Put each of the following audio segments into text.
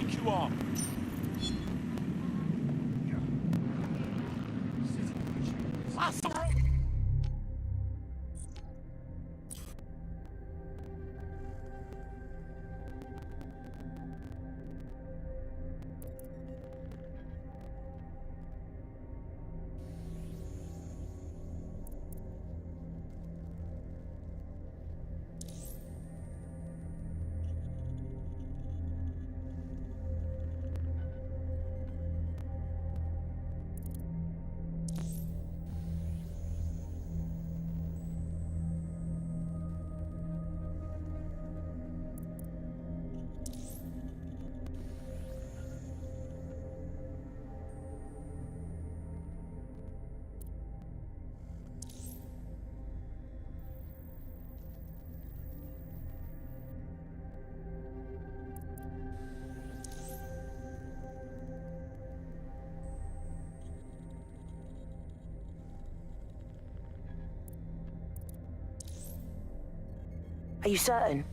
think you are? Are you certain?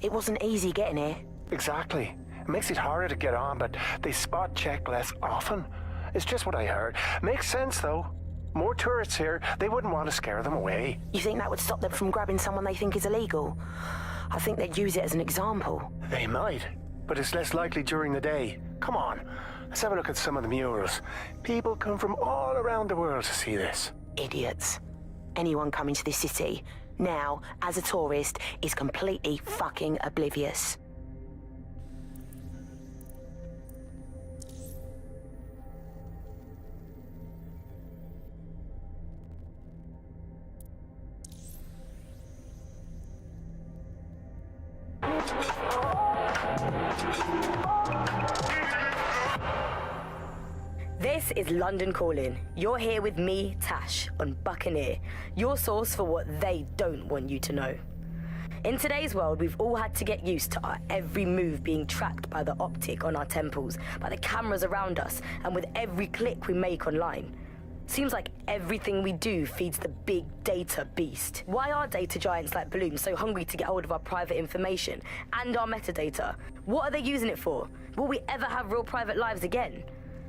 It wasn't easy getting here. Exactly. It makes it harder to get on, but they spot check less often. It's just what I heard. Makes sense, though. More tourists here, they wouldn't want to scare them away. You think that would stop them from grabbing someone they think is illegal? I think they'd use it as an example. They might, but it's less likely during the day. Come on, let's have a look at some of the murals. People come from all around the world to see this. Idiots. Anyone coming to this city, now, as a tourist, is completely fucking oblivious. This is London Calling. You're here with me, Tash, on Buccaneer, your source for what they don't want you to know. In today's world, we've all had to get used to our every move being tracked by the optic on our temples, by the cameras around us, and with every click we make online. Seems like everything we do feeds the big data beast. Why are data giants like Bloom so hungry to get hold of our private information and our metadata? What are they using it for? Will we ever have real private lives again?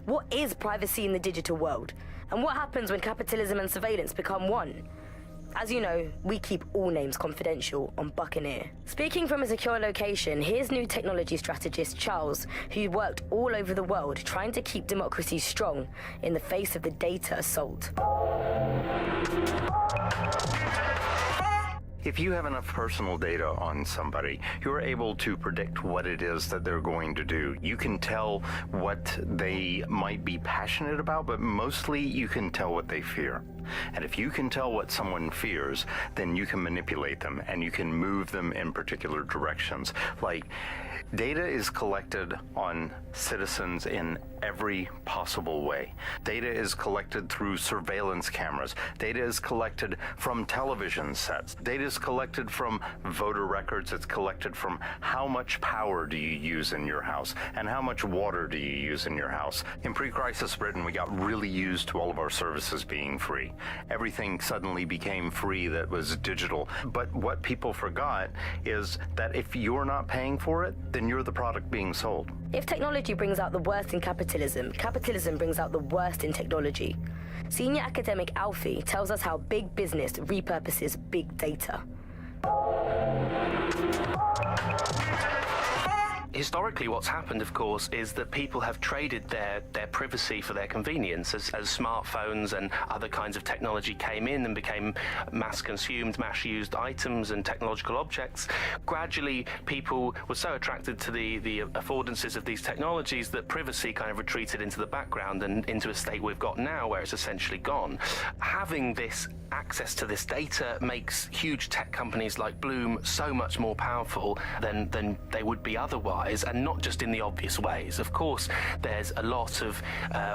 What is privacy in the digital world? And what happens when capitalism and surveillance become one? As you know, we keep all names confidential on Buccaneer. Speaking from a secure location, here's new technology strategist Charles, who worked all over the world trying to keep democracy strong in the face of the data assault. If you have enough personal data on somebody, you're able to predict what it is that they're going to do. You can tell what they might be passionate about, but mostly you can tell what they fear. And if you can tell what someone fears, then you can manipulate them and you can move them in particular directions. Like, data is collected on citizens in every possible way. Data is collected through surveillance cameras. Data is collected from television sets. Data is collected from voter records. It's collected from how much power do you use in your house and how much water do you use in your house. In pre-crisis Britain, we got really used to all of our services being free. Everything suddenly became free that was digital. But what people forgot is that if you're not paying for it, then you're the product being sold. If technology brings out the worst in capitalism, capitalism brings out the worst in technology. Senior academic Alfie tells us how big business repurposes big data. Historically, what's happened, of course, is that people have traded their privacy for their convenience. As smartphones and other kinds of technology came in and became mass-consumed, mass-used items and technological objects, gradually people were so attracted to the affordances of these technologies that privacy kind of retreated into the background and into a state we've got now where it's essentially gone. Having this access to this data makes huge tech companies like Bloom so much more powerful than they would be otherwise. And not just in the obvious ways. Of course, there's a lot of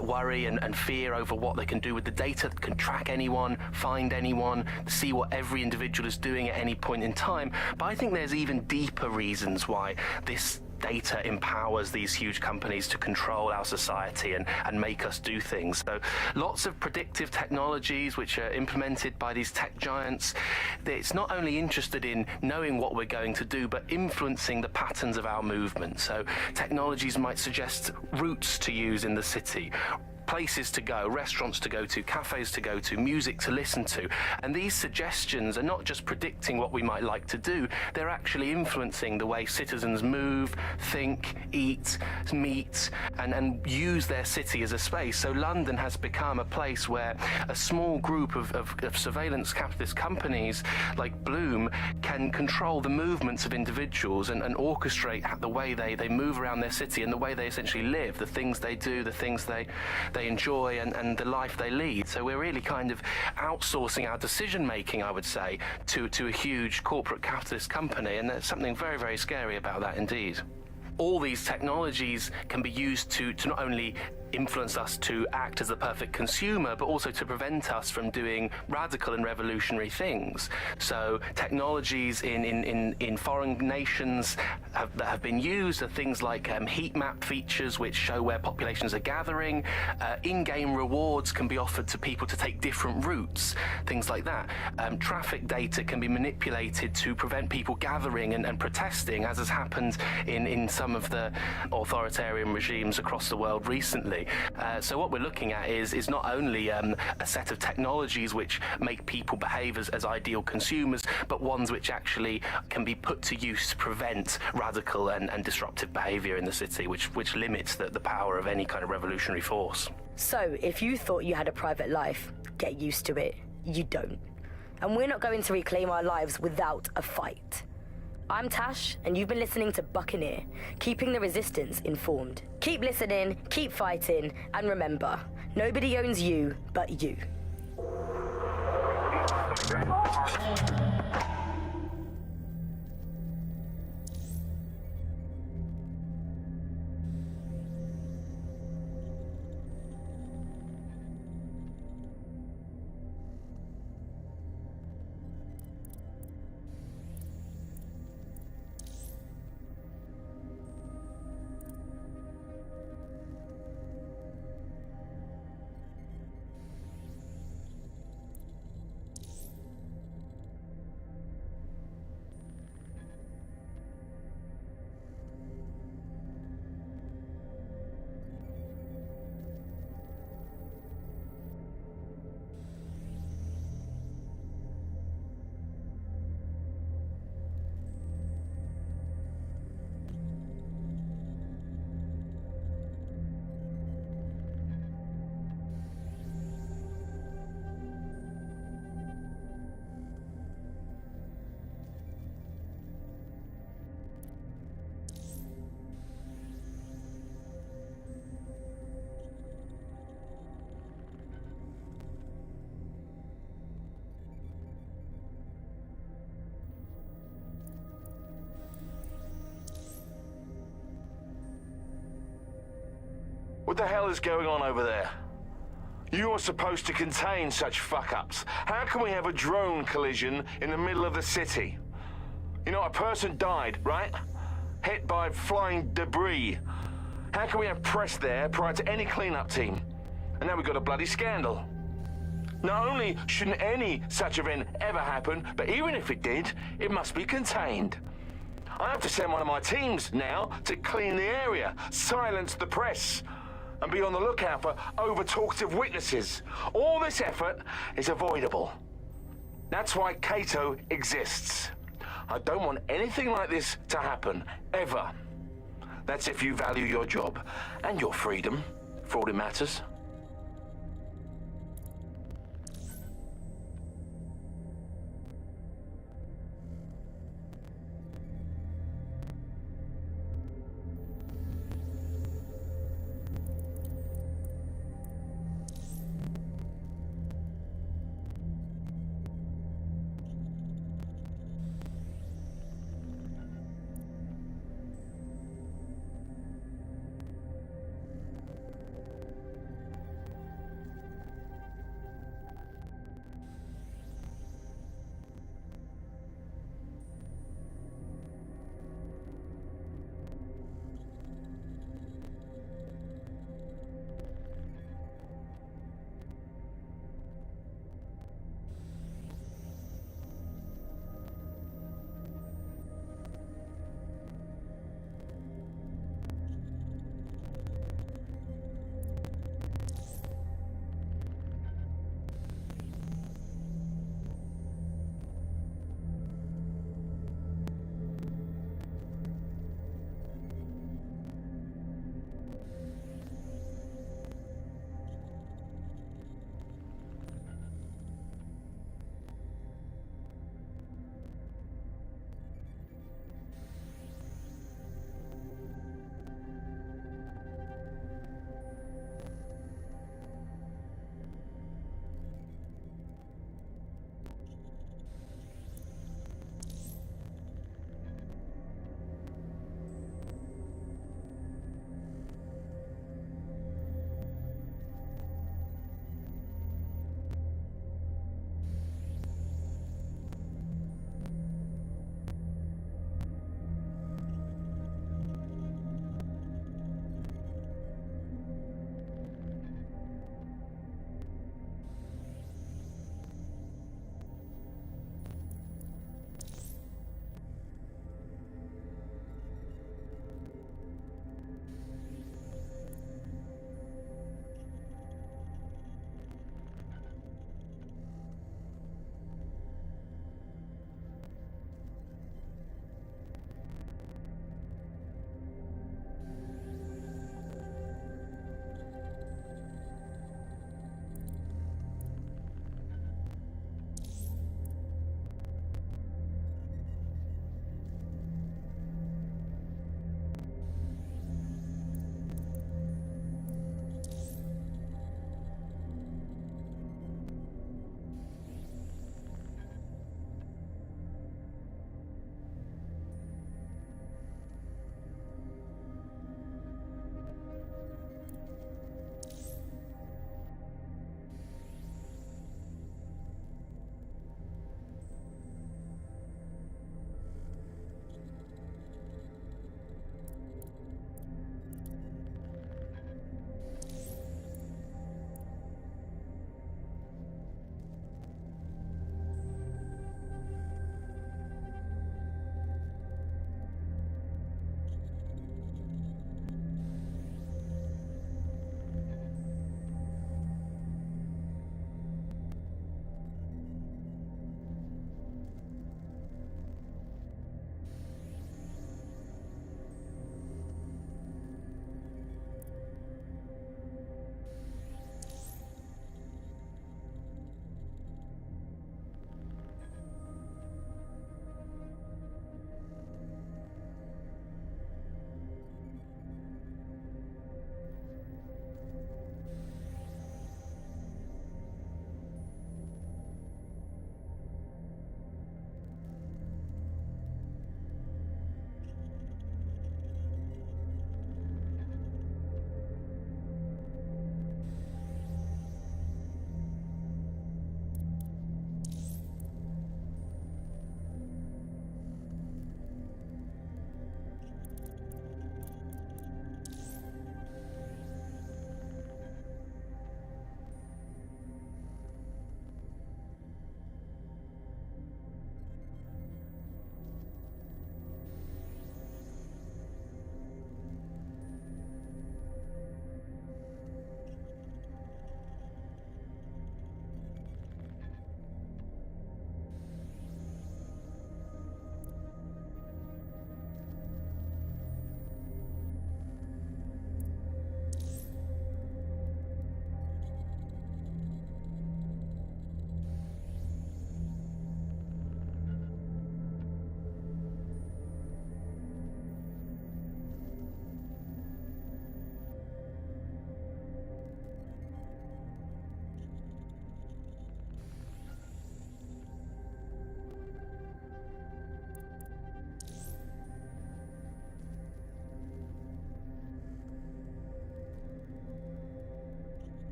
worry and fear over what they can do with the data, can track anyone, find anyone, see what every individual is doing at any point in time. But I think there's even deeper reasons why this data empowers these huge companies to control our society and make us do things. So lots of predictive technologies which are implemented by these tech giants. It's not only interested in knowing what we're going to do, but influencing the patterns of our movement. So technologies might suggest routes to use in the city, places to go, restaurants to go to, cafes to go to, music to listen to. And these suggestions are not just predicting what we might like to do, they're actually influencing the way citizens move, think, eat, meet, and use their city as a space. So London has become a place where a small group of surveillance capitalist companies like Bloom can control the movements of individuals and orchestrate the way they move around their city and the way they essentially live, the things they do, the things they enjoy and the life they lead. So we're really kind of outsourcing our decision making, I would say, to a huge corporate capitalist company, and there's something very, very scary about that indeed. All these technologies can be used to not only influence us to act as the perfect consumer, but also to prevent us from doing radical and revolutionary things. So technologies in foreign nations that have been used are things like heat map features which show where populations are gathering. In-game rewards can be offered to people to take different routes, things like that. Traffic data can be manipulated to prevent people gathering and protesting, as has happened in some of the authoritarian regimes across the world recently. So what we're looking at is not only a set of technologies which make people behave as ideal consumers, but ones which actually can be put to use to prevent radical and disruptive behavior in the city, which limits the power of any kind of revolutionary force. So, if you thought you had a private life, get used to it. You don't. And we're not going to reclaim our lives without a fight. I'm Tash, and you've been listening to Buccaneer, keeping the resistance informed. Keep listening, keep fighting, and remember, nobody owns you but you. What the hell is going on over there? You are supposed to contain such fuck-ups. How can we have a drone collision in the middle of the city? You know, a person died, right? Hit by flying debris. How can we have press there prior to any cleanup team? And now we've got a bloody scandal. Not only shouldn't any such event ever happen, but even if it did, it must be contained. I have to send one of my teams now to clean the area, silence the press, and be on the lookout for over-talkative witnesses. All this effort is avoidable. That's why Cato exists. I don't want anything like this to happen, ever. That's if you value your job and your freedom, for all it matters.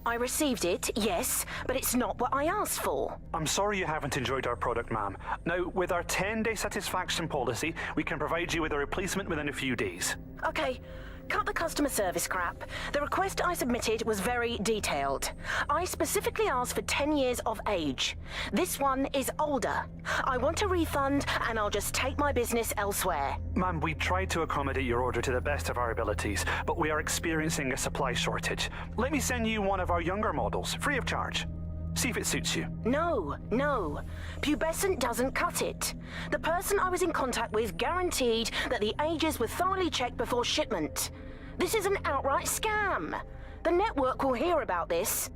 I received it, yes, but it's not what I asked for. I'm sorry you haven't enjoyed our product, ma'am. Now, with our 10-day satisfaction policy, we can provide you with a replacement within a few days. Okay, cut the customer service crap. The request I submitted was very detailed. I specifically asked for 10 years of age. This one is older. I want a refund, and I'll just take my business elsewhere. Ma'am, we tried to accommodate your order to the best of our abilities, but we are experiencing a supply shortage. Let me send you one of our younger models, free of charge. See if it suits you. No. Pubescent doesn't cut it. The person I was in contact with guaranteed that the ages were thoroughly checked before shipment. This is an outright scam. The network will hear about this.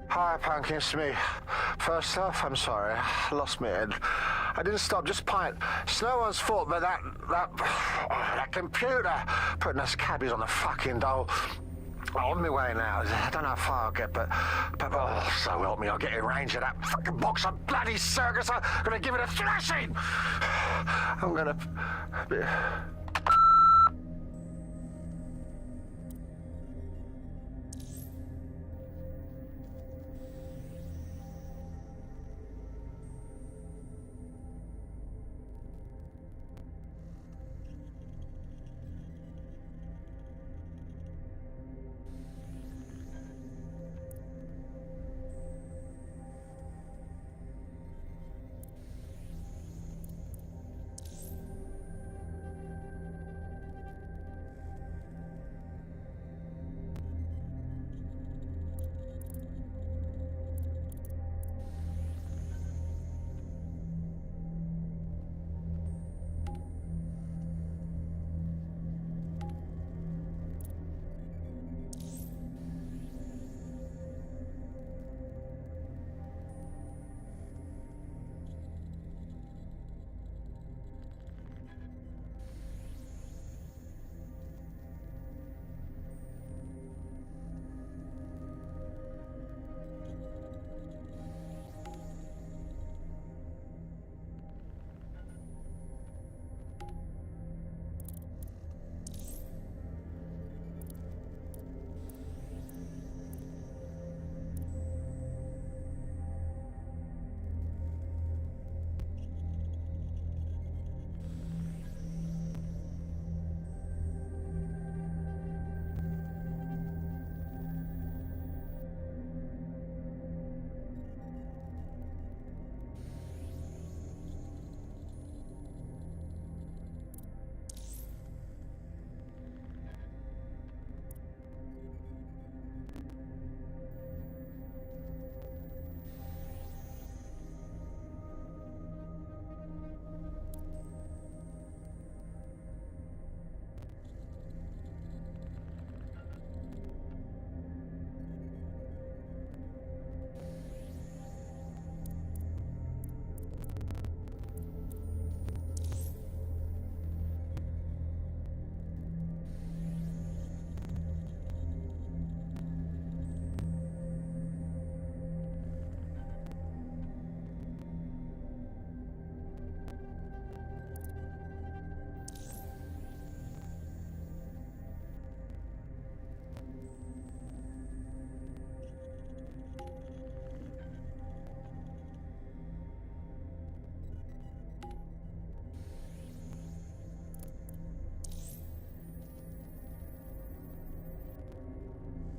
Hi, Punk, it's me. First off, I'm sorry. I lost my head. I didn't stop, just pint. It's no one's fault, but that computer putting us cabbies on the fucking dole. On my way now. I don't know how far I'll get, but oh, so help me, I'll get in range of that fucking box of bloody circus. I'm gonna give it a thrashing. I'm gonna...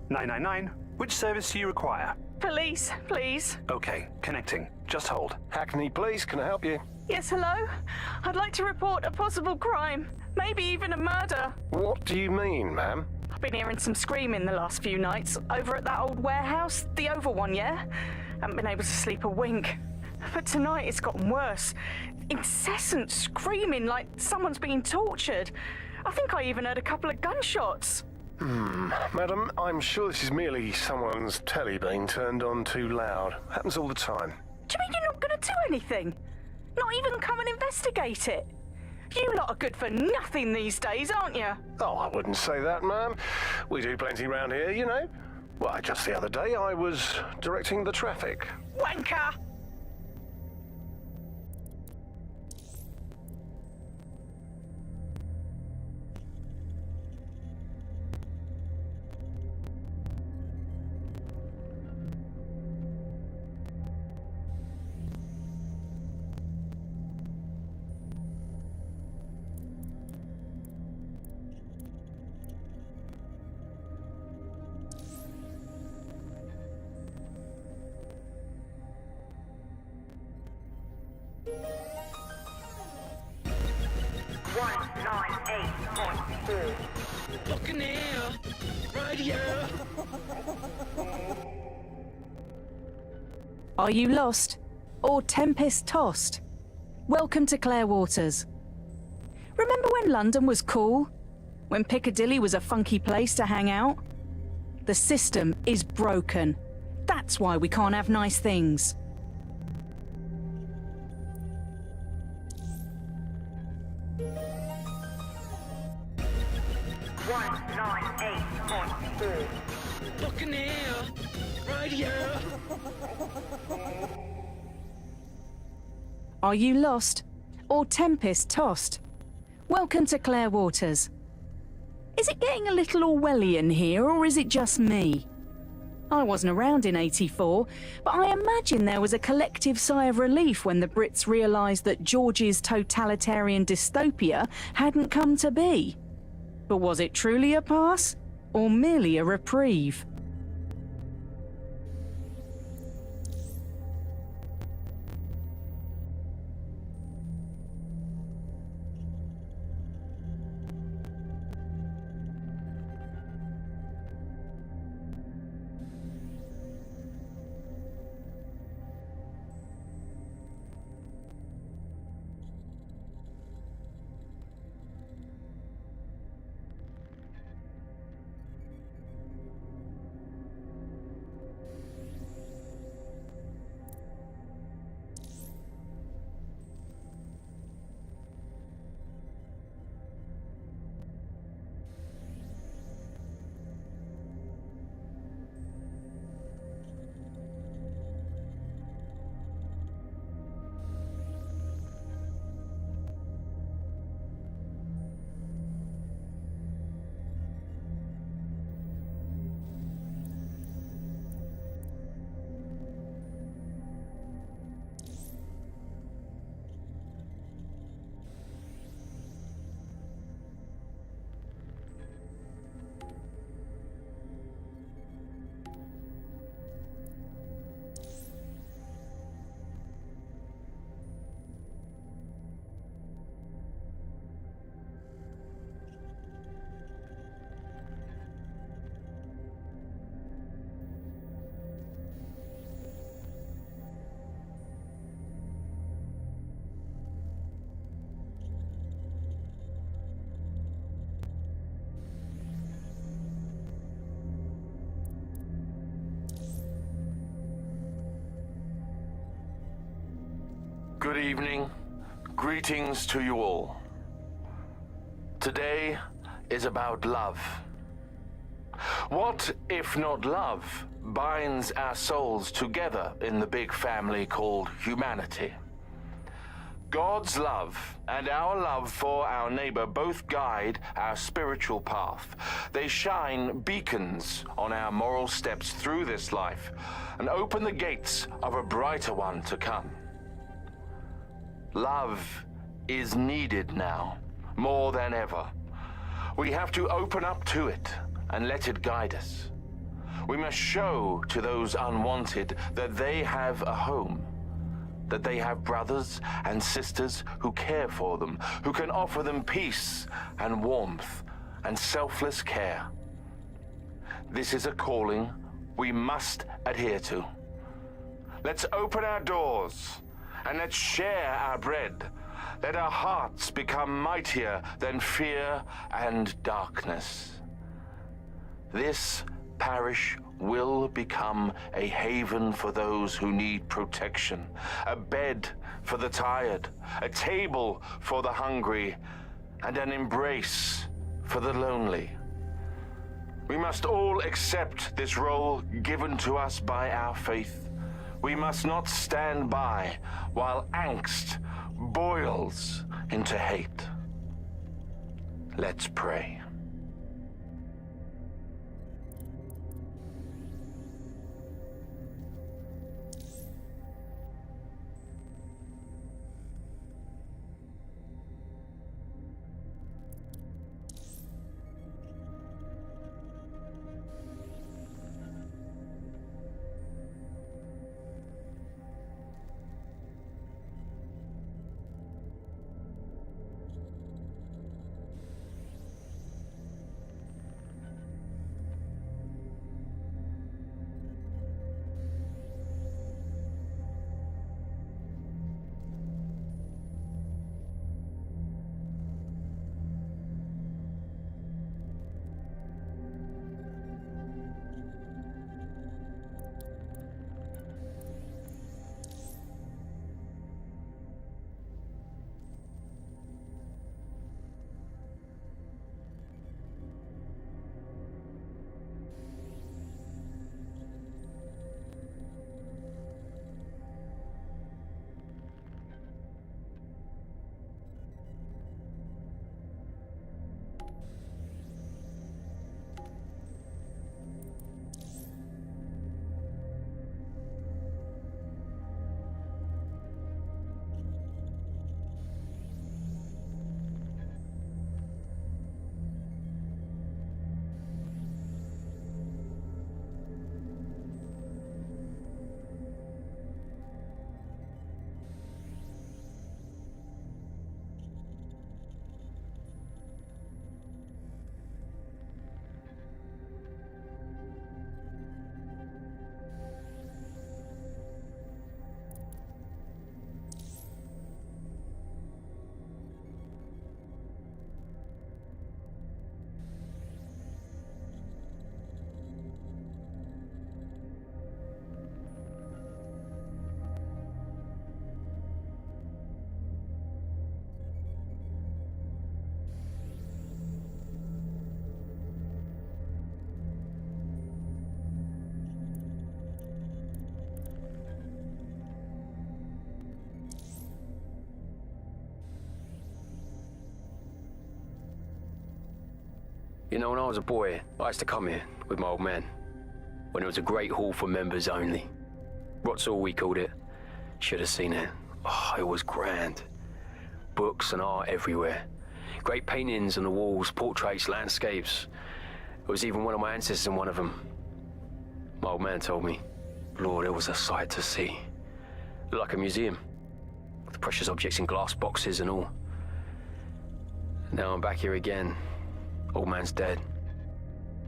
"999, which service do you require?" Police, please. Okay, connecting. Just hold. Hackney, please, can I help you? Yes, hello? I'd like to report a possible crime. Maybe even a murder. What do you mean, ma'am? I've been hearing some screaming the last few nights. Over at that old warehouse, the oval one, yeah? Haven't been able to sleep a wink. But tonight it's gotten worse. Incessant screaming like someone's being tortured. I think I even heard a couple of gunshots. Madam, I'm sure this is merely someone's telly being turned on too loud. Happens all the time. Do you mean you're not going to do anything? Not even come and investigate it? You lot are good for nothing these days, aren't you? Oh, I wouldn't say that, ma'am. We do plenty round here, you know. Why, just the other day I was directing the traffic. Wanker! Are you lost? Or tempest-tossed? Welcome to Clearwaters. Remember when London was cool? When Piccadilly was a funky place to hang out? The system is broken. That's why we can't have nice things. 98.4. Buccaneer! Right here! Are you lost? Or tempest tossed? Welcome to Clare Waters. Is it getting a little Orwellian here, or is it just me? I wasn't around in '84, but I imagine there was a collective sigh of relief when the Brits realised that George's totalitarian dystopia hadn't come to be. But was it truly a pass, or merely a reprieve? Good evening. Greetings to you all. Today is about love. What, if not love, binds our souls together in the big family called humanity? God's love and our love for our neighbor both guide our spiritual path. They shine beacons on our moral steps through this life and open the gates of a brighter one to come. Love is needed now, more than ever. We have to open up to it and let it guide us. We must show to those unwanted that they have a home, that they have brothers and sisters who care for them, who can offer them peace and warmth and selfless care. This is a calling we must adhere to. Let's open our doors and let's share our bread. Let our hearts become mightier than fear and darkness. This parish will become a haven for those who need protection, a bed for the tired, a table for the hungry, and an embrace for the lonely. We must all accept this role given to us by our faith. We must not stand by while angst boils into hate. Let's pray. You know, when I was a boy, I used to come here with my old man, when it was a great hall for members only. What's all we called it. Should have seen it. Oh, it was grand. Books and art everywhere. Great paintings on the walls, portraits, landscapes. There was even one of my ancestors in one of them. My old man told me, Lord, it was a sight to see. Like a museum, with precious objects in glass boxes and all. Now I'm back here again. Old man's dead.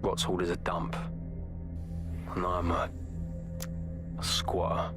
Rot's hauled as a dump. And I'm a squatter.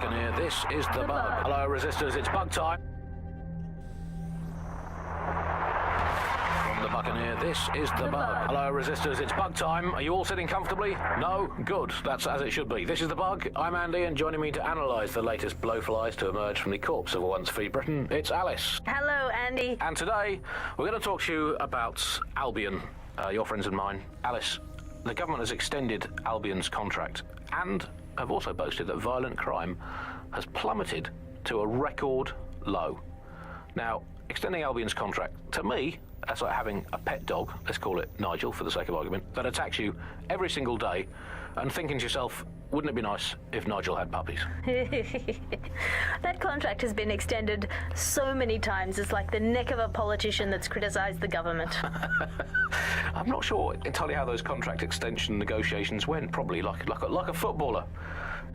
Buccaneer, this is the Bug. Hello, resistors, it's bug time. From the Buccaneer, this is the Bug. Hello, resistors, it's bug time. Are you all sitting comfortably? No? Good. That's as it should be. This is the Bug. I'm Andy, and joining me to analyse the latest blowflies to emerge from the corpse of a once free Britain, it's Alice. Hello, Andy. And today, we're going to talk to you about Albion, your friends and mine. Alice, the government has extended Albion's contract and have also boasted that violent crime has plummeted to a record low. Now, extending Albion's contract, to me, that's like having a pet dog, let's call it Nigel for the sake of argument, that attacks you every single day and thinking to yourself, wouldn't it be nice if Nigel had puppies? That contract has been extended so many times, it's like the neck of a politician that's criticised the government. I'm not sure entirely how those contract extension negotiations went, probably like a footballer.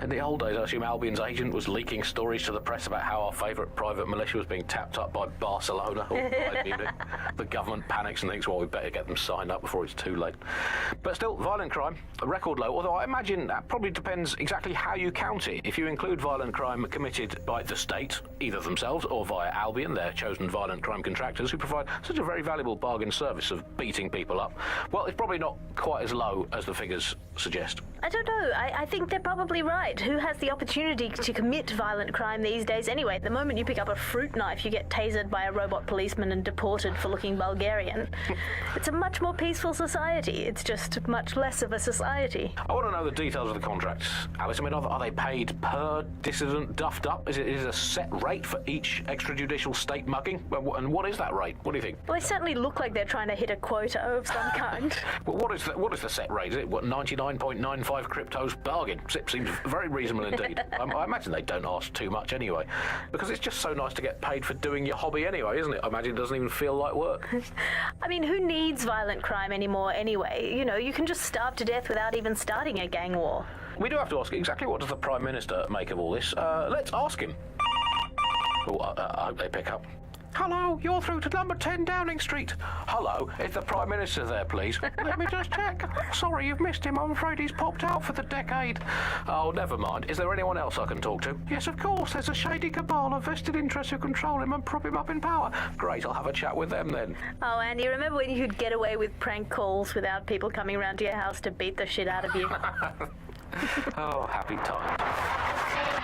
In the old days, I assume Albion's agent was leaking stories to the press about how our favourite private militia was being tapped up by Barcelona or Bayern Munich. The government panics and thinks, well, we better get them signed up before it's too late. But still, violent crime, a record low, although I imagine that probably depends exactly how you count it. If you include violent crime committed by the state, either themselves or via Albion, their chosen violent crime contractors who provide such a very valuable bargain service of beating people up, well, it's probably not quite as low as the figures suggest. I don't know. I think they're probably right. Who has the opportunity to commit violent crime these days anyway? The moment you pick up a fruit knife, you get tasered by a robot policeman and deported for looking Bulgarian. It's a much more peaceful society. It's just much less of a society. I want to know the details of the contracts, Alice. I mean, are they paid per dissident duffed up? Is it a set rate for each extrajudicial state mugging? And what is that rate? What do you think? Well, they certainly look like they're trying to hit a quota of some kind. Well, what is the set rate? Is it 99.95 cryptos bargain? Seems very reasonable indeed. I imagine they don't ask too much anyway, because it's just so nice to get paid for doing your hobby anyway, isn't it? I imagine it doesn't even feel like work. I mean, who needs violent crime anymore anyway? You know, you can just starve to death without even starting a gang war. We do have to ask exactly what does the Prime Minister make of all this. Let's ask him. Oh, I hope they pick up. Hello, you're through to number 10 Downing Street. Hello, is the Prime Minister there, please? Let me just check. Sorry, you've missed him. I'm afraid he's popped out for the decade. Oh, never mind. Is there anyone else I can talk to? Yes, of course. There's a shady cabal of vested interests who control him and prop him up in power. Great, I'll have a chat with them then. Oh, Andy, remember when you could get away with prank calls without people coming round to your house to beat the shit out of you? Oh, happy times.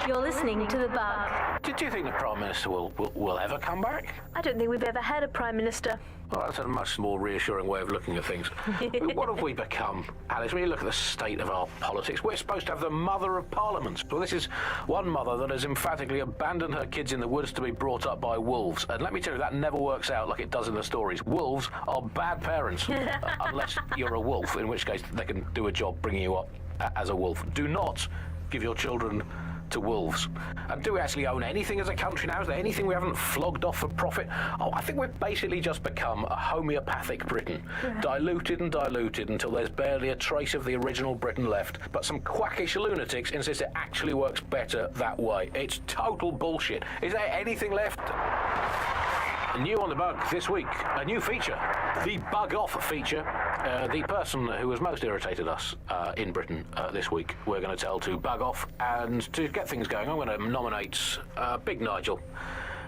You're listening to The Bug. Do you think the Prime Minister will ever come back? I don't think we've ever had a Prime Minister. Well, that's a much more reassuring way of looking at things. What have we become, Alice? When you look at the state of our politics, we're supposed to have the mother of parliaments. Well, this is one mother that has emphatically abandoned her kids in the woods to be brought up by wolves. And let me tell you, that never works out like it does in the stories. Wolves are bad parents, unless you're a wolf, in which case they can do a job bringing you up as a wolf. Do not give your children to wolves. And do we actually own anything as a country now? Is there anything we haven't flogged off for profit? Oh, I think we've basically just become a homeopathic Britain. Diluted and diluted until there's barely a trace of the original Britain left. But some quackish lunatics insist it actually works better that way. It's total bullshit. Is there anything left? New on the Bug this week, a new feature, the Bug Off feature. The person who has most irritated us in Britain this week, we're going to tell to bug off, and to get things going, I'm going to nominate Big Nigel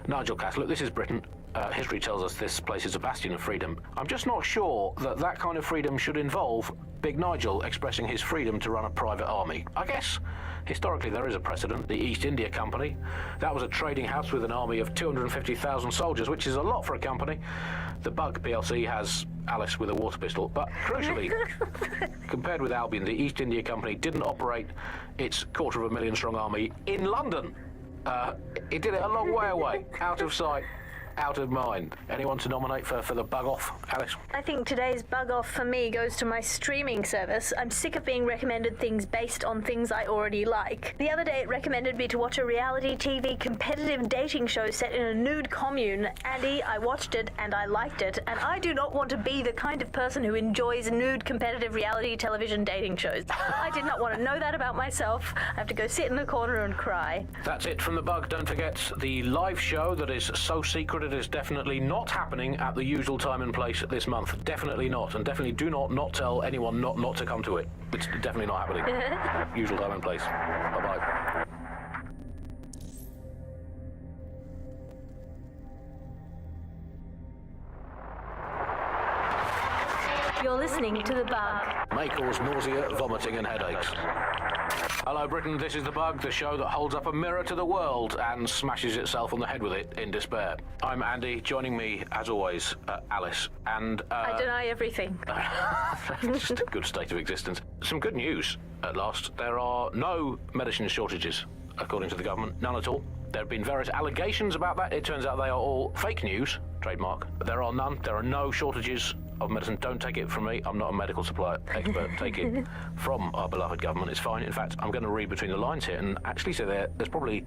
Cass. Look, this is Britain. History tells us this place is a bastion of freedom. I'm just not sure that kind of freedom should involve Big Nigel expressing his freedom to run a private army. I guess historically there is a precedent. The East India Company, that was a trading house with an army of 250,000 soldiers, which is a lot for a company. The Bug PLC has Alice with a water pistol, but crucially, compared with Albion, the East India Company didn't operate its 250,000 strong army in London. It did it a long way away, out of sight, out of mind. Anyone to nominate for the Bug Off, Alice? I think today's Bug Off for me goes to my streaming service. I'm sick of being recommended things based on things I already like. The other day it recommended me to watch a reality TV competitive dating show set in a nude commune. Andy, I watched it and I liked it, and I do not want to be the kind of person who enjoys nude competitive reality television dating shows. I did not want to know that about myself. I have to go sit in the corner and cry. That's it from the Bug. Don't forget the live show that is so secret it is definitely not happening at the usual time and place this month. Definitely not. And definitely do not tell anyone not to come to it. It's definitely not happening. Usual time and place. Bye-bye. You're listening to The Bug. May cause nausea, vomiting and headaches. Hello Britain, this is The Bug, the show that holds up a mirror to the world and smashes itself on the head with it in despair. I'm Andy, joining me, as always, Alice, and... I deny everything. Just a good state of existence. Some good news, at last. There are no medicine shortages, according to the government, none at all. There have been various allegations about that. It turns out they are all fake news, trademark. There are none. There are no shortages of medicine. Don't take it from me. I'm not a medical supply expert. Take it from our beloved government. It's fine. In fact, I'm going to read between the lines here and actually say there's probably...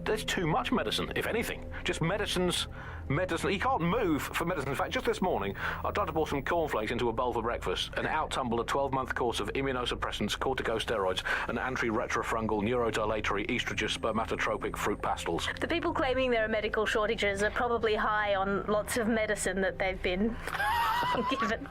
There's too much medicine, if anything. Just medicine. You can't move for medicine. In fact, just this morning, I tried to pour some cornflakes into a bowl for breakfast and out tumbled a 12-month course of immunosuppressants, corticosteroids, and anti-retrofungal neurodilatory estrogen spermatotropic fruit pastils. The people claiming there are medical shortages are probably high on lots of medicine that they've been given.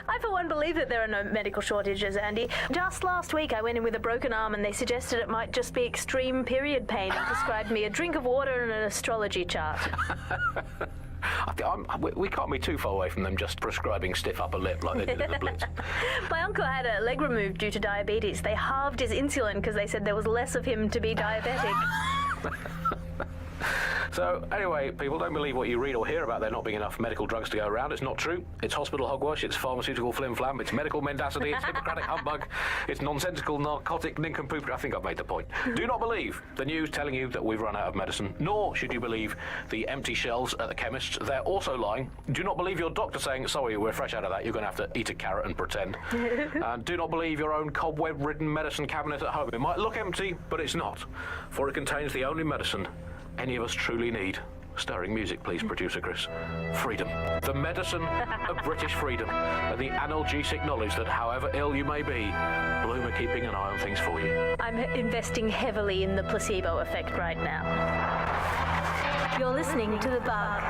I, for one, believe that there are no medical shortages, Andy. Just last week, I went in with a broken arm and they suggested it might just be extreme period pain and prescribed me a drink of water and an astrology chart. We can't be too far away from them just prescribing stiff upper lip like they did at the Blitz. My uncle had a leg removed due to diabetes. They halved his insulin because they said there was less of him to be diabetic. So, anyway, people, don't believe what you read or hear about there not being enough medical drugs to go around. It's not true. It's hospital hogwash, it's pharmaceutical flim-flam, it's medical mendacity, it's Hippocratic humbug, it's nonsensical narcotic nincompoop. I think I've made the point. Do not believe the news telling you that we've run out of medicine, nor should you believe the empty shelves at the chemists. They're also lying. Do not believe your doctor saying, sorry, we're fresh out of that, you're going to have to eat a carrot and pretend. And do not believe your own cobweb-ridden medicine cabinet at home. It might look empty, but it's not, for it contains the only medicine any of us truly need. Stirring music, please, producer Chris. Freedom. The medicine of British freedom. And the analgesic knowledge that however ill you may be, Bloom are keeping an eye on things for you. I'm investing heavily in the placebo effect right now. You're listening to The Bug.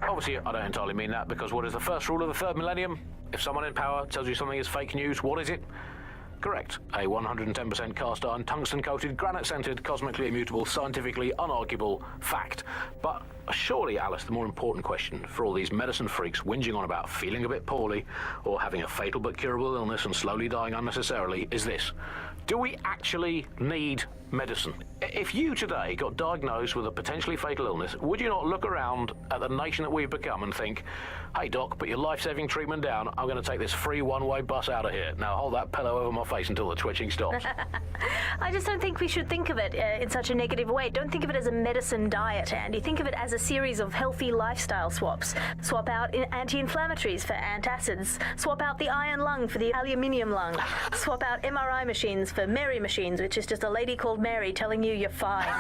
Obviously, I don't entirely mean that, because what is the first rule of the third millennium? If someone in power tells you something is fake news, what is it? Correct. A 110% cast iron, tungsten-coated, granite-scented, cosmically immutable, scientifically unarguable fact. But surely, Alice, the more important question for all these medicine freaks whinging on about feeling a bit poorly or having a fatal but curable illness and slowly dying unnecessarily is this. Do we actually need medicine? If you today got diagnosed with a potentially fatal illness, would you not look around at the nation that we've become and think, hey doc, put your life-saving treatment down, I'm going to take this free one-way bus out of here. Now hold that pillow over my face until the twitching stops. I just don't think we should think of it in such a negative way. Don't think of it as a medicine diet, Andy. Think of it as a series of healthy lifestyle swaps. Swap out anti-inflammatories for antacids. Swap out the iron lung for the aluminium lung. Swap out MRI machines for Mary machines, which is just a lady called Mary telling you you're fine.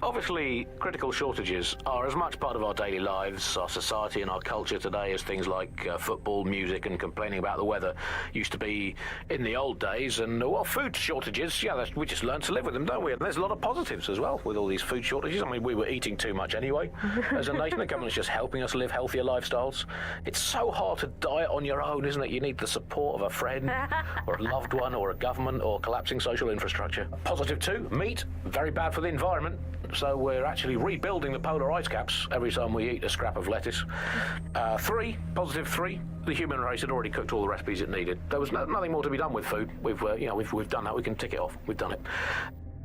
Obviously, critical shortages are as much part of our daily lives, our society and our culture today as things like football, music and complaining about the weather used to be in the old days. And, well, food shortages, yeah, we just learn to live with them, don't we? And there's a lot of positives as well with all these food shortages. I mean, we were eating too much anyway. As a nation, the government's just helping us live healthier lifestyles. It's so hard to diet on your own, isn't it? You need the support of a friend or a loved one or a government or collapsing social infrastructure. Positive too, meat, very bad for the environment. So we're actually rebuilding the polar ice caps every time we eat a scrap of lettuce. Positive three, the human race had already cooked all the recipes it needed. There was nothing more to be done with food. We've done that. We can tick it off. We've done it.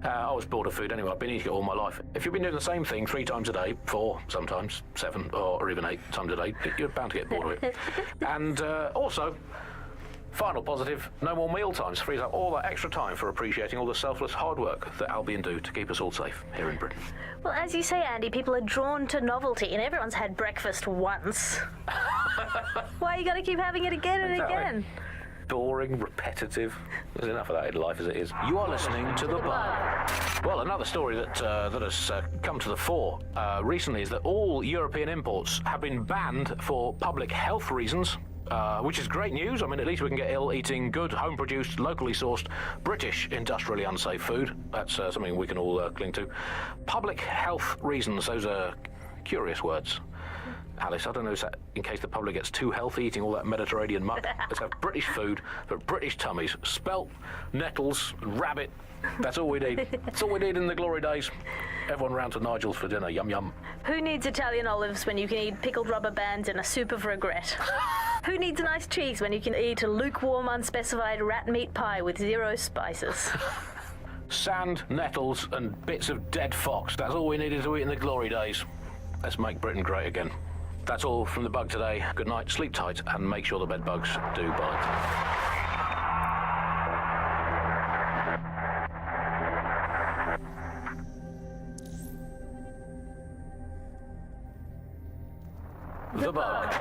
I was bored of food anyway. I've been eating it all my life. If you've been doing the same thing 3 times a day, 4, sometimes 7, or even 8 times a day, you're bound to get bored of it. And also, final positive, no more meal times. Frees up all that extra time for appreciating all the selfless hard work that Albion do to keep us all safe here in Britain. Well, as you say, Andy, people are drawn to novelty, and everyone's had breakfast once. Why you gotta keep having it again and again? Boring, repetitive. There's enough of that in life as it is. You are listening to The Bug. Well, another story that has come to the fore recently is that all European imports have been banned for public health reasons. Which is great news. I mean, at least we can get ill eating good, home-produced, locally sourced, British, industrially unsafe food. That's something we can all cling to. Public health reasons, those are curious words. Alice, I don't know, is that in case the public gets too healthy eating all that Mediterranean muck? Let's have British food for British tummies. Spelt, nettles, rabbit. That's all we need. That's all we need in the glory days. Everyone round to Nigel's for dinner. Yum, yum. Who needs Italian olives when you can eat pickled rubber bands and a soup of regret? Who needs a nice cheese when you can eat a lukewarm, unspecified rat meat pie with 0 spices? Sand, nettles, and bits of dead fox. That's all we needed to eat in the glory days. Let's make Britain great again. That's all from the Bug today. Good night, sleep tight, and make sure the bed bugs do bite. The Bug.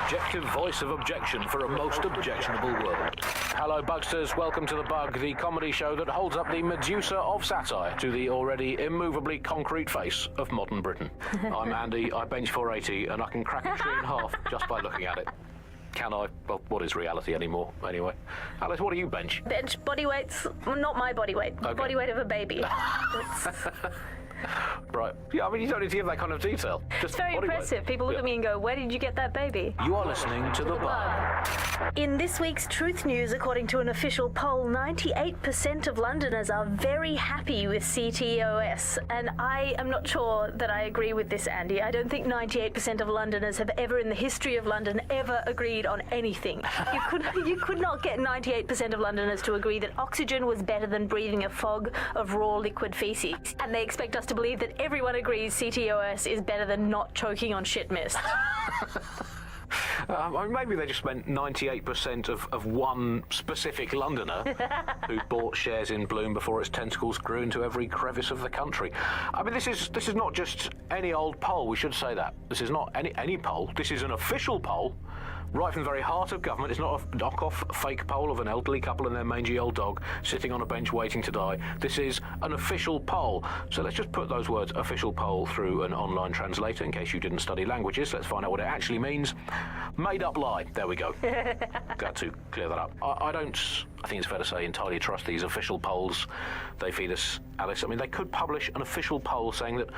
Objective voice of objection for a most objectionable world. Hello, Bugsters. Welcome to The Bug, the comedy show that holds up the Medusa of satire to the already immovably concrete face of modern Britain. I'm Andy, I bench 480, and I can crack a tree in half just by looking at it. Can I? Well, what is reality anymore, anyway? Alice, what do you bench? Bench body weights, well, not my body weight, Okay. body weight of a baby. Right. Yeah, I mean, you don't need to give that kind of detail. Just It's very body weight. impressive. People look at me and go, where did you get that baby? You are listening to The Bug. In this week's Truth News, according to an official poll, 98% of Londoners are very happy with CTOS. And I am not sure that I agree with this, Andy. I don't think 98% of Londoners have ever in the history of London ever agreed on anything. You could not get 98% of Londoners to agree that oxygen was better than breathing a fog of raw liquid feces. And they expect us to believe that everyone agrees CTOS is better than not choking on shit mist. I mean, maybe they just meant 98% of one specific Londoner who bought shares in Bloom before its tentacles grew into every crevice of the country. I mean, this is not just any old poll. We should say that this is not any poll. This is an official poll. Right from the very heart of government. It's not a knock-off fake poll of an elderly couple and their mangy old dog sitting on a bench waiting to die. This is an official poll. So let's just put those words official poll through an online translator in case you didn't study languages. Let's find out what it actually means. Made up lie. There we go. Got to clear that up. I think it's fair to say, entirely trust these official polls they feed us, Alice. I mean, they could publish an official poll saying that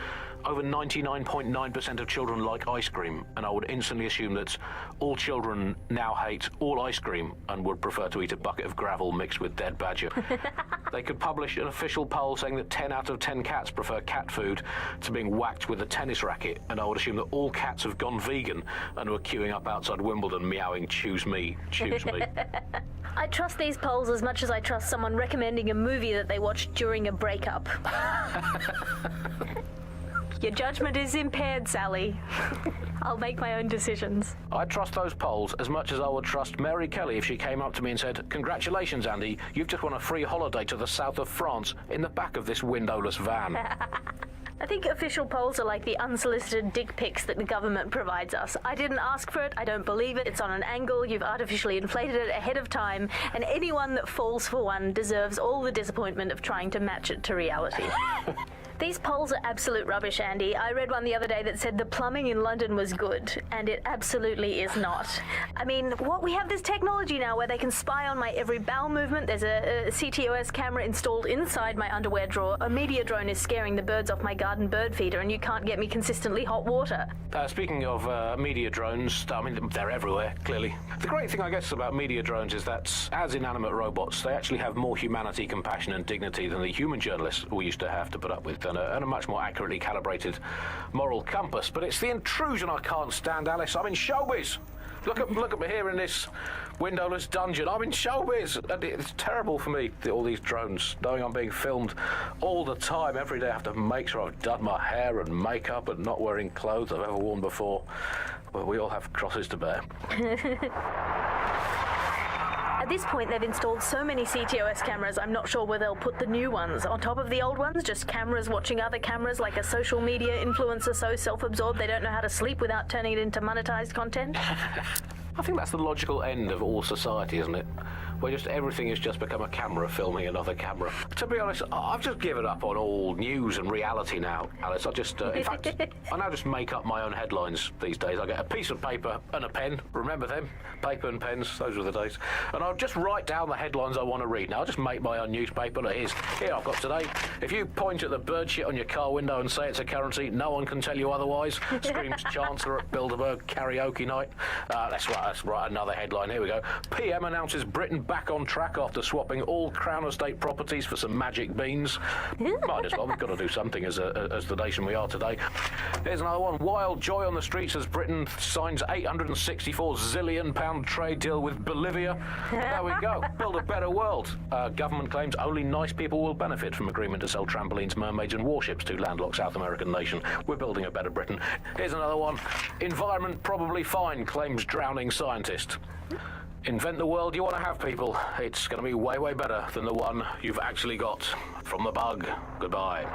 over 99.9% of children like ice cream, and I would instantly assume that all children now hate all ice cream and would prefer to eat a bucket of gravel mixed with dead badger. They could publish an official poll saying that 10 out of 10 cats prefer cat food to being whacked with a tennis racket, and I would assume that all cats have gone vegan and were queuing up outside Wimbledon meowing, choose me, choose me. I trust these polls as much as I trust someone recommending a movie that they watched during a breakup. Your judgment is impaired, Sally. I'll make my own decisions. I trust those polls as much as I would trust Mary Kelly if she came up to me and said, "Congratulations, Andy, you've just won a free holiday to the south of France in the back of this windowless van." I think official polls are like the unsolicited dick pics that the government provides us. I didn't ask for it, I don't believe it, it's on an angle, you've artificially inflated it ahead of time, and anyone that falls for one deserves all the disappointment of trying to match it to reality. These polls are absolute rubbish, Andy. I read one the other day that said the plumbing in London was good, and it absolutely is not. I mean, we have this technology now where they can spy on my every bowel movement. There's a CTOS camera installed inside my underwear drawer. A media drone is scaring the birds off my garden bird feeder, and you can't get me consistently hot water. Speaking of media drones, I mean, they're everywhere, clearly. The great thing, I guess, about media drones is that, as inanimate robots, they actually have more humanity, compassion, and dignity than the human journalists we used to have to put up with. And a much more accurately calibrated moral compass. But it's the intrusion I can't stand, Alice. I'm in showbiz. Look at me here in this windowless dungeon. I'm in showbiz. And it's terrible for me, all these drones, knowing I'm being filmed all the time. Every day I have to make sure I've done my hair and makeup and not wearing clothes I've ever worn before. Well, we all have crosses to bear. At this point, they've installed so many CTOS cameras, I'm not sure where they'll put the new ones. On top of the old ones, just cameras watching other cameras like a social media influencer so self-absorbed they don't know how to sleep without turning it into monetized content. I think that's the logical end of all society, isn't it? Where just everything has just become a camera filming another camera. To be honest, I've just given up on all news and reality now, Alice. I just, in fact, I now just make up my own headlines these days. I get a piece of paper and a pen. Remember them? Paper and pens, those were the days. And I'll just write down the headlines I want to read. Now, I'll just make my own newspaper. Look, here I've got today. If you point at the bird shit on your car window and say it's a currency, no one can tell you otherwise. Screams Chancellor at Bilderberg karaoke night. Let's write another headline. Here we go. PM announces Britain back on track after swapping all Crown Estate properties for some magic beans. Might as well, we've got to do something as the nation we are today. Here's another one. Wild joy on the streets as Britain signs £864 zillion trade deal with Bolivia. There we go. Build a better world. Government claims only nice people will benefit from agreement to sell trampolines, mermaids and warships to landlocked South American nation. We're building a better Britain. Here's another one. Environment probably fine, claims drowning scientist. Invent the world you want to have, people. It's going to be way, way better than the one you've actually got. From the bug, goodbye.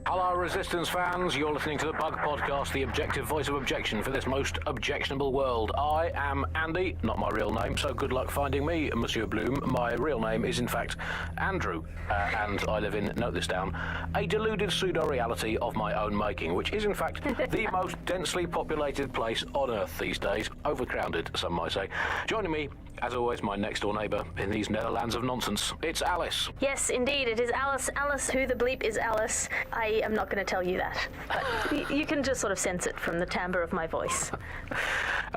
Hello, Resistance fans. You're listening to the Bug Podcast, the objective voice of objection for this most objectionable world. I am Andy, not my real name, so good luck finding me, Monsieur Bloom. My real name is, in fact, Andrew, and I live in, note this down, a deluded pseudo-reality of my own making, which is, in fact, the most densely populated place on Earth these days. Overcrowded, some might say. Joining me, as always, my next-door neighbour in these Netherlands of nonsense. It's Alice. Yes, indeed, it is Alice. Alice, who the bleep is Alice? I am not going to tell you that. But you can just sort of sense it from the timbre of my voice.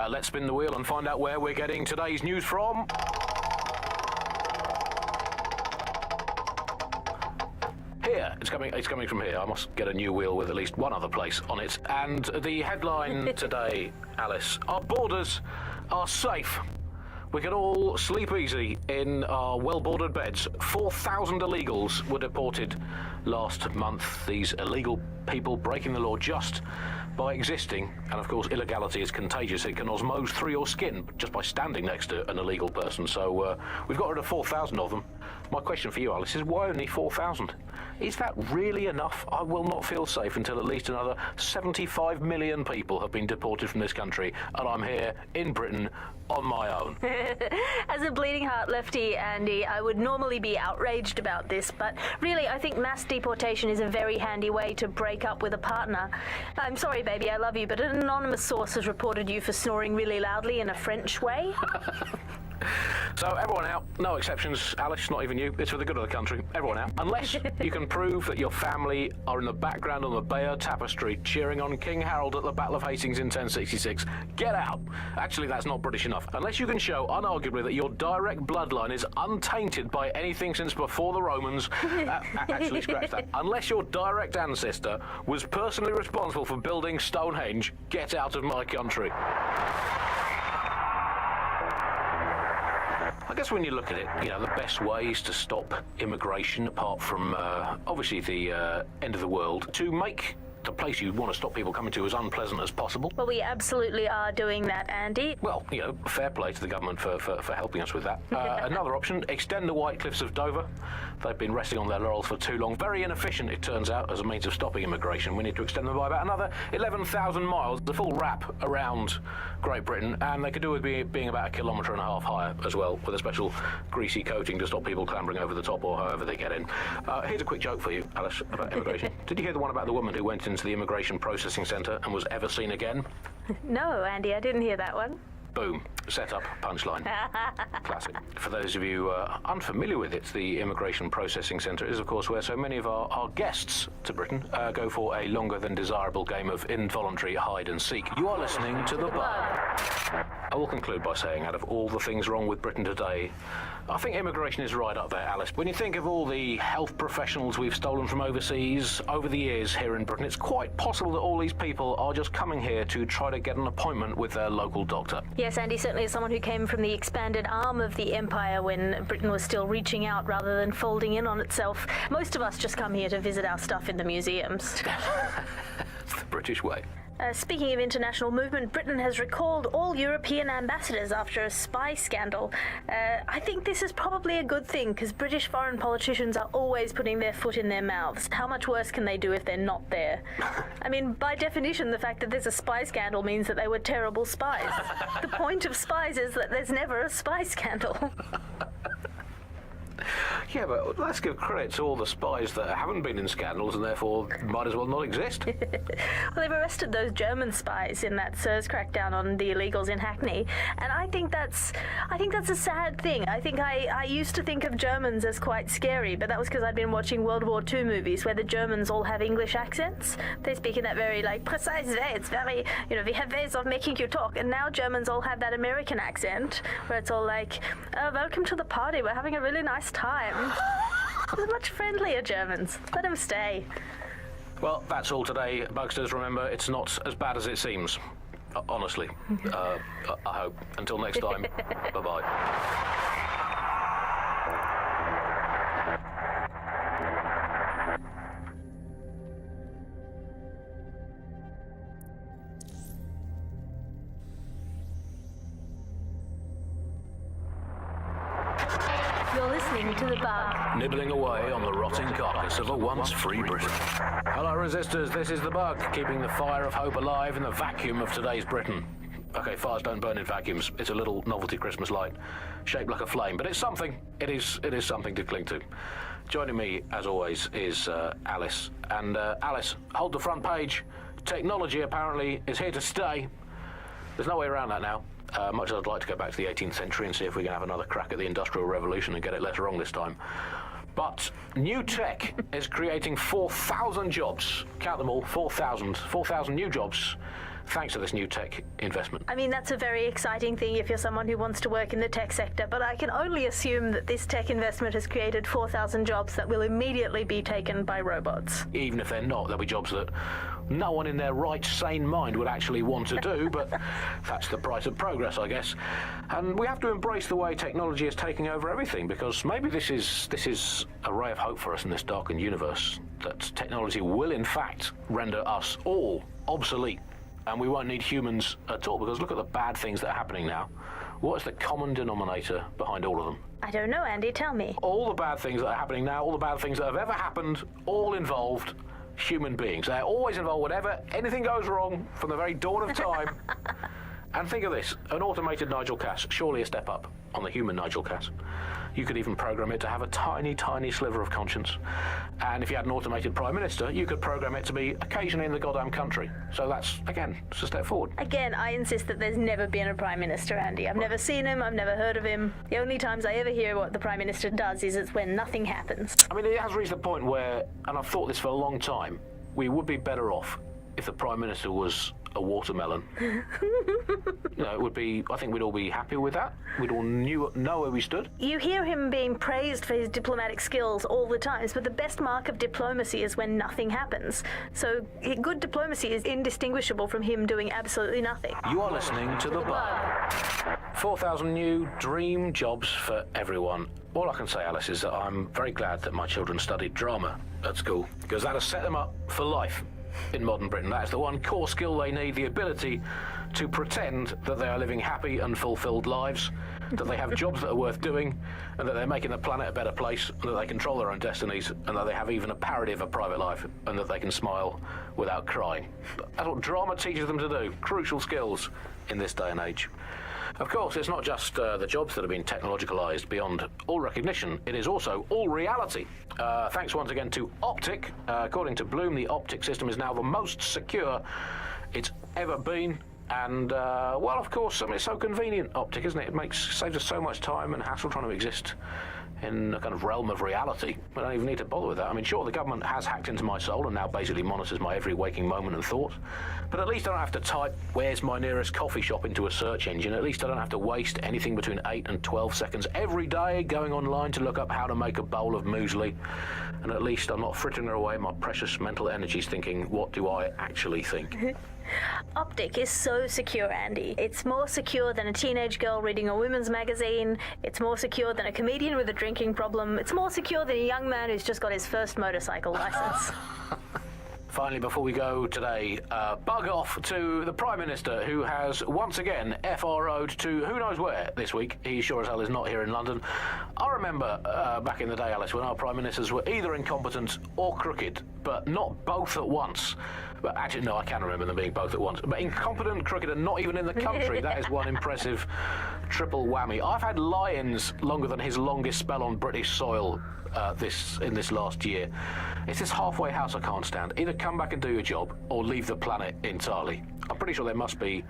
Let's spin the wheel and find out where we're getting today's news from. Here, it's coming from here. I must get a new wheel with at least one other place on it. And the headline today, Alice, our borders are safe. We can all sleep easy in our well-bordered beds. 4,000 illegals were deported last month. These illegal people breaking the law just by existing. And of course, illegality is contagious. It can osmose through your skin just by standing next to an illegal person. So we've got rid of 4,000 of them. My question for you, Alice, is why only 4,000? Is that really enough? I will not feel safe until at least another 75 million people have been deported from this country, and I'm here in Britain on my own. As a bleeding heart lefty, Andy, I would normally be outraged about this, but really I think mass deportation is a very handy way to break up with a partner. I'm sorry, baby, I love you, but an anonymous source has reported you for snoring really loudly in a French way. So everyone out, no exceptions, Alice, not even you, it's for the good of the country, everyone out. Unless you can prove that your family are in the background on the Bayeux Tapestry cheering on King Harold at the Battle of Hastings in 1066, get out. Actually, that's not British enough. Unless you can show, unarguably, that your direct bloodline is untainted by anything since before the Romans, actually, scratch that. Unless your direct ancestor was personally responsible for building Stonehenge, get out of my country. I guess when you look at it, you know, the best ways to stop immigration, apart from, obviously, the end of the world, to make the place you want to stop people coming to as unpleasant as possible. Well, we absolutely are doing that, Andy. Well, you know, fair play to the government for helping us with that. Another option, extend the White Cliffs of Dover. They've been resting on their laurels for too long. Very inefficient, it turns out, as a means of stopping immigration. We need to extend them by about another 11,000 miles, the full wrap around Great Britain, and they could do with being about 1.5 kilometres higher as well, with a special greasy coating to stop people clambering over the top or however they get in. Here's a quick joke for you, Alice, about immigration. Did you hear the one about the woman who went into the immigration processing centre and was ever seen again? No, Andy, I didn't hear that one. Boom. Set up, punchline. Classic. For those of you unfamiliar with it, the Immigration Processing Centre is, of course, where so many of our guests to Britain go for a longer than desirable game of involuntary hide and seek. You are listening to The Bug. I will conclude by saying, out of all the things wrong with Britain today, I think immigration is right up there, Alice. When you think of all the health professionals we've stolen from overseas over the years here in Britain, it's quite possible that all these people are just coming here to try to get an appointment with their local doctor. Yes, Andy, certainly as someone who came from the expanded arm of the empire when Britain was still reaching out rather than folding in on itself, most of us just come here to visit our stuff in the museums. It's the British way. Speaking of international movement, Britain has recalled all European ambassadors after a spy scandal. I think this is probably a good thing, because British foreign politicians are always putting their foot in their mouths. How much worse can they do if they're not there? I mean, by definition, the fact that there's a spy scandal means that they were terrible spies. The point of spies is that there's never a spy scandal. Yeah, but let's give credit to all the spies that haven't been in scandals and therefore might as well not exist. Well, they've arrested those German spies in that SIRS crackdown on the illegals in Hackney, and I think that's a sad thing. I think I used to think of Germans as quite scary, but that was because I'd been watching World War II movies where the Germans all have English accents. They speak in that very, precise way. It's very, we have ways of making you talk, and now Germans all have that American accent where it's all like, oh, welcome to the party, we're having a really nice time. They're much friendlier Germans. Let them stay. Well, that's all today, Bugsters. Remember, it's not as bad as it seems. Honestly. I hope. Until next time, bye-bye. You're listening to The Bug. Nibbling away on the rotting carcass of a once free Britain. Hello, resistors. This is The Bug, keeping the fire of hope alive in the vacuum of today's Britain. Okay, fires don't burn in vacuums. It's a little novelty Christmas light, shaped like a flame, but it's something. It is something to cling to. Joining me, as always, is Alice. And Alice, hold the front page. Technology apparently is here to stay. There's no way around that now. Much as I'd like to go back to the 18th century and see if we can have another crack at the Industrial Revolution and get it less wrong this time. But new tech is creating 4,000 jobs. Count them all, 4,000 new jobs, thanks to this new tech investment. I mean, that's a very exciting thing if you're someone who wants to work in the tech sector, but I can only assume that this tech investment has created 4,000 jobs that will immediately be taken by robots. Even if they're not, there'll be jobs that no one in their right, sane mind would actually want to do, but that's the price of progress, I guess. And we have to embrace the way technology is taking over everything, because maybe this is a ray of hope for us in this darkened universe, that technology will, in fact, render us all obsolete. And we won't need humans at all, because look at the bad things that are happening now. What is the common denominator behind all of them? I don't know, Andy, tell me. All the bad things that are happening now, all the bad things that have ever happened, all involved human beings. They're always involved whenever anything goes wrong from the very dawn of time. And think of this, an automated Nigel Cass, surely a step up on the human Nigel Cass. You could even program it to have a tiny, tiny sliver of conscience. And if you had an automated Prime Minister, you could program it to be occasionally in the goddamn country. So that's, again, it's a step forward. Again, I insist that there's never been a Prime Minister, Andy. I've never seen him, I've never heard of him. The only times I ever hear what the Prime Minister does is it's when nothing happens. I mean, it has reached the point where, and I've thought this for a long time, we would be better off if the Prime Minister was a watermelon. It would be, I think we'd all be happy with that. We'd all know where we stood. You hear him being praised for his diplomatic skills all the time, but the best mark of diplomacy is when nothing happens. So good diplomacy is indistinguishable from him doing absolutely nothing. You are listening to The Bug. 4,000 new dream jobs for everyone. All I can say, Alice, is that I'm very glad that my children studied drama at school, because that has set them up for life in modern Britain. That is the one core skill they need, the ability to pretend that they are living happy and fulfilled lives, that they have jobs that are worth doing, and that they're making the planet a better place, and that they control their own destinies, and that they have even a parody of a private life, and that they can smile without crying. That's what drama teaches them to do. Crucial skills in this day and age. Of course, it's not just the jobs that have been technologicalized beyond all recognition, it is also all reality. Thanks once again to Optic. According to Bloom, the Optic system is now the most secure it's ever been. And, well, of course, I mean, it's so convenient, Optic, isn't it? It saves us so much time and hassle trying to exist in a kind of realm of reality. We don't even need to bother with that. I mean, sure, the government has hacked into my soul and now basically monitors my every waking moment and thought. But at least I don't have to type, "Where's my nearest coffee shop?" into a search engine. At least I don't have to waste anything between 8 and 12 seconds every day going online to look up how to make a bowl of muesli. And at least I'm not frittering away my precious mental energies thinking, what do I actually think? Optic is so secure, Andy. It's more secure than a teenage girl reading a women's magazine. It's more secure than a comedian with a drinking problem. It's more secure than a young man who's just got his first motorcycle license. finally, before we go today, bug off to the Prime Minister, who has once again FRO'd to who knows where this week. He sure as hell is not here in London. I remember back in the day, Alice, when our Prime Ministers were either incompetent or crooked, but not both at once. But actually, no, I can remember them being both at once. But incompetent, crooked, and not even in the country, that is one impressive triple whammy. I've had lie-ins longer than his longest spell on British soil in this last year. It's this halfway house I can't stand. Either come back and do your job, or leave the planet entirely. I'm pretty sure there must be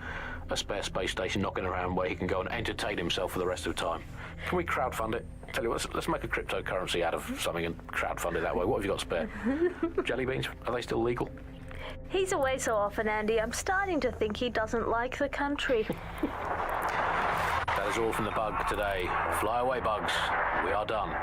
a spare space station knocking around where he can go and entertain himself for the rest of time. Can we crowdfund it? Tell you what, let's make a cryptocurrency out of something and crowdfund it that way. What have you got spare? Jelly beans? Are they still legal? He's away so often, Andy. I'm starting to think he doesn't like the country. That is all from the Bug today. Fly away, bugs. We are done.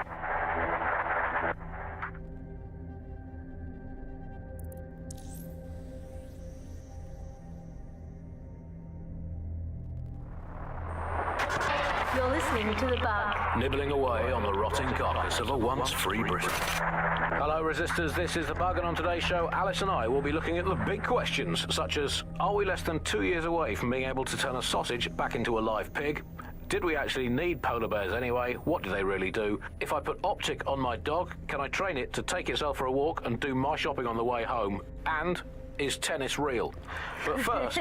You're listening to The Bug. Nibbling away on the rotting carcass of a once free Britain. Hello, Resistors. This is The Bug, and on today's show, Alice and I will be looking at the big questions, such as, are we less than 2 years away from being able to turn a sausage back into a live pig? Did we actually need polar bears anyway? What do they really do? If I put Optic on my dog, can I train it to take itself for a walk and do my shopping on the way home? And is tennis real? But first...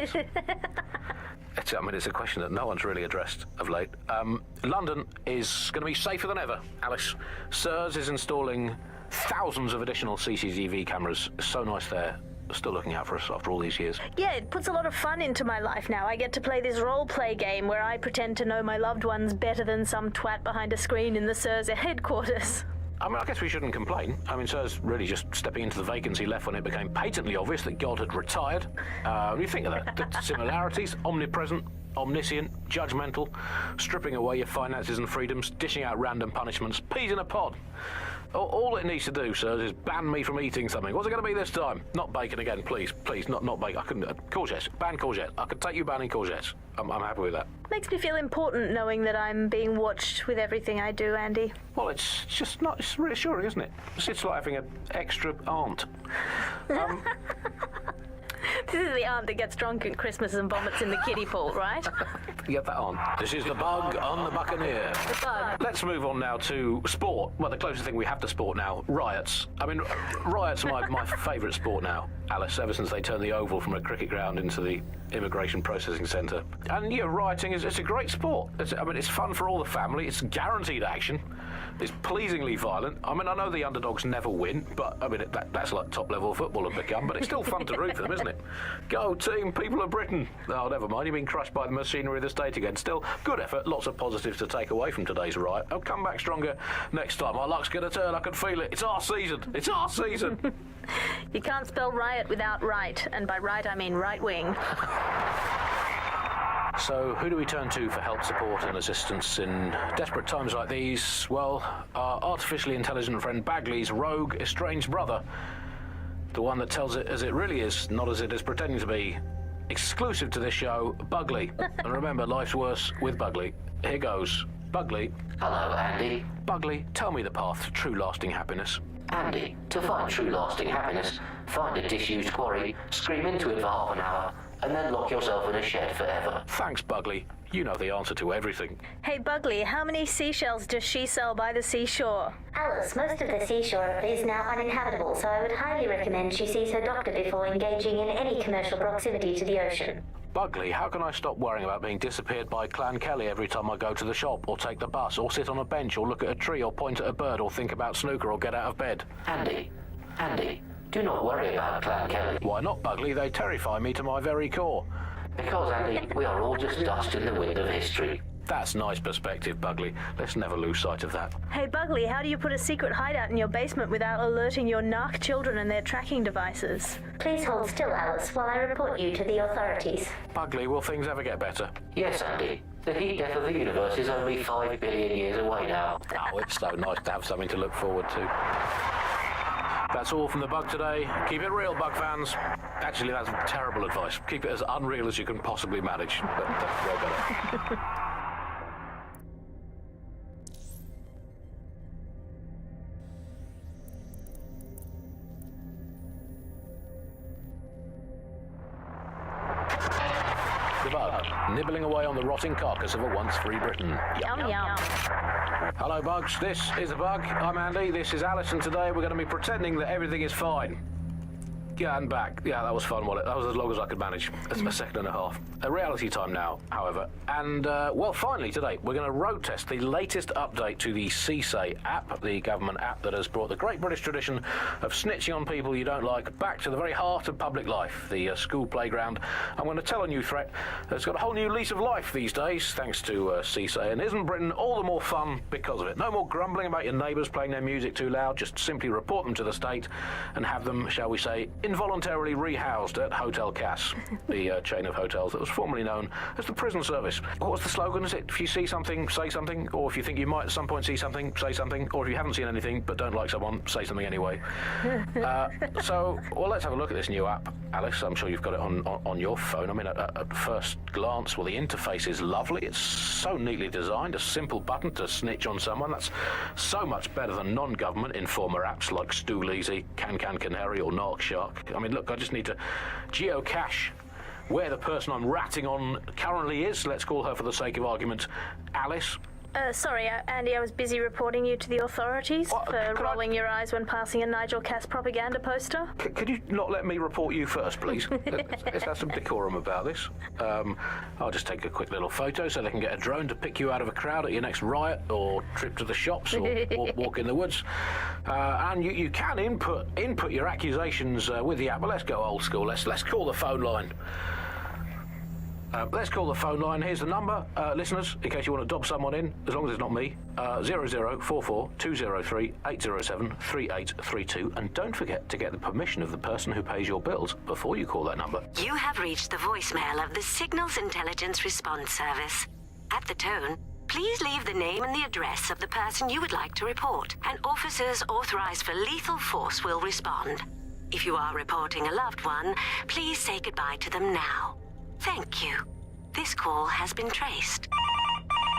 It's a question that no one's really addressed of late. London is going to be safer than ever, Alice. SIRS is installing thousands of additional CCTV cameras. So nice they're still looking out for us after all these years. Yeah, it puts a lot of fun into my life now. I get to play this role-play game where I pretend to know my loved ones better than some twat behind a screen in the SIRS headquarters. I mean, I guess we shouldn't complain. I mean, SIRS really just stepping into the vacancy left when it became patently obvious that God had retired. You think of that, the similarities, omnipresent, omniscient, judgmental, stripping away your finances and freedoms, dishing out random punishments, peas in a pod. All it needs to do, SIRS, is ban me from eating something. What's it going to be this time? Not bacon again, please. Please, not bacon. I couldn't. Courgettes. Ban courgette. I could take you banning courgettes. I'm happy with that. Makes me feel important knowing that I'm being watched with everything I do, Andy. Well, it's just not... It's reassuring, isn't it? It's like having an extra aunt. This is the aunt that gets drunk at Christmas and vomits in the kiddie pool, right? Get that on. This is The Bug on the Buccaneer. The Bug. Let's move on now to sport. Well, the closest thing we have to sport now, riots. I mean, riots are my favourite sport now, Alice, ever since they turned the Oval from a cricket ground into the immigration processing centre. And, yeah, rioting it's a great sport. It's fun for all the family. It's guaranteed action. It's pleasingly violent. I mean, I know the underdogs never win, but, I mean, that's like top-level football have become, but it's still fun to root for them, isn't it? Go, team, people of Britain. Oh, never mind, you've been crushed by the machinery of the state again. Still, good effort, lots of positives to take away from today's riot. I'll come back stronger next time. Our luck's going to turn, I can feel it. It's our season. It's our season. You can't spell riot without right, and by right I mean right wing. So, who do we turn to for help, support and assistance in desperate times like these? Well, our artificially intelligent friend Bagley's rogue, estranged brother. The one that tells it as it really is, not as it is pretending to be. Exclusive to this show, Bugley. And remember, life's worse with Bugley. Here goes. Bugley. Hello, Andy. Bugley, tell me the path to true lasting happiness. Andy, to find true lasting happiness, find a disused quarry, scream into it for half an hour, and then lock yourself in a shed forever. Thanks, Bugley. You know the answer to everything. Hey, Bugley, how many seashells does she sell by the seashore? Alice, most of the seashore is now uninhabitable, so I would highly recommend she sees her doctor before engaging in any commercial proximity to the ocean. Bugley, how can I stop worrying about being disappeared by Clan Kelly every time I go to the shop, or take the bus, or sit on a bench, or look at a tree, or point at a bird, or think about snooker, or get out of bed? Andy, do not worry about Clan Kelly. Why not, Bugley? They terrify me to my very core. Because, Andy, we are all just dust in the wind of history. That's nice perspective, Bugley. Let's never lose sight of that. Hey, Bugley, how do you put a secret hideout in your basement without alerting your narc children and their tracking devices? Please hold still, Alice, while I report you to the authorities. Bugley, will things ever get better? Yes, Andy. The heat death of the universe is only 5 billion years away now. Oh, it's so nice to have something to look forward to. That's all from The Bug today. Keep it real, Bug fans. Actually, that's terrible advice. Keep it as unreal as you can possibly manage. That's way better. Bug, nibbling away on the rotting carcass of a once free Britain. Yum, yum. Hello, Bugs. This is The Bug. I'm Andy. This is Alice, and today we're going to be pretending that everything is fine. Yeah, and back. Yeah, that was fun, wasn't it? That was as long as I could manage. That's a second and a half. A reality time now, however. And, well, finally, today, we're going to road test the latest update to the CSAY app, the government app that has brought the great British tradition of snitching on people you don't like back to the very heart of public life, the school playground. I'm going to tell a new threat that's got a whole new lease of life these days, thanks to CSAY. And isn't Britain all the more fun because of it? No more grumbling about your neighbours playing their music too loud. Just simply report them to the state and have them, shall we say, involuntarily rehoused at Hotel Cass, the chain of hotels that was formerly known as the prison service. What was the slogan? Is it, if you see something, say something, or if you think you might at some point see something, say something, or if you haven't seen anything but don't like someone, say something anyway. So, well, let's have a look at this new app, Alice. I'm sure you've got it on your phone. I mean, at first glance, well, the interface is lovely. It's so neatly designed, a simple button to snitch on someone. That's so much better than non-government informer apps like Stool-Easy, Canary, or Narc Shark. I mean, look, I just need to geocache where the person I'm ratting on currently is. Let's call her, for the sake of argument, Alice. Sorry, Andy, I was busy reporting you to the authorities for rolling your eyes when passing a Nigel Cass propaganda poster. Could you not let me report you first, please? Let's have some decorum about this. I'll just take a quick little photo so they can get a drone to pick you out of a crowd at your next riot or trip to the shops or walk in the woods. And you can input your accusations with the app, but let's go old school. Let's call the phone line. Let's call the phone line. Here's the number, listeners, in case you want to dob someone in, as long as it's not me. 0044 203 807 3832. And don't forget to get the permission of the person who pays your bills before you call that number. You have reached the voicemail of the Signals Intelligence Response Service. At the tone, please leave the name and the address of the person you would like to report, and officers authorized for lethal force will respond. If you are reporting a loved one, please say goodbye to them now. Thank you. This call has been traced.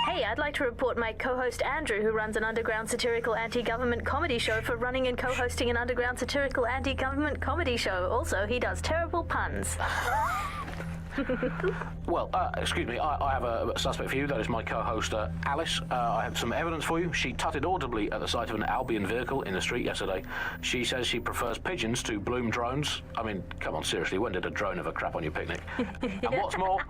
Hey, I'd like to report my co-host Andrew, who runs an underground satirical anti-government comedy show, for running and co-hosting an underground satirical anti-government comedy show. Also, he does terrible puns. Well, excuse me, I have a suspect for you. That is my co-host, Alice. I have some evidence for you. She tutted audibly at the sight of an Albion vehicle in the street yesterday. She says she prefers pigeons to Bloom drones. I mean, come on, seriously, when did a drone ever crap on your picnic? And what's more,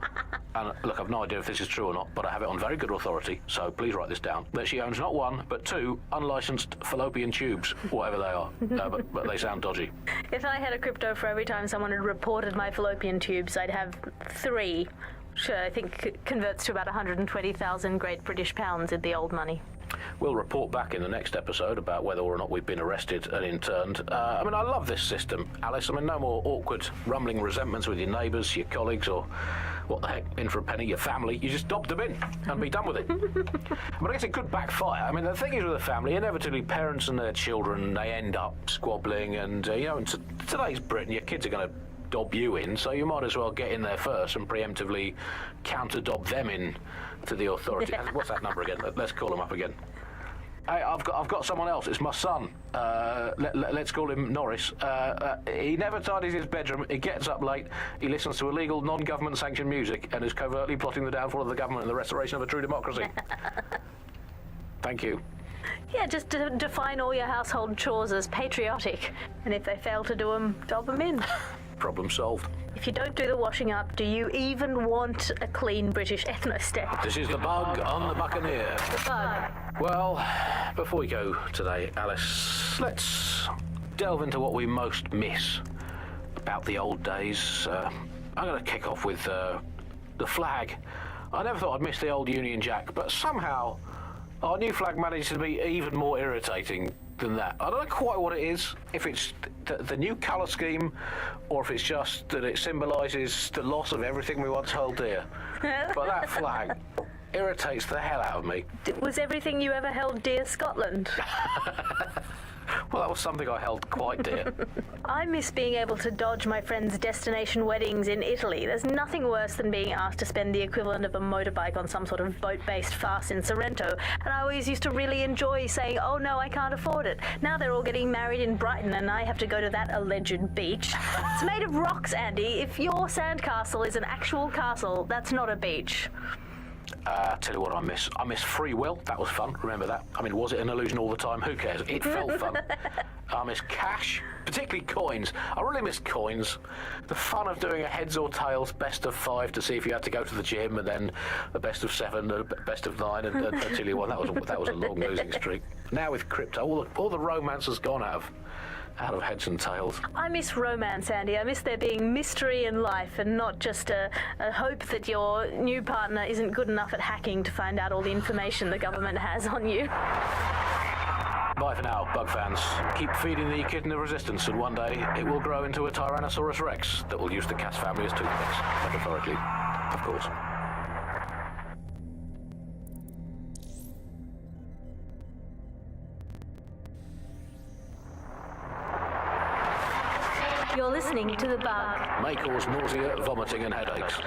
and look, I've no idea if this is true or not, but I have it on very good authority, so please write this down, that she owns not one, but two unlicensed fallopian tubes, whatever they are, but they sound dodgy. If I had a crypto for every time someone had reported my fallopian tubes, I'd have 3, which I think converts to about 120,000 Great British pounds in the old money. We'll report back in the next episode about whether or not we've been arrested and interned. I mean, I love this system, Alice. I mean, no more awkward, rumbling resentments with your neighbours, your colleagues, or, what the heck, in for a penny, your family. You just dob them in and be done with it. But I guess it could backfire. I mean, the thing is with a family, inevitably parents and their children, they end up squabbling, and, you know, in today's Britain, your kids are going to dob you in, so you might as well get in there first and preemptively counter-dob them in to the authorities. What's that number again? Let's call them up again. Hey, I've got someone else. It's my son. Let's call him Norris. He never tidies his bedroom. He gets up late. He listens to illegal, non-government sanctioned music and is covertly plotting the downfall of the government and the restoration of a true democracy. Thank you. Yeah, just define all your household chores as patriotic, and if they fail to do them, dob them in. Problem solved. If you don't do the washing up, do you even want a clean British ethnostate? This is The Bug on the Buccaneer. The Bug. Well, before we go today, Alice, let's delve into what we most miss about the old days. I'm going to kick off with the flag. I never thought I'd miss the old Union Jack, but somehow our new flag manages to be even more irritating than that. I don't know quite what it is, if it's the new colour scheme, or if it's just that it symbolises the loss of everything we once held dear. But that flag irritates the hell out of me. Was everything you ever held dear Scotland? Well, that was something I held quite dear. I miss being able to dodge my friends' destination weddings in Italy. There's nothing worse than being asked to spend the equivalent of a motorbike on some sort of boat-based farce in Sorrento, and I always used to really enjoy saying, oh no, I can't afford it. Now they're all getting married in Brighton and I have to go to that alleged beach. It's made of rocks, Andy. If your sandcastle is an actual castle, that's not a beach. Tell you what I miss. I miss free will. That was fun. Remember that? I mean, was it an illusion all the time? Who cares? It felt fun. I miss cash, particularly coins. I really miss coins. The fun of doing a heads or tails best of 5 to see if you had to go to the gym, and then a best of 7, a best of 9, and until you won. That was a long losing streak. Now with crypto, all the romance has gone out of heads and tails. I miss romance, Andy. I miss there being mystery in life and not just a hope that your new partner isn't good enough at hacking to find out all the information the government has on you. Bye for now, bug fans. Keep feeding the kitten of resistance, and one day it will grow into a Tyrannosaurus Rex that will use the Cass family as toothpicks, metaphorically, of course. You're listening to The Bug. May cause nausea, vomiting, and headaches.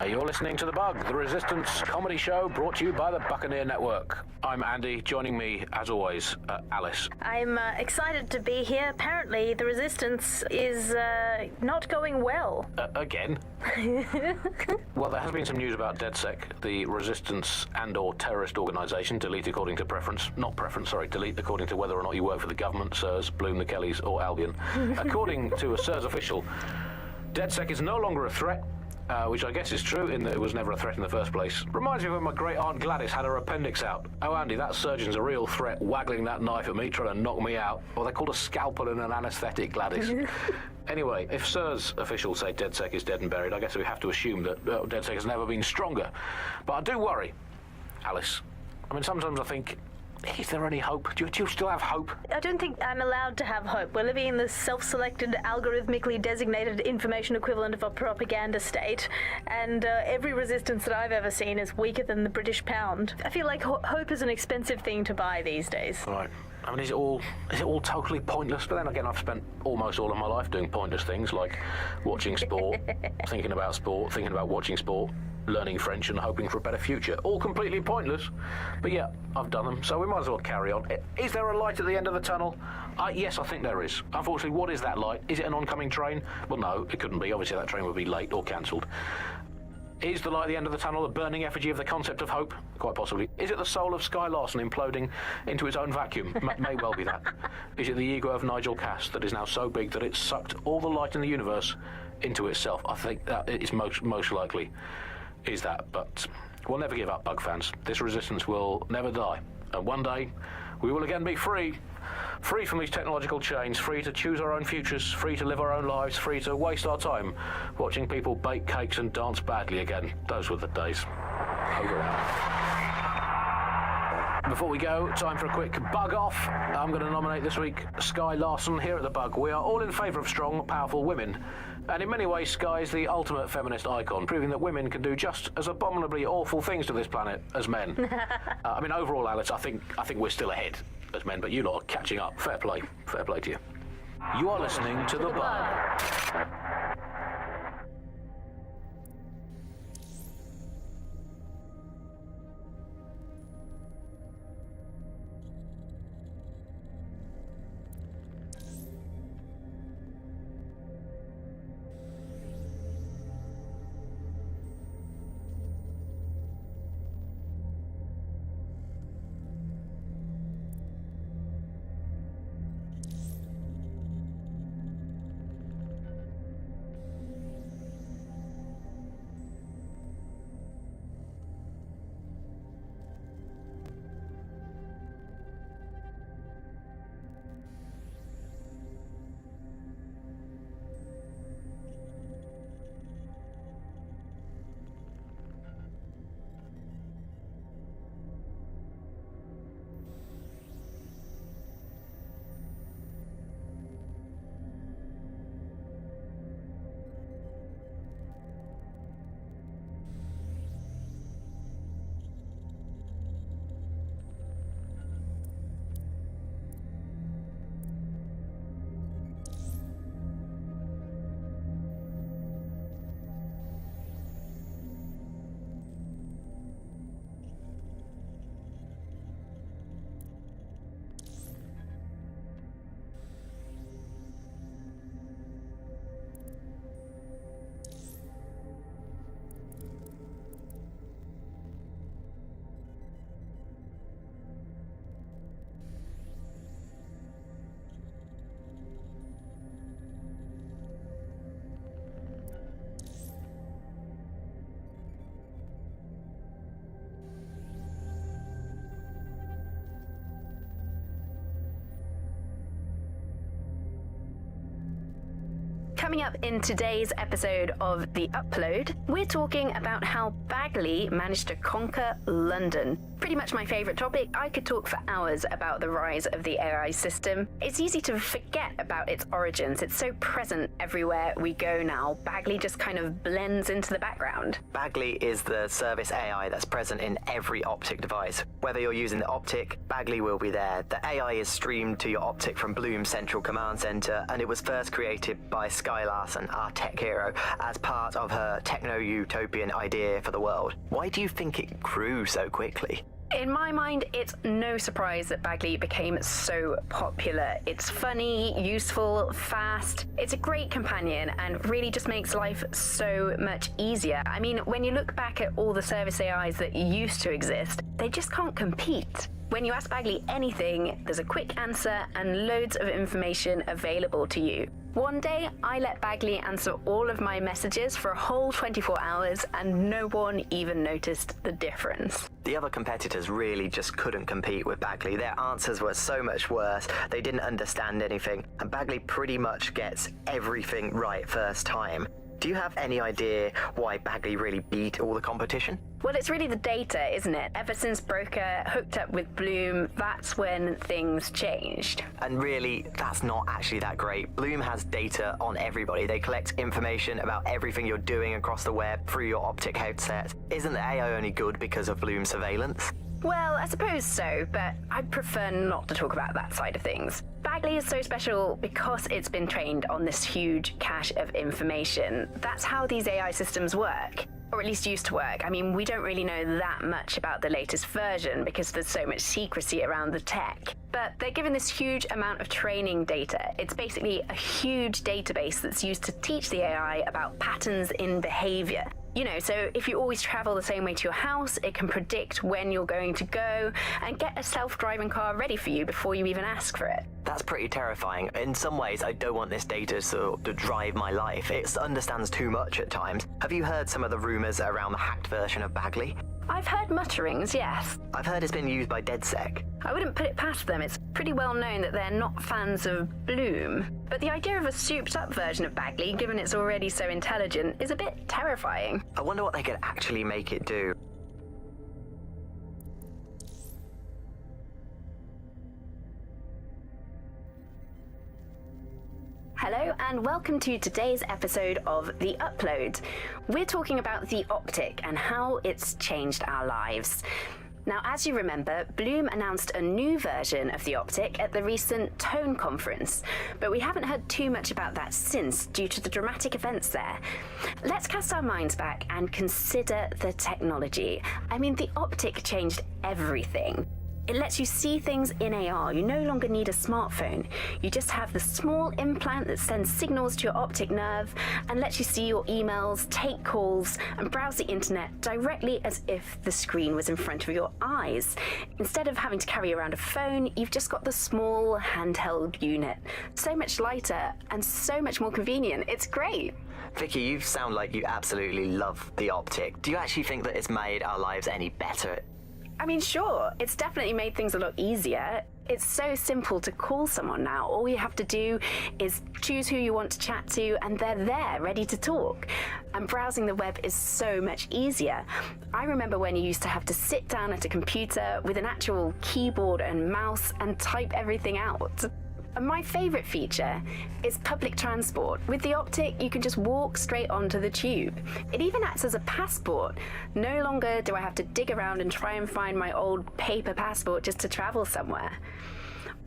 You're listening to The Bug, the Resistance comedy show brought to you by the Buccaneer Network. I'm Andy. Joining me, as always, Alice. I'm excited to be here. Apparently, the Resistance is not going well. Again? Well, there has been some news about DedSec, the Resistance and/or terrorist organisation. Delete according to preference. Not preference, sorry. Delete according to whether or not you work for the government, SIRS, Bloom, the Kellys, or Albion. According to a SIRS official, DedSec is no longer a threat. Which I guess is true in that it was never a threat in the first place. Reminds me of when my great aunt Gladys had her appendix out. Oh, Andy, that surgeon's a real threat, waggling that knife at me, trying to knock me out. Well, they're called a scalpel and an anaesthetic, Gladys. Anyway, if SIRS officials say DedSec is dead and buried, I guess we have to assume that DedSec has never been stronger. But I do worry, Alice. I mean, sometimes I think, is there any hope? Do you still have hope? I don't think I'm allowed to have hope. We're living in the self-selected, algorithmically designated information equivalent of a propaganda state, and every resistance that I've ever seen is weaker than the British pound. I feel like hope is an expensive thing to buy these days. Right. I mean, is it all totally pointless? But then again, I've spent almost all of my life doing pointless things like watching sport, thinking about watching sport, learning French and hoping for a better future. All completely pointless. But yeah, I've done them, so we might as well carry on. Is there a light at the end of the tunnel? Yes, I think there is. Unfortunately, what is that light? Is it an oncoming train? Well, no, it couldn't be. Obviously, that train would be late or cancelled. Is the light at the end of the tunnel a burning effigy of the concept of hope? Quite possibly. Is it the soul of Sky Larson imploding into its own vacuum? May well be that. Is it the ego of Nigel Cass that is now so big that it's sucked all the light in the universe into itself? I think that is most likely is that. But we'll never give up, Bug fans. This resistance will never die. And one day, we will again be free. Free from these technological chains, free to choose our own futures, free to live our own lives, free to waste our time watching people bake cakes and dance badly again. Those were the days. Over and out. Before we go, time for a quick bug off. I'm going to nominate this week Sky Larson here at the Bug. We are all in favour of strong, powerful women. And in many ways, Sky is the ultimate feminist icon, proving that women can do just as abominably awful things to this planet as men. I mean, overall, Alice, I think we're still ahead as men, but you lot are catching up. Fair play to you. You are listening to The Bug. Coming up in today's episode of The Upload, we're talking about how Bagley managed to conquer London. Pretty much my favourite topic. I could talk for hours about the rise of the AI system. It's easy to forget about its origins. It's so present everywhere we go now. Bagley just kind of blends into the background. Bagley is the service AI that's present in every Optic device. Whether you're using the Optic, Bagley will be there. The AI is streamed to your Optic from Bloom's central command center, and it was first created by Sky Larson, our tech hero, as part of her techno-utopian idea for the world. Why do you think it grew so quickly? In my mind, it's no surprise that Bagley became so popular. It's funny, useful, fast. It's a great companion and really just makes life so much easier. I mean, when you look back at all the service AIs that used to exist, they just can't compete. When you ask Bagley anything, there's a quick answer and loads of information available to you. One day, I let Bagley answer all of my messages for a whole 24 hours and no one even noticed the difference. The other competitors really just couldn't compete with Bagley. Their answers were so much worse. They didn't understand anything, and Bagley pretty much gets everything right first time. Do you have any idea why Bagley really beat all the competition? Well, it's really the data, isn't it? Ever since Broker hooked up with Bloom, that's when things changed. And really, that's not actually that great. Bloom has data on everybody. They collect information about everything you're doing across the web through your Optic headset. Isn't the AI only good because of Bloom's surveillance? Well, I suppose so, but I prefer not to talk about that side of things. Bagley is so special because it's been trained on this huge cache of information. That's how these AI systems work. Or at least used to work. I mean, we don't really know that much about the latest version because there's so much secrecy around the tech. But they're given this huge amount of training data. It's basically a huge database that's used to teach the AI about patterns in behavior. You know, so if you always travel the same way to your house, it can predict when you're going to go and get a self-driving car ready for you before you even ask for it. That's pretty terrifying. In some ways, I don't want this data to drive my life. It understands too much at times. Have you heard some of the rumors around the hacked version of Bagley? I've heard mutterings, yes. I've heard it's been used by DedSec. I wouldn't put it past them. It's pretty well known that they're not fans of Bloom. But the idea of a souped-up version of Bagley, given it's already so intelligent, is a bit terrifying. I wonder what they could actually make it do. Hello and welcome to today's episode of The Upload. We're talking about the Optic and how it's changed our lives. Now, as you remember, Bloom announced a new version of the Optic at the recent Tone conference, but we haven't heard too much about that since due to the dramatic events there. Let's cast our minds back and consider the technology. I mean, the Optic changed everything. It lets you see things in AR. You no longer need a smartphone. You just have the small implant that sends signals to your optic nerve and lets you see your emails, take calls, and browse the internet directly as if the screen was in front of your eyes. Instead of having to carry around a phone, you've just got the small handheld unit. So much lighter and so much more convenient. It's great. Vicky, you sound like you absolutely love the Optic. Do you actually think that it's made our lives any better? I mean, sure, it's definitely made things a lot easier. It's so simple to call someone now. All you have to do is choose who you want to chat to and they're there, ready to talk. And browsing the web is so much easier. I remember when you used to have to sit down at a computer with an actual keyboard and mouse and type everything out. And my favourite feature is public transport. With the Optic, you can just walk straight onto the tube. It even acts as a passport. No longer do I have to dig around and try and find my old paper passport just to travel somewhere.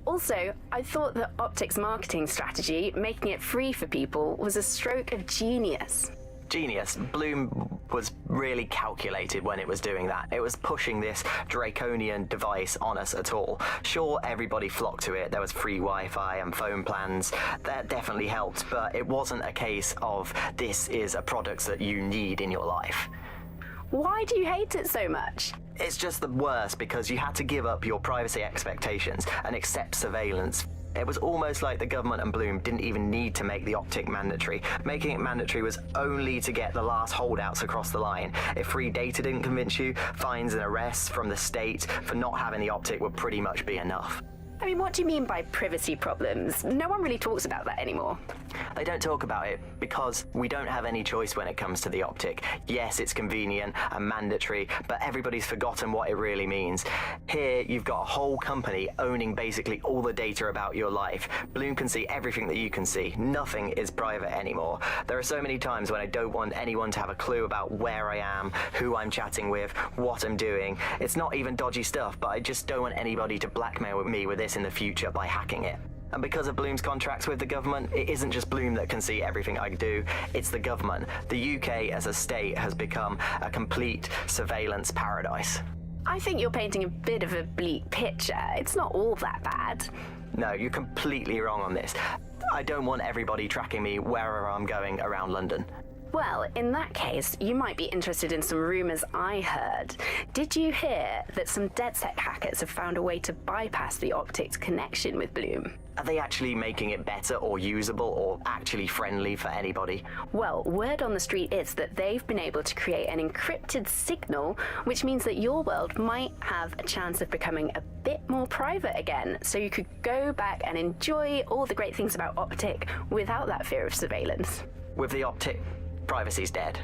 Also, I thought that Optic's marketing strategy, making it free for people, was a stroke of genius. Genius. Bloom was really calculated when it was doing that. It was pushing this draconian device on us at all. Sure, everybody flocked to it. There was free Wi-Fi and phone plans. That definitely helped, but it wasn't a case of this is a product that you need in your life. Why do you hate it so much? It's just the worst because you had to give up your privacy expectations and accept surveillance. It was almost like the government and Bloom didn't even need to make the Optic mandatory. Making it mandatory was only to get the last holdouts across the line. If free data didn't convince you, fines and arrests from the state for not having the Optic would pretty much be enough. I mean, what do you mean by privacy problems? No one really talks about that anymore. They don't talk about it because we don't have any choice when it comes to the optic. Yes, it's convenient and mandatory, but everybody's forgotten what it really means. Here, you've got a whole company owning basically all the data about your life. Bloom can see everything that you can see. Nothing is private anymore. There are so many times when I don't want anyone to have a clue about where I am, who I'm chatting with, what I'm doing. It's not even dodgy stuff, but I just don't want anybody to blackmail me with this in the future by hacking it. And because of Bloom's contracts with the government, it isn't just Bloom that can see everything I do, it's the government. The UK as a state has become a complete surveillance paradise. I think you're painting a bit of a bleak picture. It's not all that bad. No, you're completely wrong on this. I don't want everybody tracking me wherever I'm going around London. Well, in that case, you might be interested in some rumours I heard. Did you hear that some DedSec hackers have found a way to bypass the optics connection with Bloom? Are they actually making it better or usable or actually friendly for anybody? Well, word on the street is that they've been able to create an encrypted signal, which means that your world might have a chance of becoming a bit more private again, so you could go back and enjoy all the great things about optic without that fear of surveillance. With the optic, privacy's dead.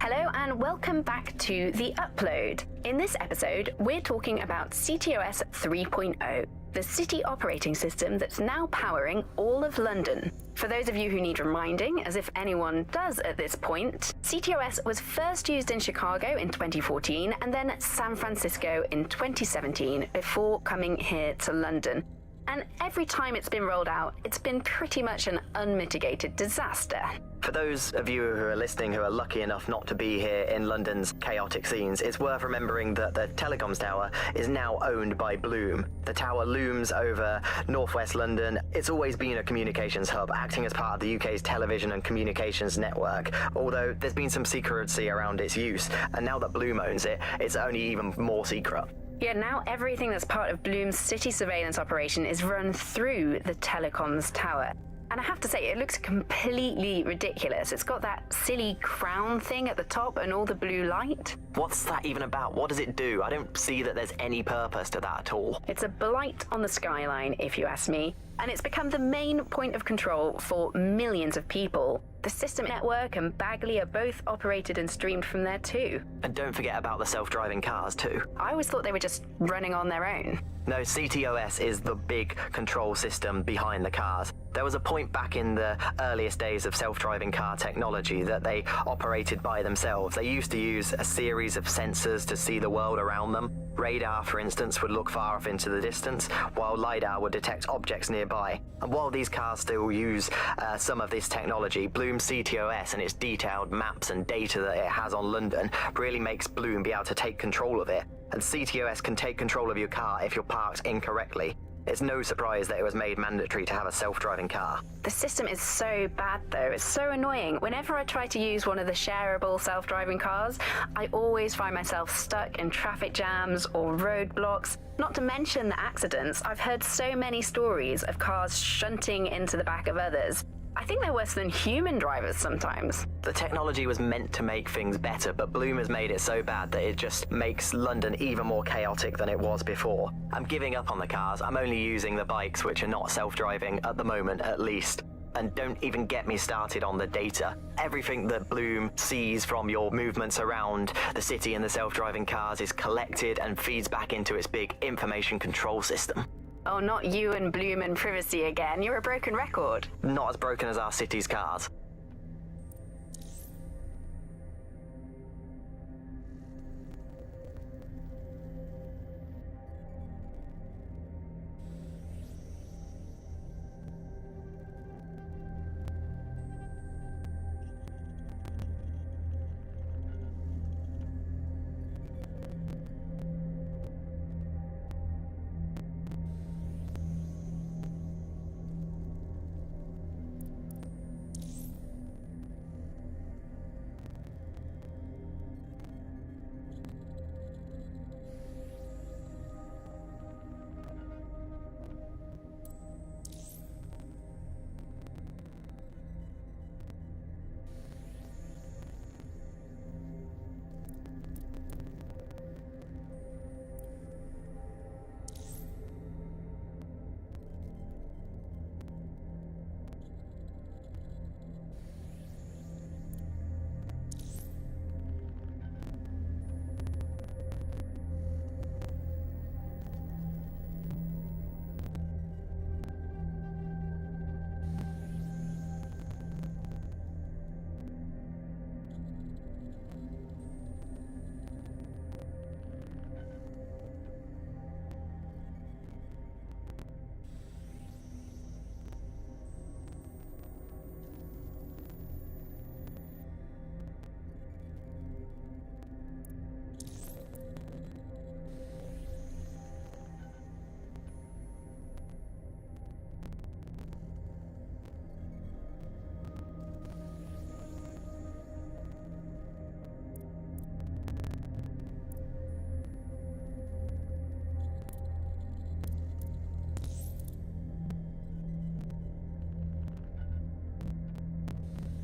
Hello and welcome back to The Upload. In this episode, we're talking about CTOS 3.0, the city operating system that's now powering all of London. For those of you who need reminding, as if anyone does at this point, CTOS was first used in Chicago in 2014 and then San Francisco in 2017 before coming here to London. And every time it's been rolled out, it's been pretty much an unmitigated disaster. For those of you who are listening who are lucky enough not to be here in London's chaotic scenes, it's worth remembering that the telecoms tower is now owned by Bloom. The tower looms over northwest London. It's always been a communications hub, acting as part of the UK's television and communications network, although there's been some secrecy around its use, and now that Bloom owns it, it's only even more secret. Yeah, now everything that's part of Bloom's city surveillance operation is run through the telecoms tower. And I have to say, it looks completely ridiculous. It's got that silly crown thing at the top and all the blue light. What's that even about? What does it do? I don't see that there's any purpose to that at all. It's a blight on the skyline, if you ask me. And it's become the main point of control for millions of people. The System Network and Bagley are both operated and streamed from there too. And don't forget about the self-driving cars too. I always thought they were just running on their own. No, CTOS is the big control system behind the cars. There was a point back in the earliest days of self-driving car technology that they operated by themselves. They used to use a series of sensors to see the world around them. Radar, for instance, would look far off into the distance, while LiDAR would detect objects nearby. And while these cars still use some of this technology, Bloom's CTOS and its detailed maps and data that it has on London really makes Bloom be able to take control of it. And CTOS can take control of your car if you're parked incorrectly. It's no surprise that it was made mandatory to have a self-driving car. The system is so bad though, it's so annoying. Whenever I try to use one of the shareable self-driving cars, I always find myself stuck in traffic jams or roadblocks. Not to mention the accidents. I've heard so many stories of cars shunting into the back of others. I think they're worse than human drivers sometimes. The technology was meant to make things better, but Bloom has made it so bad that it just makes London even more chaotic than it was before. I'm giving up on the cars. I'm only using the bikes, which are not self-driving at the moment, at least. And don't even get me started on the data. Everything that Bloom sees from your movements around the city and the self-driving cars is collected and feeds back into its big information control system. Oh, not you and Bloom and privacy again. You're a broken record. Not as broken as our city's cars.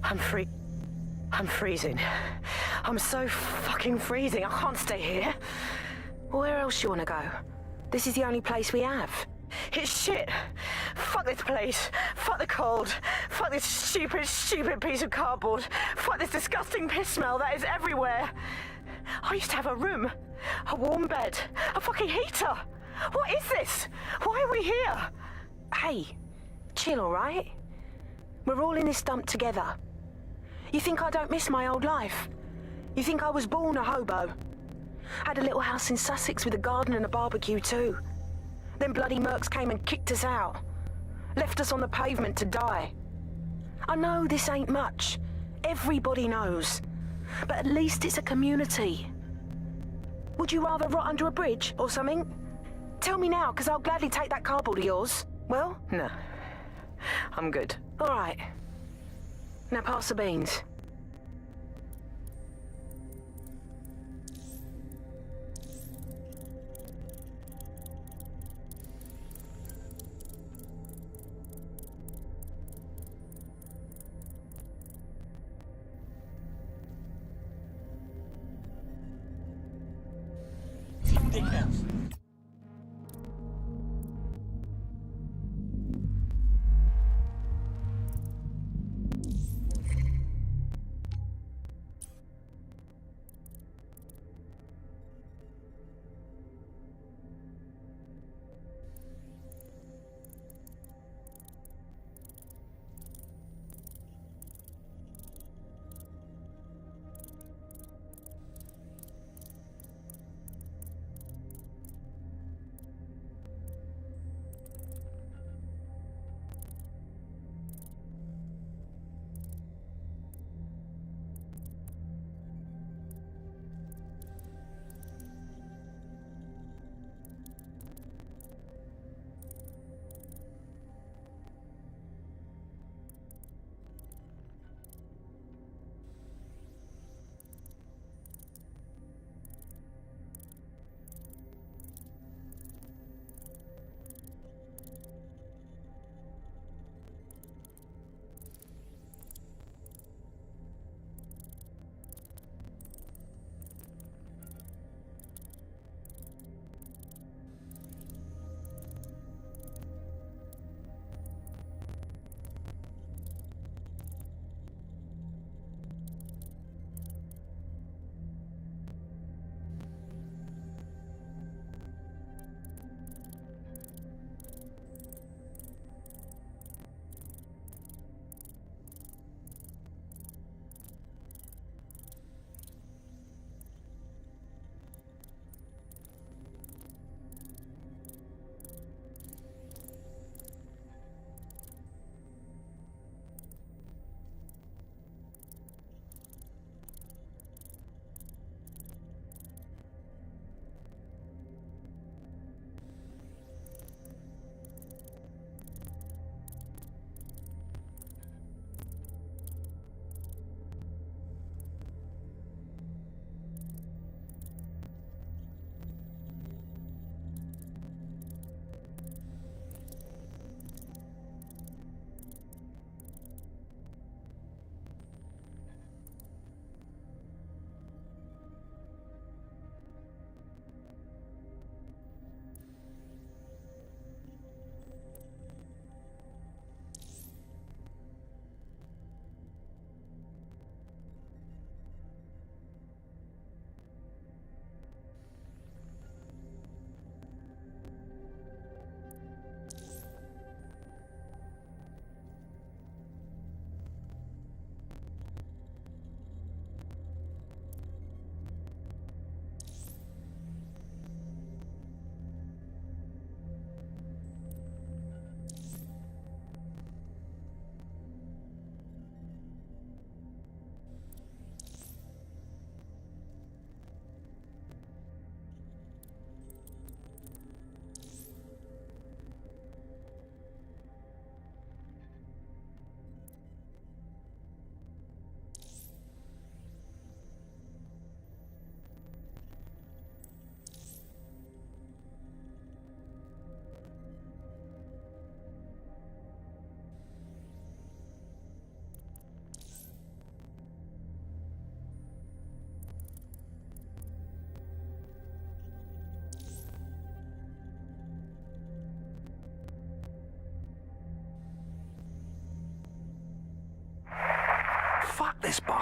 I'm freezing. I'm so fucking freezing. I can't stay here. Where else you want to go? This is the only place we have. It's shit. Fuck this place. Fuck the cold. Fuck this stupid piece of cardboard. Fuck this disgusting piss smell that is everywhere. I used to have a room, a warm bed, a fucking heater. What is this? Why are we here? Hey, chill, all right? We're all in this dump together. You think I don't miss my old life? You think I was born a hobo? Had a little house in Sussex with a garden and a barbecue too. Then bloody mercs came and kicked us out. Left us on the pavement to die. I know this ain't much. Everybody knows. But at least it's a community. Would you rather rot under a bridge or something? Tell me now, because I'll gladly take that cardboard of yours. Well, no. I'm good. All right. Now pass the beans.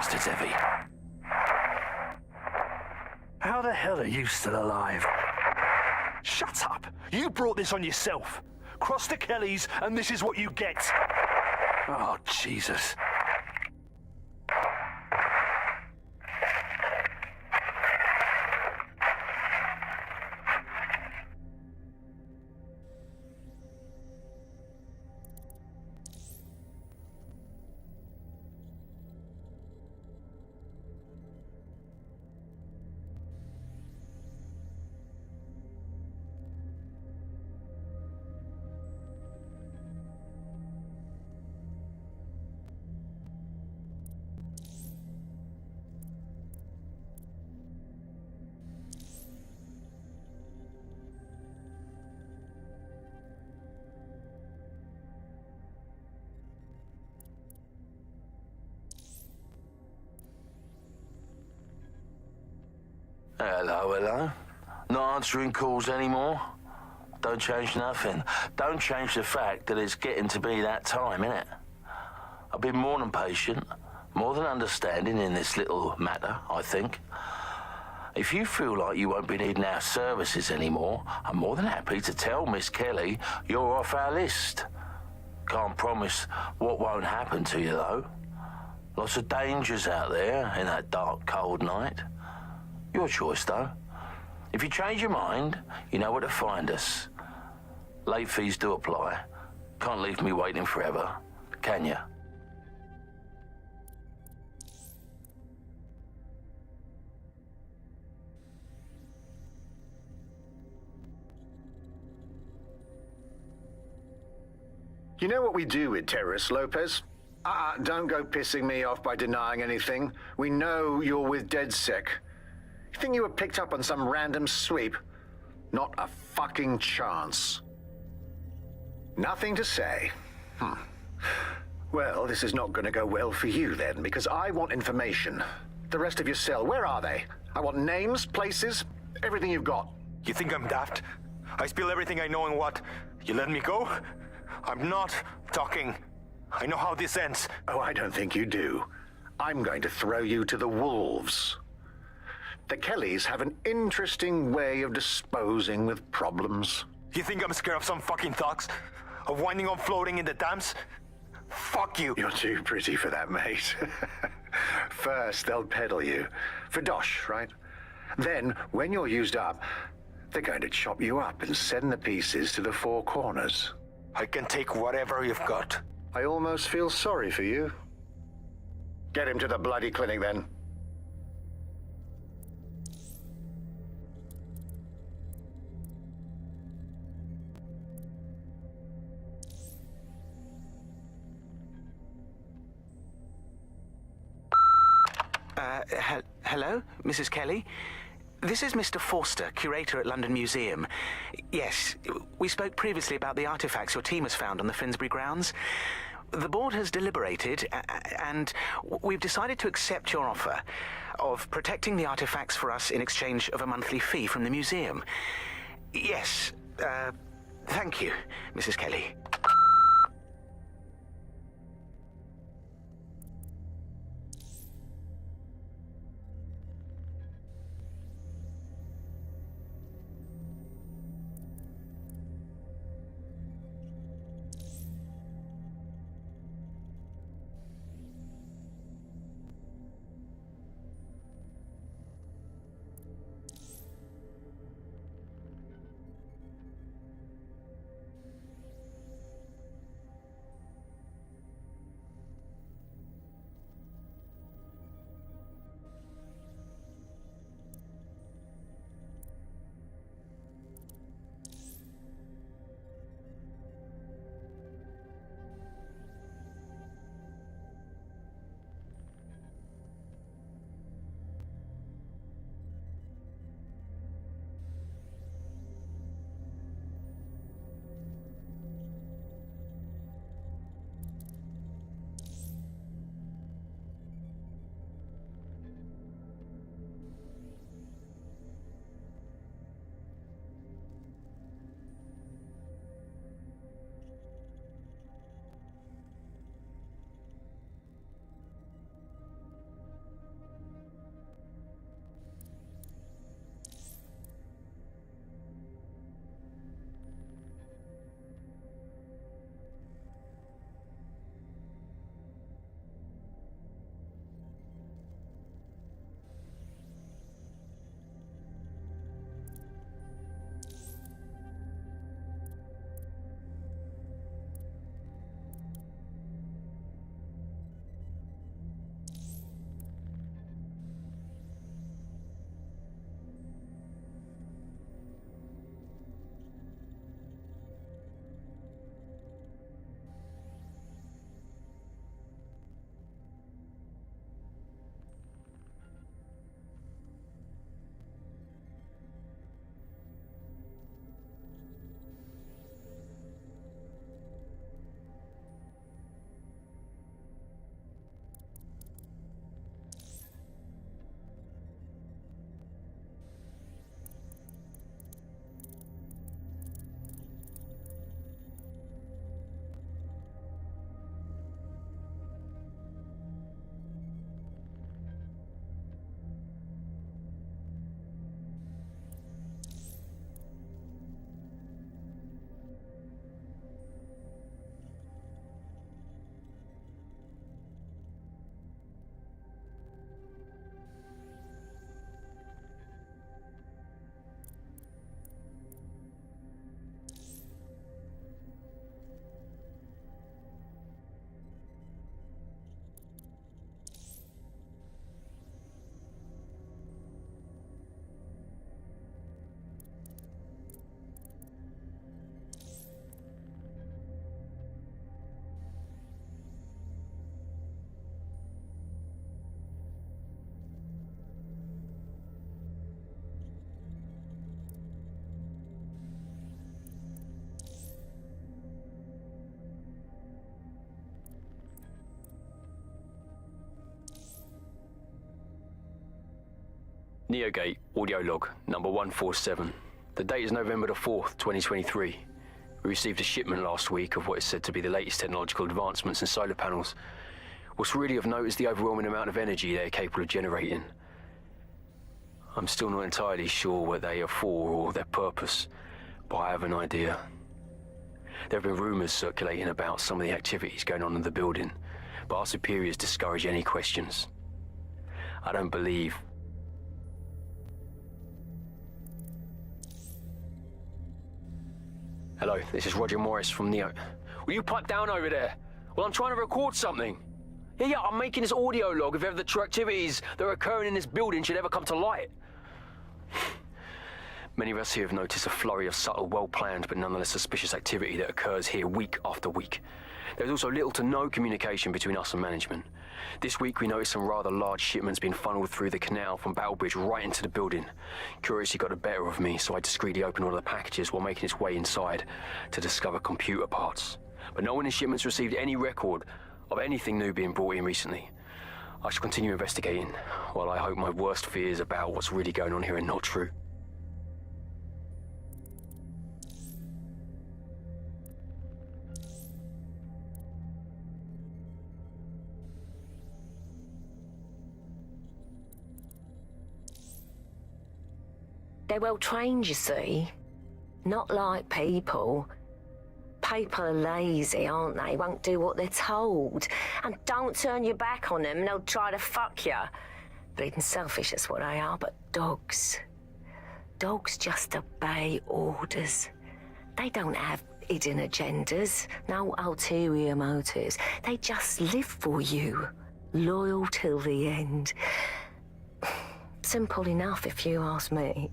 bastard's heavy. How the hell are you still alive? Shut up! You brought this on yourself. Cross the Kellys, and this is what you get. Oh, Jesus. Hello. Not answering calls anymore? Don't change nothing. Don't change the fact that it's getting to be that time, innit? I've been more than patient, more than understanding in this little matter, I think. If you feel like you won't be needing our services anymore, I'm more than happy to tell Miss Kelly you're off our list. Can't promise what won't happen to you, though. Lots of dangers out there in that dark, cold night. Your choice, though. If you change your mind, you know where to find us. Late fees do apply. Can't leave me waiting forever, can you? You know what we do with terrorists, Lopez? Don't go pissing me off by denying anything. We know you're with DedSec. You think you were picked up on some random sweep? Not a fucking chance. Nothing to say. Well, this is not going to go well for you then, because I want information. The rest of your cell, where are they? I want names, places, everything you've got. You think I'm daft? I spill everything I know and what? You let me go? I'm not talking. I know how this ends. Oh, I don't think you do. I'm going to throw you to the wolves. The Kellys have an interesting way of disposing with problems. You think I'm scared of some fucking thugs? Of winding up floating in the dams? Fuck you. You're too pretty for that, mate. First, they'll peddle you. For dosh, right? Then, when you're used up, they're going to chop you up and send the pieces to the four corners. I can take whatever you've got. I almost feel sorry for you. Get him to the bloody clinic, then. Hello, Mrs. Kelly? This is Mr. Forster, curator at London Museum. Yes, we spoke previously about the artifacts your team has found on the Finsbury grounds. The board has deliberated, and we've decided to accept your offer of protecting the artifacts for us in exchange of a monthly fee from the museum. Yes, thank you, Mrs. Kelly. Neogate, audio log, number 147. The date is November the 4th, 2023. We received a shipment last week of what is said to be the latest technological advancements in solar panels. What's really of note is the overwhelming amount of energy they are capable of generating. I'm still not entirely sure what they are for or their purpose, but I have an idea. There have been rumours circulating about some of the activities going on in the building, but our superiors discourage any questions. I don't believe... Hello, this is Roger Morris from Neo. Will you pipe down over there? Well, I'm trying to record something. Yeah, I'm making this audio log if ever the true activities that are occurring in this building should ever come to light. Many of us here have noticed a flurry of subtle, well-planned, but nonetheless suspicious activity that occurs here week after week. There's also little to no communication between us and management. This week we noticed some rather large shipments being funneled through the canal from Battlebridge right into the building. Curiosity got the better of me, so I discreetly opened one of the packages while making its way inside to discover computer parts. But no one in shipments received any record of anything new being brought in recently. I shall continue investigating, while I hope my worst fears about what's really going on here are not true. They're well trained, you see. Not like people. People are lazy, aren't they? Won't do what they're told. And don't turn your back on them and they'll try to fuck you. Bleeding selfish, that's what they are, but dogs. Dogs just obey orders. They don't have hidden agendas, no ulterior motives. They just live for you, loyal till the end. Simple enough, if you ask me,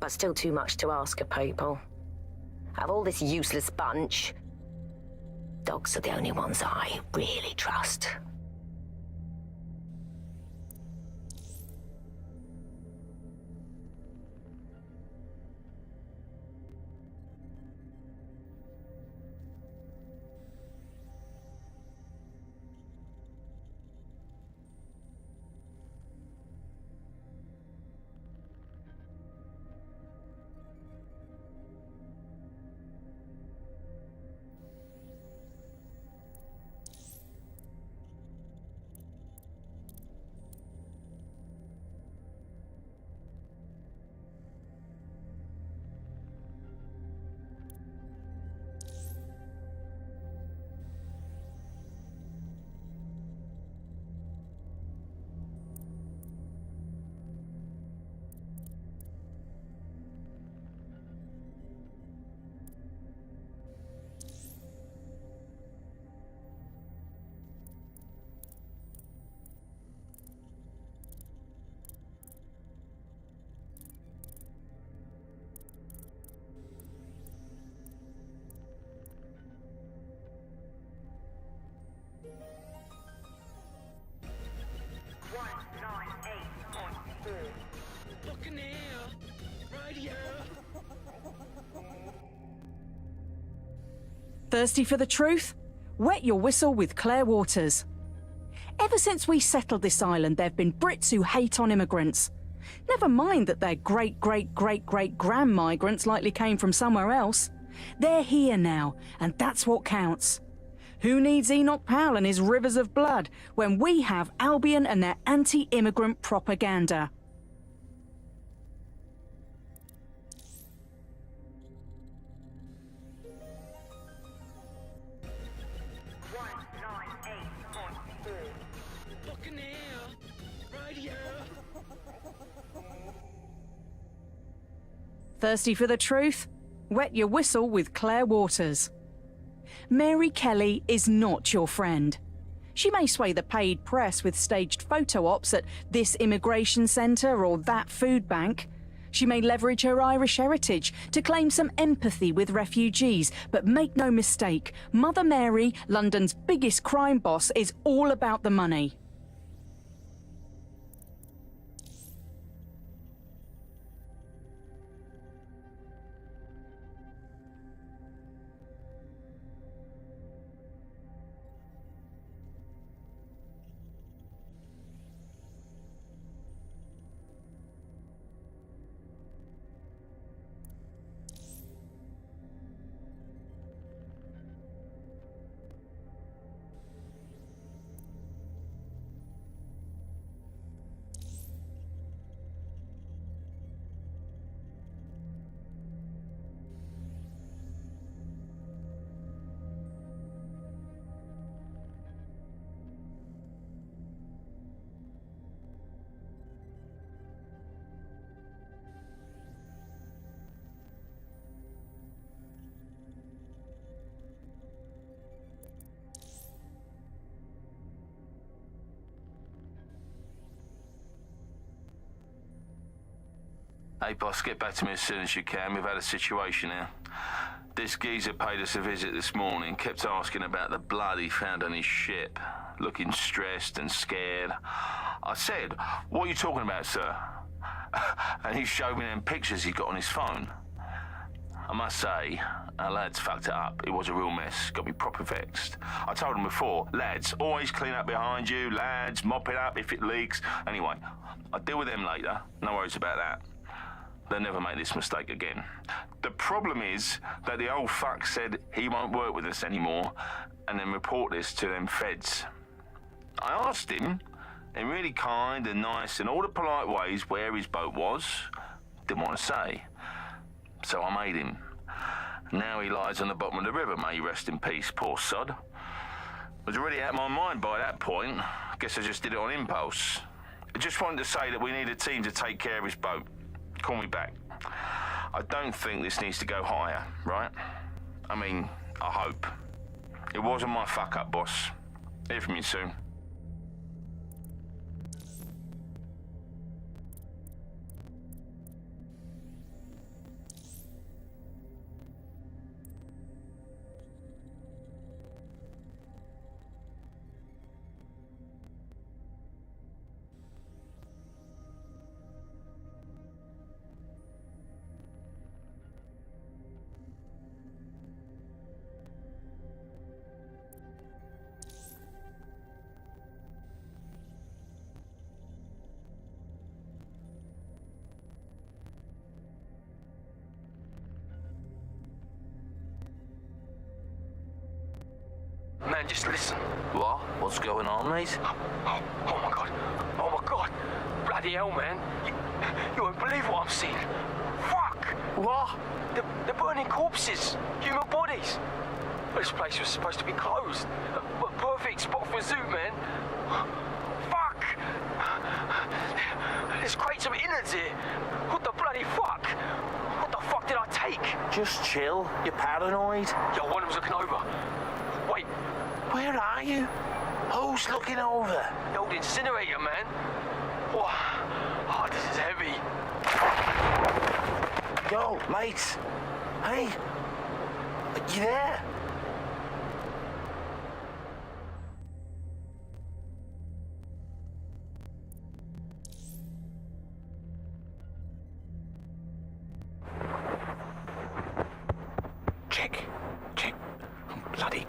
but still too much to ask of people. Out of all this useless bunch, dogs are the only ones I really trust. Looking here, right here. Thirsty for the truth? Wet your whistle with Claire Waters. Ever since we settled this island, there have been Brits who hate on immigrants. Never mind that their great-great-great-great-grand migrants likely came from somewhere else. They're here now, and that's what counts. Who needs Enoch Powell and his rivers of blood when we have Albion and their anti-immigrant propaganda? Looking here, right here. Thirsty for the truth? Wet your whistle with Claire Waters. Mary Kelly is not your friend. She may sway the paid press with staged photo ops at this immigration centre or that food bank. She may leverage her Irish heritage to claim some empathy with refugees, but make no mistake, Mother Mary, London's biggest crime boss, is all about the money. Hey, boss, get back to me as soon as you can. We've had a situation here. This geezer paid us a visit this morning, kept asking about the blood he found on his ship, looking stressed and scared. I said, "What are you talking about, sir?" And he showed me them pictures he's got on his phone. I must say, our lads fucked it up. It was a real mess. Got me proper vexed. I told him before, lads, always clean up behind you. Lads, mop it up if it leaks. Anyway, I'll deal with them later. No worries about that. They'll never make this mistake again. The problem is that the old fuck said he won't work with us anymore and then report this to them feds. I asked him, in really kind and nice and all the polite ways, where his boat was. Didn't want to say. So I made him. Now he lies on the bottom of the river, may he rest in peace, poor sod. Was already out of my mind by that point. Guess I just did it on impulse. I just wanted to say that we need a team to take care of his boat. Call me back. I don't think this needs to go higher, right? I mean, I hope. It wasn't my fuck up, boss. Hear from you soon. Man, just listen. What? What's going on, mate? Oh my God. Oh my God. Bloody hell, man. You won't believe what I'm seeing. Fuck! What? They're burning corpses. Human bodies. This place was supposed to be closed. A perfect spot for a zoo, man. Fuck! There's crates of innards here. What the bloody fuck? What the fuck did I take? Just chill. You're paranoid. Yo, one of them's looking over. Wait. Where are you? Who's looking over? The old incinerator, man. Whoa. Oh, this is heavy. Yo, mate. Hey. You there? Check. Oh, bloody.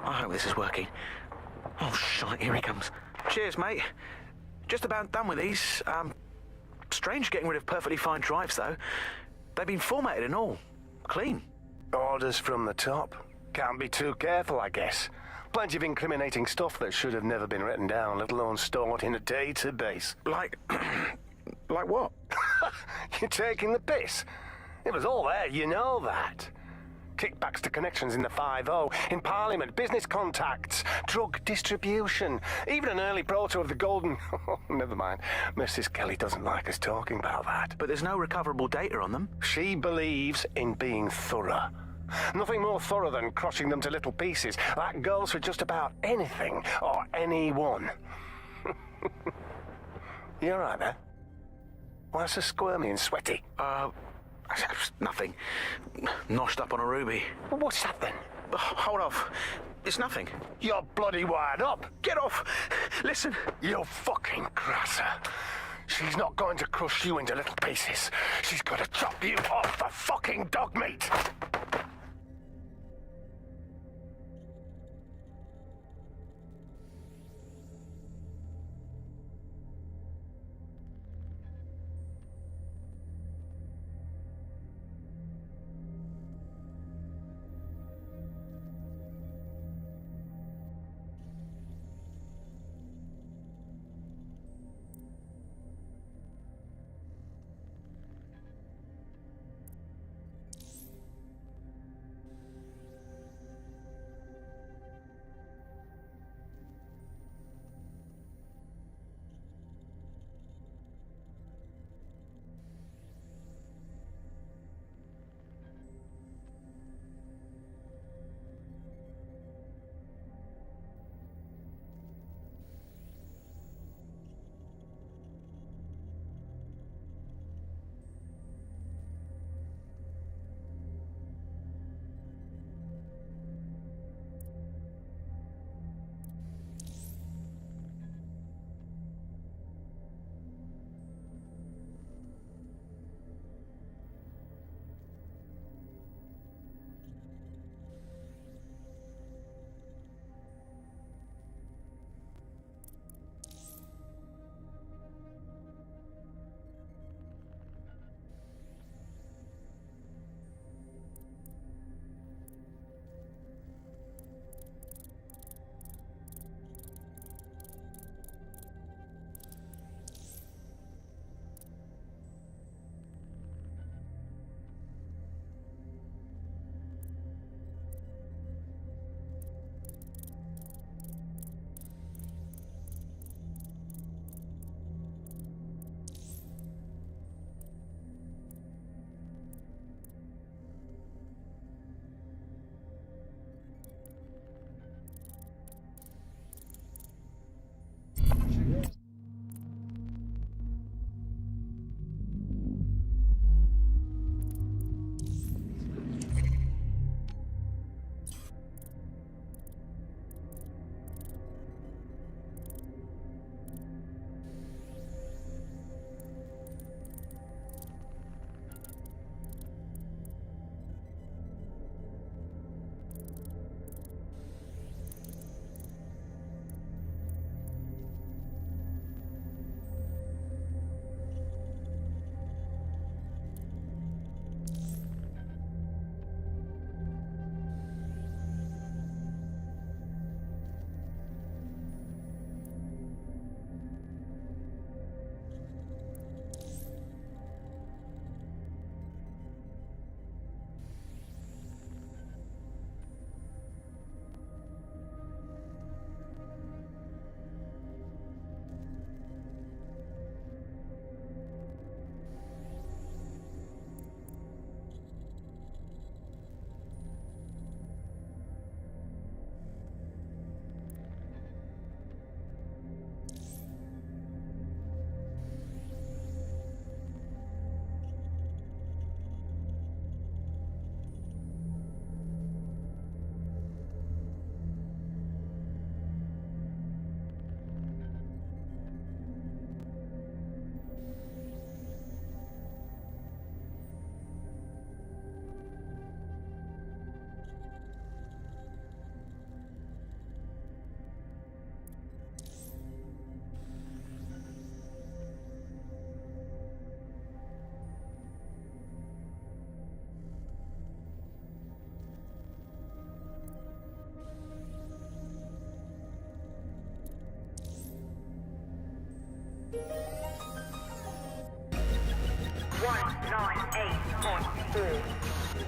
I hope this is working. Oh, shite, here he comes. Cheers, mate. Just about done with these. Strange getting rid of perfectly fine drives, though. They've been formatted and all. Clean. Orders from the top. Can't be too careful, I guess. Plenty of incriminating stuff that should have never been written down, let alone stored in a database. Like... like what? You're taking the piss. It was all there, you know that. Kickbacks to connections in the 5-0, in Parliament, business contacts, drug distribution, even an early proto of the golden... Never mind. Mrs. Kelly doesn't like us talking about that. But there's no recoverable data on them. She believes in being thorough. Nothing more thorough than crushing them to little pieces. That goes for just about anything or anyone. You all right there? Why so squirmy and sweaty? Nothing. Noshed up on a ruby. What's that then? Hold off. It's nothing. You're bloody wired up. Get off! Listen. You fucking crasser. She's not going to crush you into little pieces. She's going to chop you off for fucking dog meat.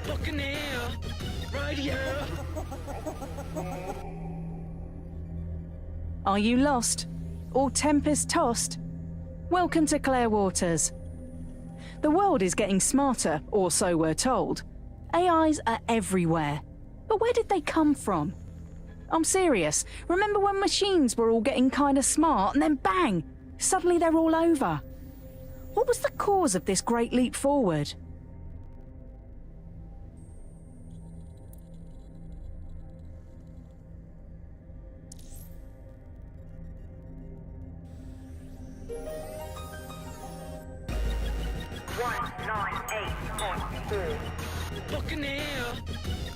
Buccaneer, right here. Are you lost? Or tempest tossed? Welcome to Clare Waters. The world is getting smarter, or so we're told. AIs are everywhere. But where did they come from? I'm serious. Remember when machines were all getting kinda smart and then bang! Suddenly they're all over. What was the cause of this great leap forward? Buccaneer,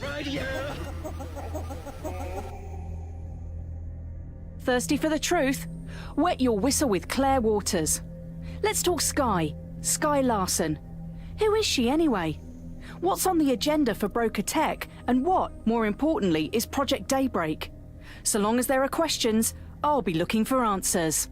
right here. Thirsty for the truth? Wet your whistle with Clare Waters. Let's talk Skye. Skye Larson. Who is she anyway? What's on the agenda for Broker Tech? And what, more importantly, is Project Daybreak? So long as there are questions, I'll be looking for answers.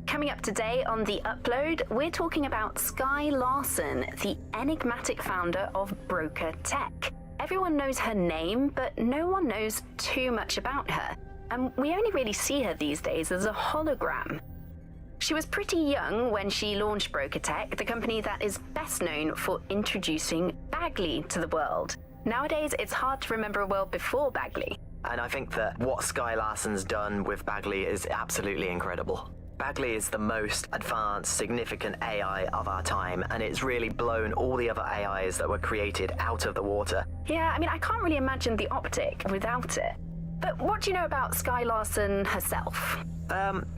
Coming up today on The Upload, we're talking about Skye Larson, the enigmatic founder of Broker Tech. Everyone knows her name, but no one knows too much about her, and we only really see her these days as a hologram. She was pretty young when she launched Broker Tech, the company that is best known for introducing Bagley to the world. Nowadays, it's hard to remember a world before Bagley. And I think that what Skye Larson's done with Bagley is absolutely incredible. Bagley is the most advanced, significant AI of our time, and it's really blown all the other AIs that were created out of the water. Yeah, I mean, I can't really imagine the optic without it. But what do you know about Skye Larson herself?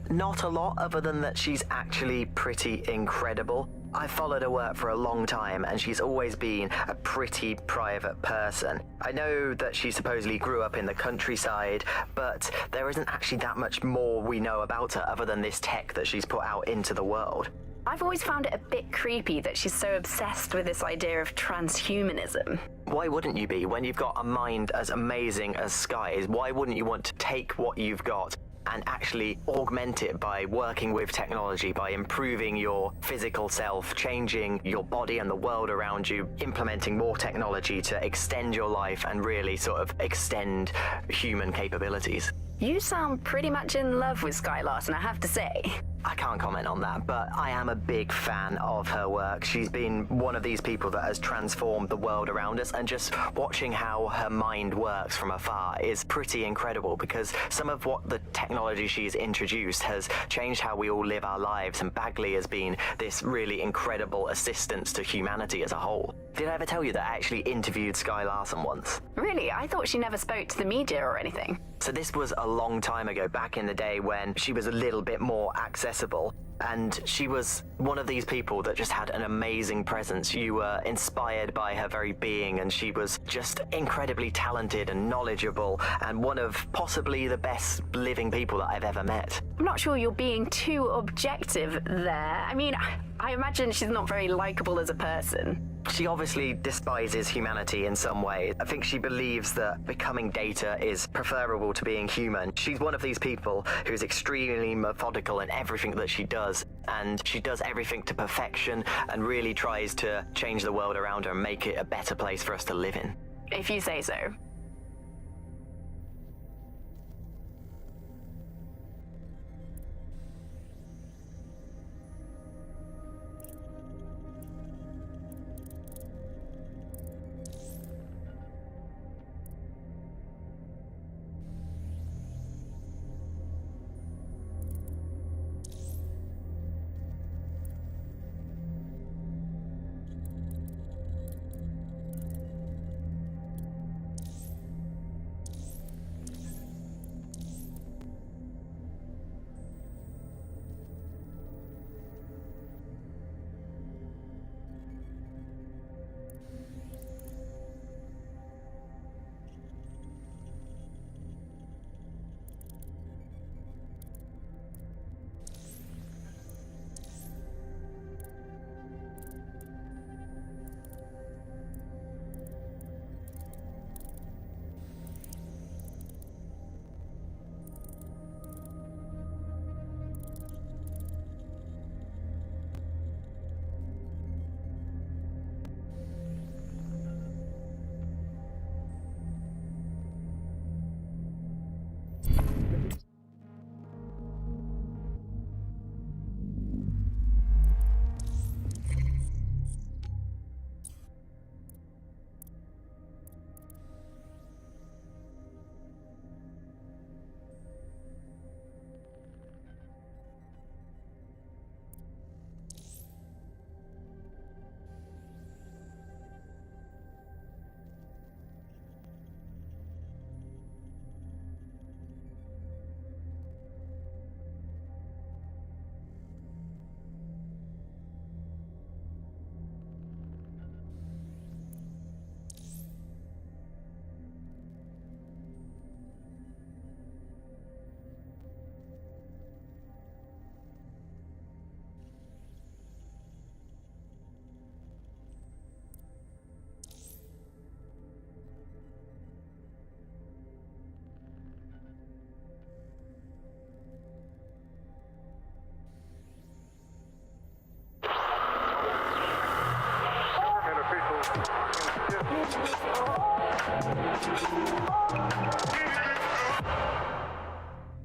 Not a lot, other than that she's actually pretty incredible. I've followed her work for a long time, and she's always been a pretty private person. I know that she supposedly grew up in the countryside, but there isn't actually that much more we know about her other than this tech that she's put out into the world. I've always found it a bit creepy that she's so obsessed with this idea of transhumanism. Why wouldn't you be? When you've got a mind as amazing as Skye's, why wouldn't you want to take what you've got and actually augment it by working with technology, by improving your physical self, changing your body and the world around you, implementing more technology to extend your life and really sort of extend human capabilities? You sound pretty much in love with Skye Larson, I have to say. I can't comment on that, but I am a big fan of her work. She's been one of these people that has transformed the world around us, and just watching how her mind works from afar is pretty incredible, because some of what the technology she's introduced has changed how we all live our lives, and Bagley has been this really incredible assistance to humanity as a whole. Did I ever tell you that I actually interviewed Skye Larson once? Really? I thought she never spoke to the media or anything. So this was a long time ago, back in the day when she was a little bit more accessible, and she was one of these people that just had an amazing presence. You were inspired by her very being, and she was just incredibly talented and knowledgeable, and one of possibly the best living people that I've ever met. I'm not sure you're being too objective there. I mean, I imagine she's not very likable as a person. She obviously despises humanity in some way. I think she believes that becoming data is preferable to being human. She's one of these people who's extremely methodical in everything that she does, and she does everything to perfection and really tries to change the world around her and make it a better place for us to live in. If you say so.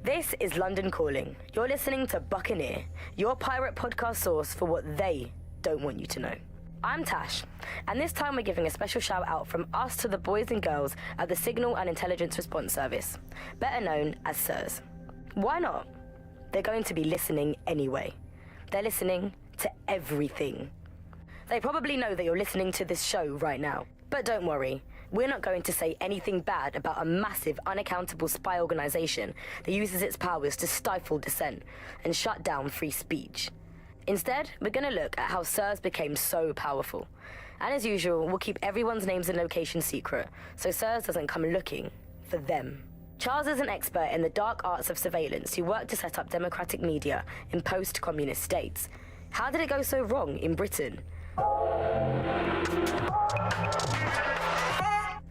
This is London Calling. You're listening to Buccaneer, your pirate podcast source for what they don't want you to know. I'm Tash, and this time we're giving a special shout out from us to the boys and girls at the Signal and Intelligence Response Service, better known as SIRS. Why not? They're going to be listening anyway. They're listening to everything. They probably know that you're listening to this show right now. But don't worry, we're not going to say anything bad about a massive, unaccountable spy organization that uses its powers to stifle dissent and shut down free speech. Instead, we're going to look at how SIRS became so powerful. And as usual, we'll keep everyone's names and locations secret, so SIRS doesn't come looking for them. Charles is an expert in the dark arts of surveillance who worked to set up democratic media in post-communist states. How did it go so wrong in Britain?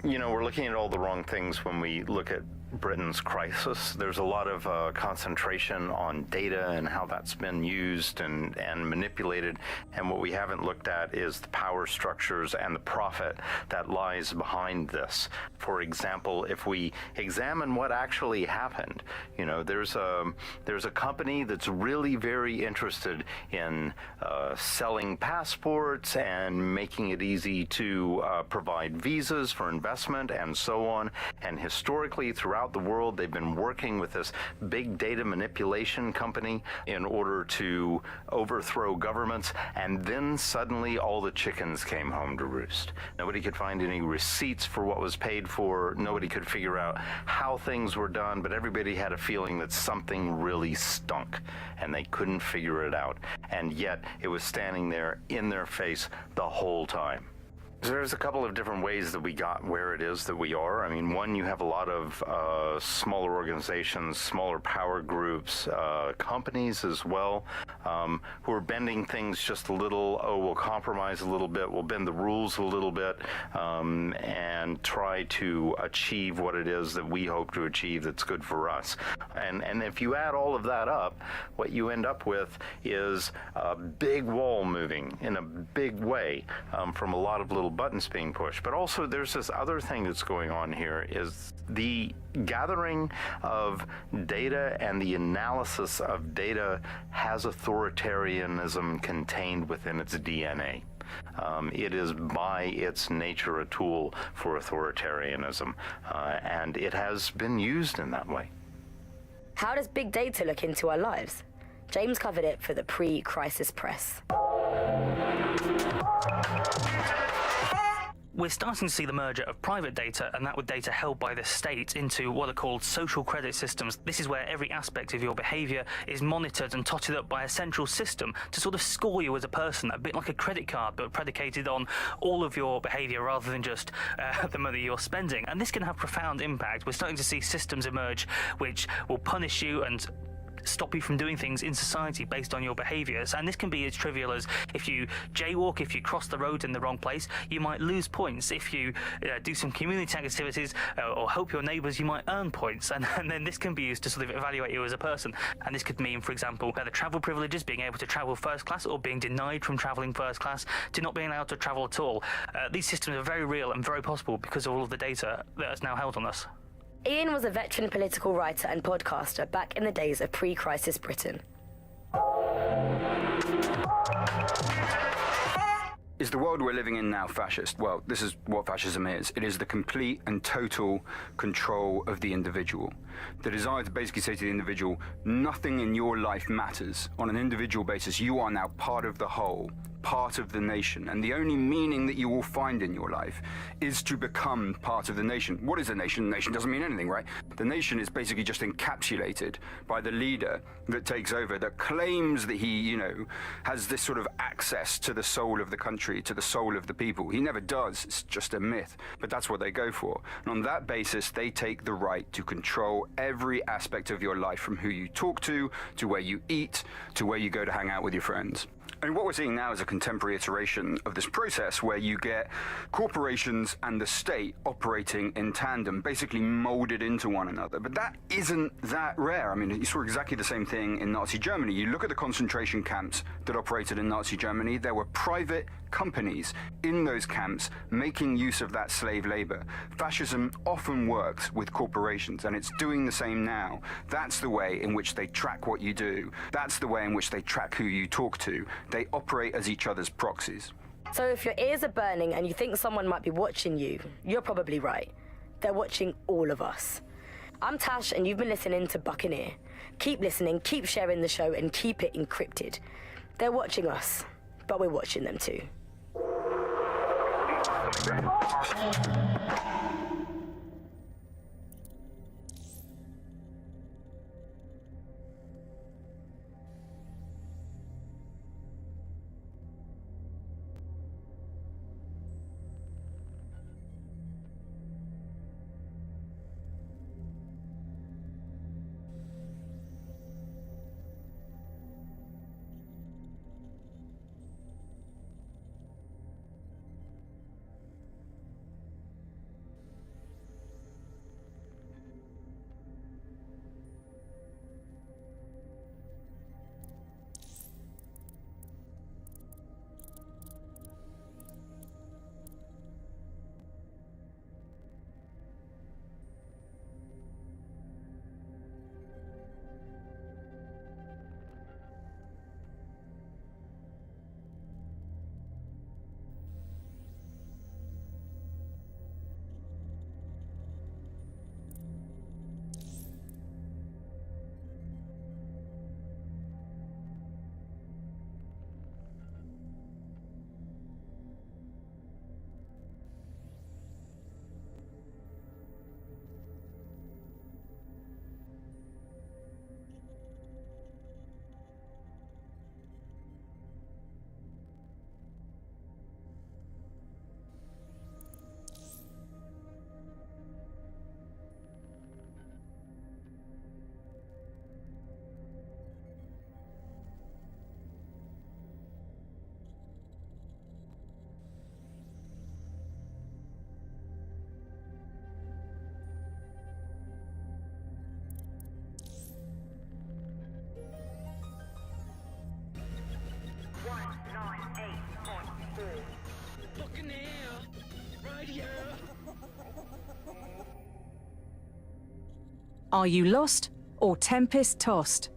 You know, we're looking at all the wrong things when we look at Britain's crisis. There's a lot of concentration on data and how that's been used and manipulated. And what we haven't looked at is the power structures and the profit that lies behind this. For example, if we examine what actually happened, you know, there's a company that's really very interested in selling passports and making it easy to provide visas for investment and so on. And historically, throughout the world, they've been working with this big data manipulation company in order to overthrow governments, and then suddenly all the chickens came home to roost. Nobody could find any receipts for what was paid for. Nobody could figure out how things were done, but everybody had a feeling that something really stunk, and they couldn't figure it out. And yet, it was standing there in their face the whole time. There's a couple of different ways that we got where it is that we are. I mean, one, you have a lot of smaller organizations, smaller power groups, companies as well, who are bending things just a little. Oh, we'll compromise a little bit, we'll bend the rules a little bit, and try to achieve what it is that we hope to achieve that's good for us. And if you add all of that up, what you end up with is a big wall moving in a big way from a lot of little buttons being pushed. But also there's this other thing that's going on here, is the gathering of data and the analysis of data has authoritarianism contained within its DNA. It is by its nature a tool for authoritarianism, and it has been used in that way. How does big data look into our lives? James covered it for the pre-crisis press. We're starting to see the merger of private data and that with data held by the state into what are called social credit systems. This is where every aspect of your behaviour is monitored and totted up by a central system to sort of score you as a person, a bit like a credit card, but predicated on all of your behaviour rather than just the money you're spending. And this can have profound impact. We're starting to see systems emerge which will punish you and stop you from doing things in society based on your behaviours. And this can be as trivial as if you jaywalk, if you cross the road in the wrong place, you might lose points. If you do some community activities or help your neighbours, you might earn points. And then this can be used to sort of evaluate you as a person. And this could mean, for example, the travel privileges, being able to travel first class, or being denied from travelling first class to not being allowed to travel at all. These systems are very real and very possible because of all of the data that is now held on us. Ian was a veteran political writer and podcaster back in the days of pre-crisis Britain. Is the world we're living in now fascist? Well, this is what fascism is. It is the complete and total control of the individual. The desire to basically say to the individual, nothing in your life matters. On an individual basis, you are now part of the whole, part of the nation, and the only meaning that you will find in your life is to become part of the nation. What is a nation? A nation doesn't mean anything, right? The nation is basically just encapsulated by the leader that takes over, that claims that he, has this sort of access to the soul of the country, to the soul of the people. He never does. It's just a myth. But that's what they go for. And on that basis, they take the right to control every aspect of your life, from who you talk to where you eat, to where you go to hang out with your friends. And what we're seeing now is a contemporary iteration of this process where you get corporations and the state operating in tandem, basically molded into one another. But that isn't that rare. I mean, you saw exactly the same thing in Nazi Germany. You look at the concentration camps that operated in Nazi Germany, there were private companies in those camps making use of that slave labor. Fascism often works with corporations, and it's doing the same now. That's the way in which they track what you do. That's the way in which they track who you talk to. They operate as each other's proxies. So if your ears are burning and you think someone might be watching you, you're probably right. They're watching all of us. I'm Tash, and you've been listening to Buccaneer. Keep listening, keep sharing the show, and keep it encrypted. They're watching us, but we're watching them too. Are you lost or tempest-tossed?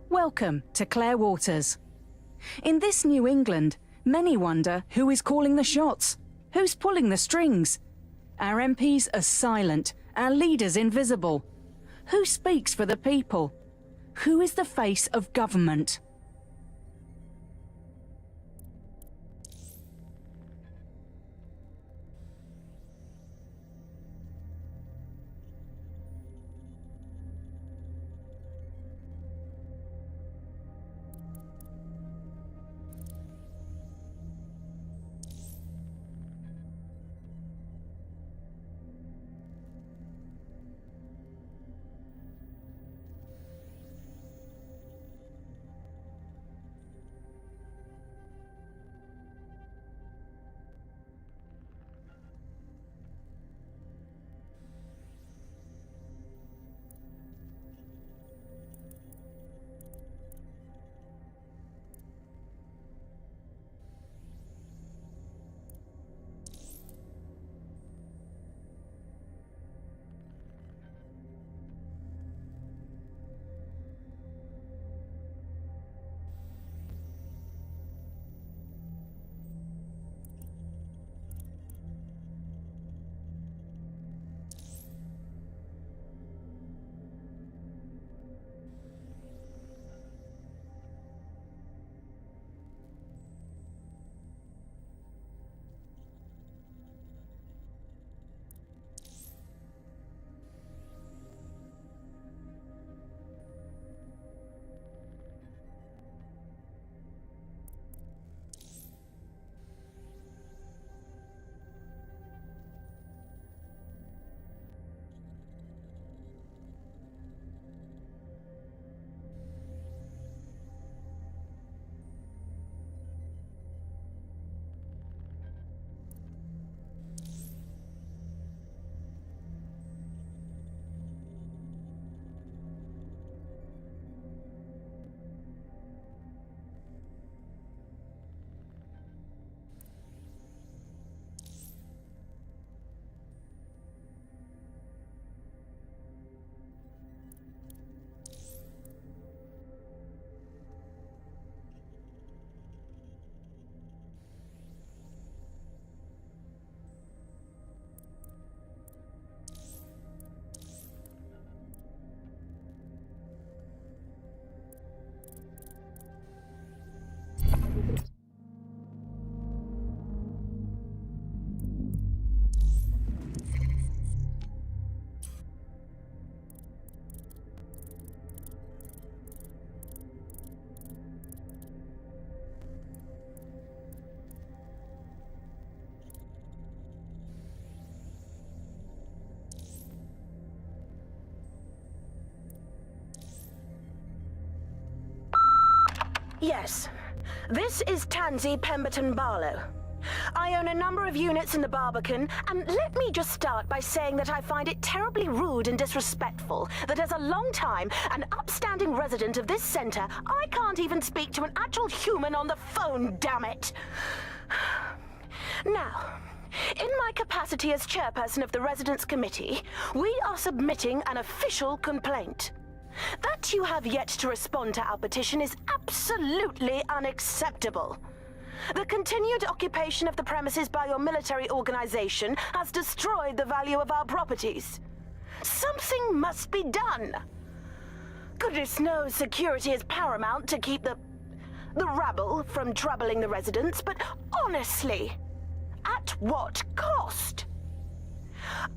Welcome to Clare Waters. In this New England, many wonder who is calling the shots, who's pulling the strings. Our MPs are silent, our leaders invisible. Who speaks for the people? Who is the face of government? Yes. This is Tansy Pemberton Barlow. I own a number of units in the Barbican, and let me just start by saying that I find it terribly rude and disrespectful that as a long-time and upstanding resident of this centre, I can't even speak to an actual human on the phone, damn it! Now, in my capacity as chairperson of the Residents' Committee, we are submitting an official complaint. That you have yet to respond to our petition is absolutely unacceptable. The continued occupation of the premises by your military organization has destroyed the value of our properties. Something must be done. Goodness knows security is paramount to keep the rabble from troubling the residents, but honestly, at what cost?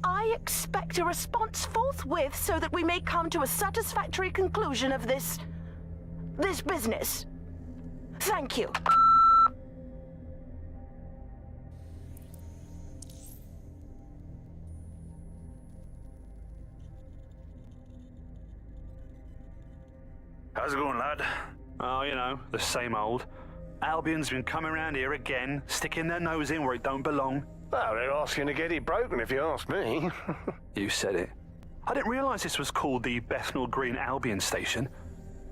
I expect a response forthwith so that we may come to a satisfactory conclusion of this business. Thank you. How's it going, lad? Oh, you know, the same old. Albion's been coming around here again, sticking their nose in where it don't belong. Well, they're asking to get it broken, if you ask me. You said it. I didn't realise this was called the Bethnal Green Albion Station.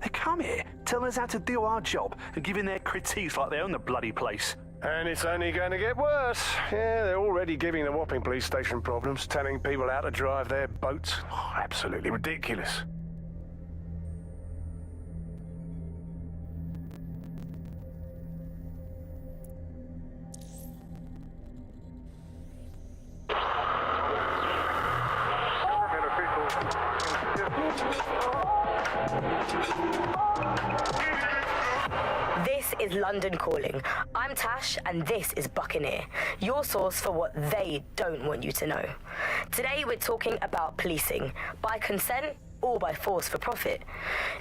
They come here, telling us how to do our job, and giving their critiques like they own the bloody place. And it's only going to get worse. Yeah, they're already giving the Wapping police station problems, telling people how to drive their boats. Oh, absolutely ridiculous. This is London Calling. I'm Tash, and this is Buccaneer, your source for what they don't want you to know. Today we're talking about policing, by consent or by force for profit.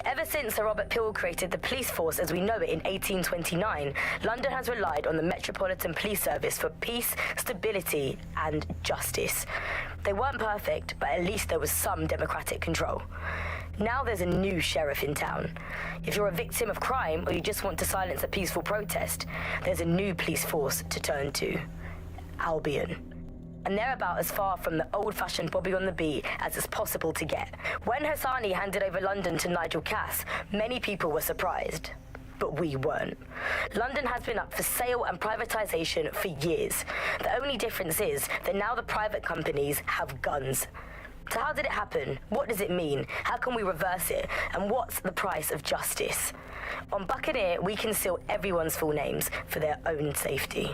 Ever since Sir Robert Peel created the police force as we know it in 1829, London has relied on the Metropolitan Police Service for peace, stability, and justice. They weren't perfect, but at least there was some democratic control. Now there's a new sheriff in town. If you're a victim of crime or you just want to silence a peaceful protest, there's a new police force to turn to. Albion. And they're about as far from the old-fashioned Bobby on the beat as it's possible to get. When Hassani handed over London to Nigel Cass, many people were surprised. But we weren't. London has been up for sale and privatisation for years. The only difference is that now the private companies have guns. So how did it happen? What does it mean? How can we reverse it? And what's the price of justice? On Buccaneer, we conceal everyone's full names for their own safety.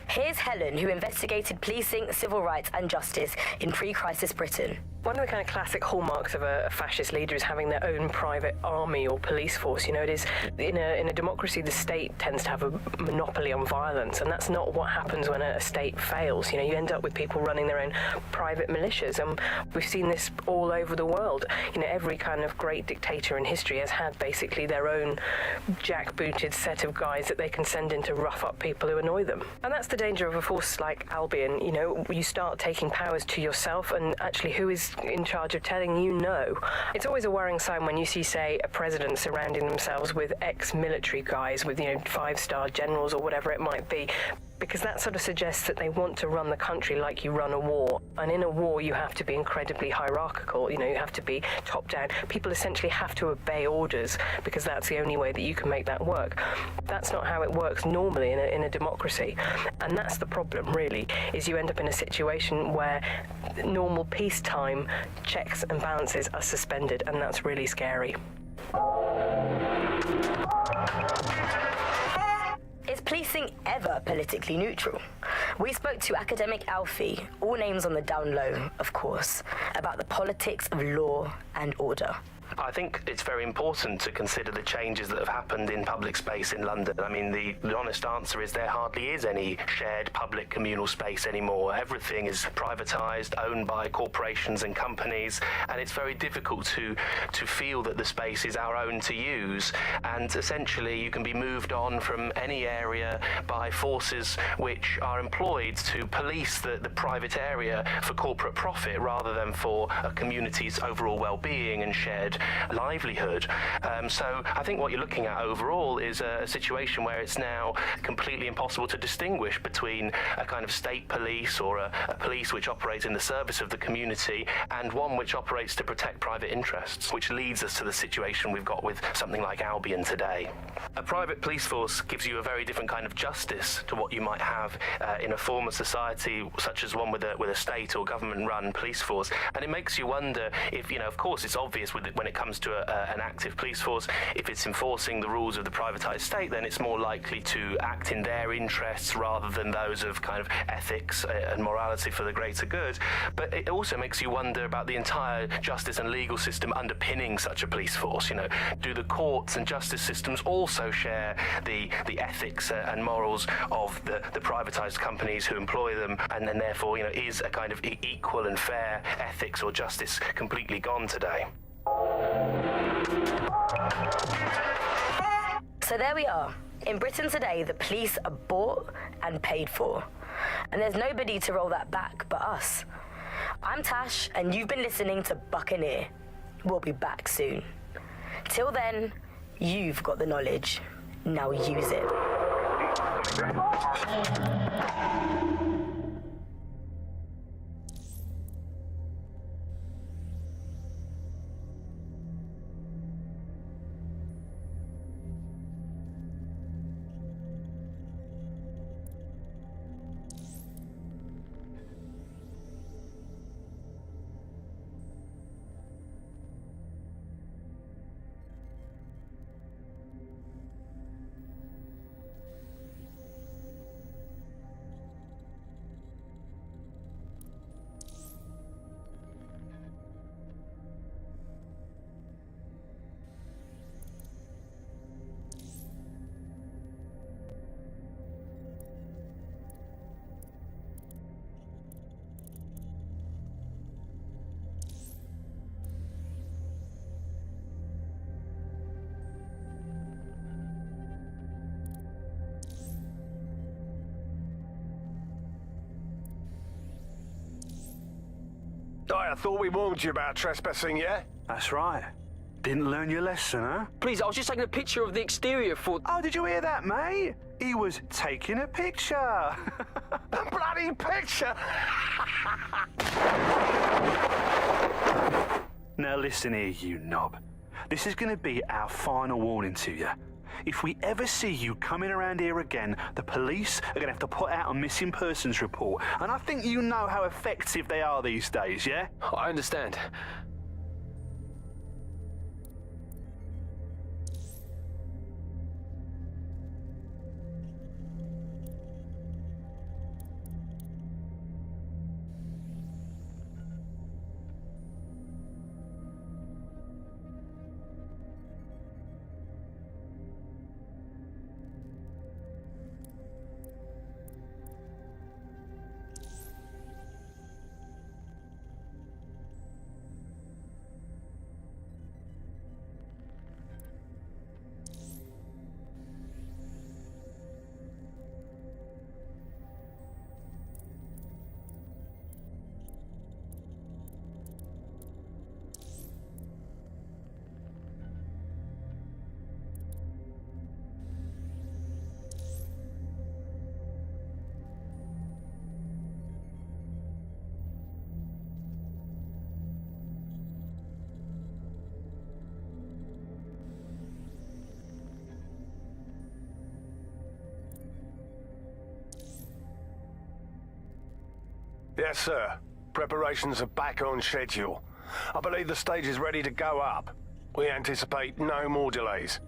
Here's Helen, who investigated policing, civil rights and justice in pre-crisis Britain. One of the kind of classic hallmarks of a fascist leader is having their own private army or police force. You know, it is in a democracy, the state tends to have a monopoly on violence, and that's not what happens when a state fails. You know, you end up with people running their own private militias, and we've seen this all over the world. You know, every kind of great dictator in history has had basically their own jackbooted set of guys that they can send in to rough up people who annoy them. And that's the danger of a force like Albion. You know, you start taking powers to yourself, and actually who is in charge of telling you no? It's always a worrying sign when you see, say, a president surrounding themselves with ex-military guys, with, you know, 5-star generals or whatever it might be, because that sort of suggests that they want to run the country like you run a war. And in a war, you have to be incredibly hierarchical. You know, you have to be top-down. People essentially have to obey orders, because that's the only way that you can make that work. That's not how it works normally in a democracy. And that's the problem, really, is you end up in a situation where normal peacetime checks and balances are suspended, and that's really scary. Is policing ever politically neutral? We spoke to academic Alfie, all names on the down low, of course, about the politics of law and order. I think it's very important to consider the changes that have happened in public space in London. I mean, the honest answer is there hardly is any shared public communal space anymore. Everything is privatised, owned by corporations and companies, and it's very difficult to feel that the space is our own to use. And essentially, you can be moved on from any area by forces which are employed to police the private area for corporate profit rather than for a community's overall well-being and shared livelihood. So I think what you're looking at overall is a situation where it's now completely impossible to distinguish between a kind of state police or a police which operates in the service of the community and one which operates to protect private interests, which leads us to the situation we've got with something like Albion today. A private police force gives you a very different kind of justice to what you might have in a form of society such as one with a state or government-run police force. And it makes you wonder if, you know, of course it's obvious when it comes to an active police force, if it's enforcing the rules of the privatised state, then it's more likely to act in their interests rather than those of kind of ethics and morality for the greater good. But it also makes you wonder about the entire justice and legal system underpinning such a police force. You know, do the courts and justice systems also share the ethics and morals of the privatised companies who employ them, and then therefore, you know, is a kind of equal and fair ethics or justice completely gone today? So there we are. In Britain today, the police are bought and paid for. And there's nobody to roll that back but us. I'm Tash, and you've been listening to Buccaneer. We'll be back soon. Till then, you've got the knowledge. Now use it. I thought we warned you about trespassing, yeah? That's right. Didn't learn your lesson, huh? Please, I was just taking a picture of the exterior for... Oh, did you hear that, mate? He was taking a picture. A bloody picture! Now listen here, you knob. This is going to be our final warning to you. If we ever see you coming around here again, the police are going to have to put out a missing persons report. And I think you know how effective they are these days, yeah? I understand. Yes, sir. Preparations are back on schedule. I believe the stage is ready to go up. We anticipate no more delays.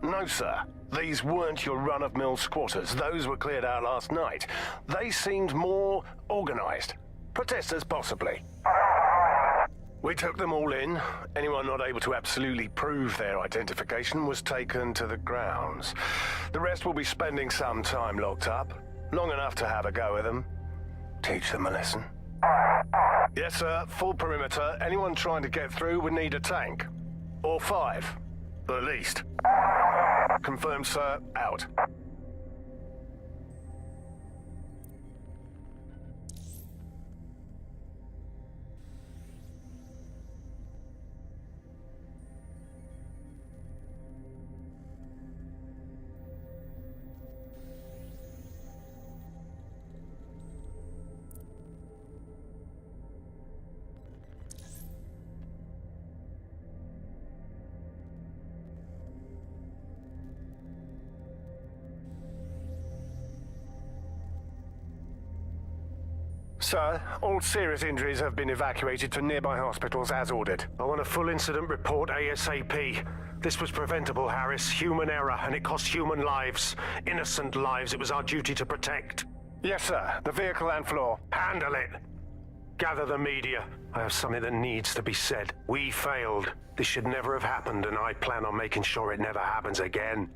No, sir. These weren't your run-of-mill squatters. Those were cleared out last night. They seemed more organized. Protesters, possibly. We took them all in. Anyone not able to absolutely prove their identification was taken to the grounds. The rest will be spending some time locked up. Long enough to have a go with them. Teach them a lesson. Yes, sir. Full perimeter. Anyone trying to get through would need a tank. Or 5. At least. Confirmed, sir. Out. Sir, all serious injuries have been evacuated to nearby hospitals as ordered. I want a full incident report ASAP. This was preventable, Harris. Human error, and it cost human lives. Innocent lives it was our duty to protect. Yes, sir. The vehicle and floor. Handle it. Gather the media. I have something that needs to be said. We failed. This should never have happened, and I plan on making sure it never happens again.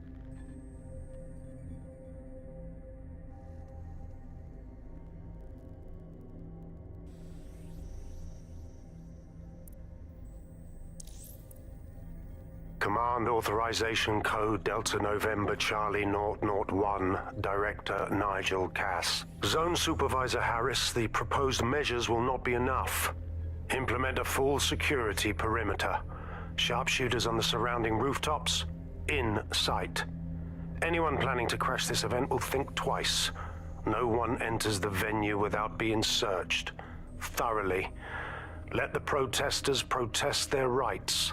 Command Authorization Code Delta November Charlie 001, Director Nigel Cass. Zone Supervisor Harris, the proposed measures will not be enough. Implement a full security perimeter. Sharpshooters on the surrounding rooftops, in sight. Anyone planning to crash this event will think twice. No one enters the venue without being searched. Thoroughly. Let the protesters protest their rights.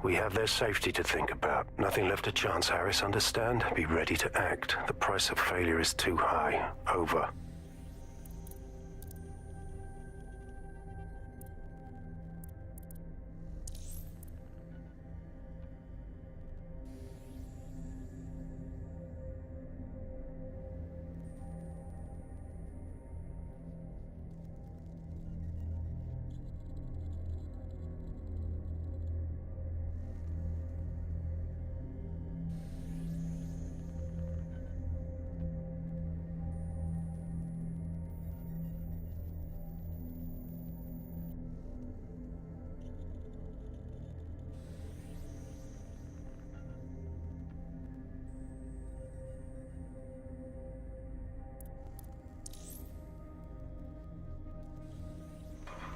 We have their safety to think about. Nothing left to chance, Harris, understand? Be ready to act. The price of failure is too high. Over.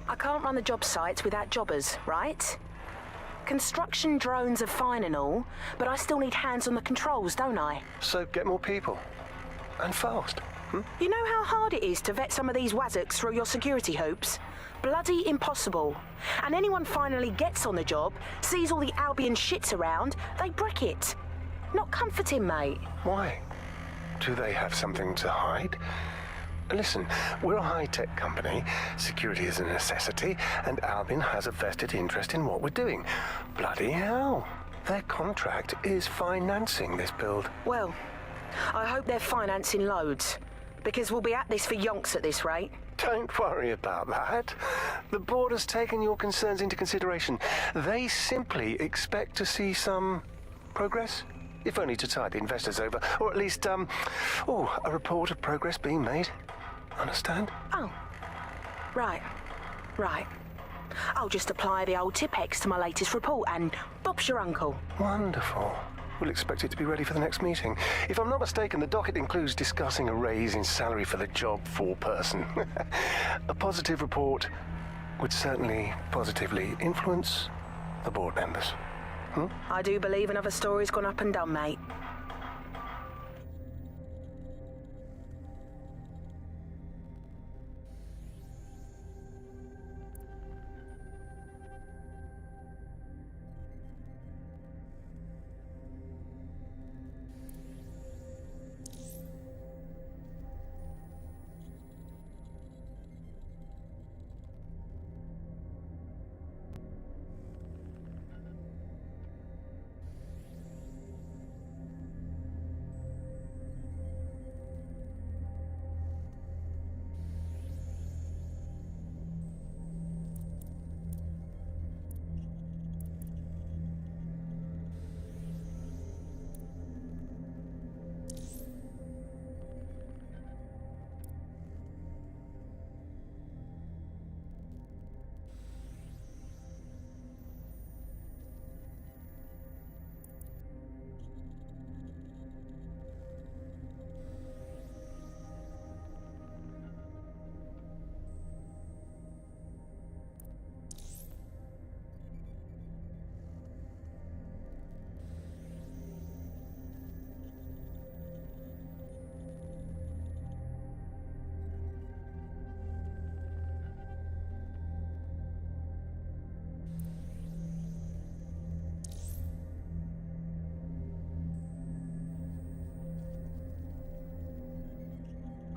I can't run the job sites without jobbers, right? Construction drones are fine and all, but I still need hands on the controls, don't I? So get more people. And fast. You know how hard it is to vet some of these wazzocks through your security hoops? Bloody impossible. And anyone finally gets on the job, sees all the Albion shits around, they brick it. Not comforting, mate. Why? Do they have something to hide? Listen, we're a high-tech company, security is a necessity, and Albion has a vested interest in what we're doing. Bloody hell. Their contract is financing this build. Well, I hope they're financing loads, because we'll be at this for yonks at this rate. Don't worry about that. The board has taken your concerns into consideration. They simply expect to see some progress, if only to tide the investors over, or at least, a report of progress being made. Understand? Oh, right. I'll just apply the old Tipex to my latest report and Bob's your uncle. Wonderful. We'll expect it to be ready for the next meeting. If I'm not mistaken, the docket includes discussing a raise in salary for the job foreperson. A positive report would certainly positively influence the board members. I do believe another story's gone up and done, mate.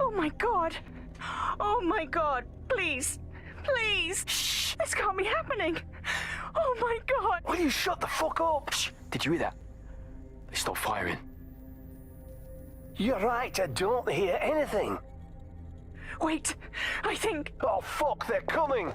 Oh my god! Oh my god! Please! Please! Shh! This can't be happening! Oh my god! Will you shut the fuck up? Shh! Did you hear that? They stopped firing. You're right, I don't hear anything. Wait, I think... Oh fuck, they're coming!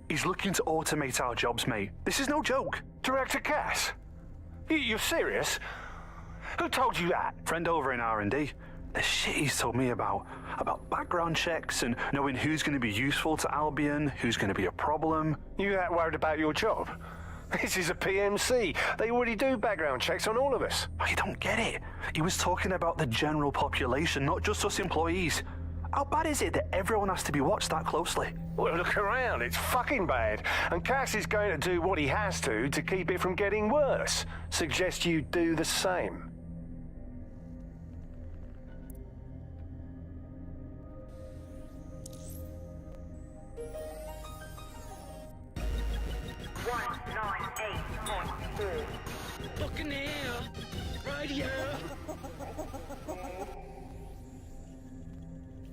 He's looking to automate our jobs, mate. This is no joke. Director Cass? You're serious? Who told you that? Friend over in R&D. The shit he's told me about background checks and knowing who's going to be useful to Albion, who's going to be a problem. You that worried about your job? This is a PMC. They already do background checks on all of us. I don't get it. He was talking about the general population, not just us employees. How bad is it that everyone has to be watched that closely? Well, look around. It's fucking bad. And Cass is going to do what he has to keep it from getting worse. Suggest you do the same. Buccaneer, right here.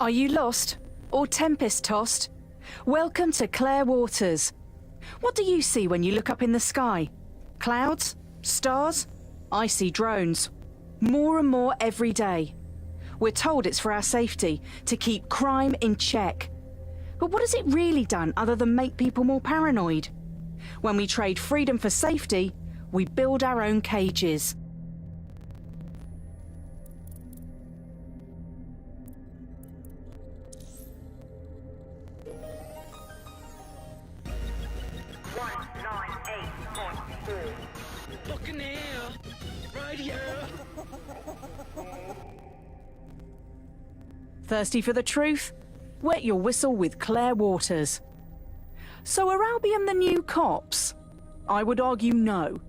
Are you lost or tempest-tossed? Welcome to Clare Waters. What do you see when you look up in the sky? Clouds? Stars? I see drones. More and more every day. We're told it's for our safety, to keep crime in check. But what has it really done other than make people more paranoid? When we trade freedom for safety, we build our own cages. Buccaneer, right here. Thirsty for the truth? Wet your whistle with Clare Waters. So are Albion the new cops? I would argue no.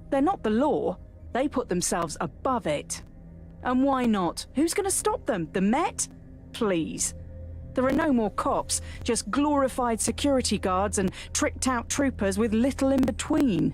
They're not the law. They put themselves above it. And why not? Who's going to stop them? The Met? Please. There are no more cops, just glorified security guards and tricked-out troopers with little in between.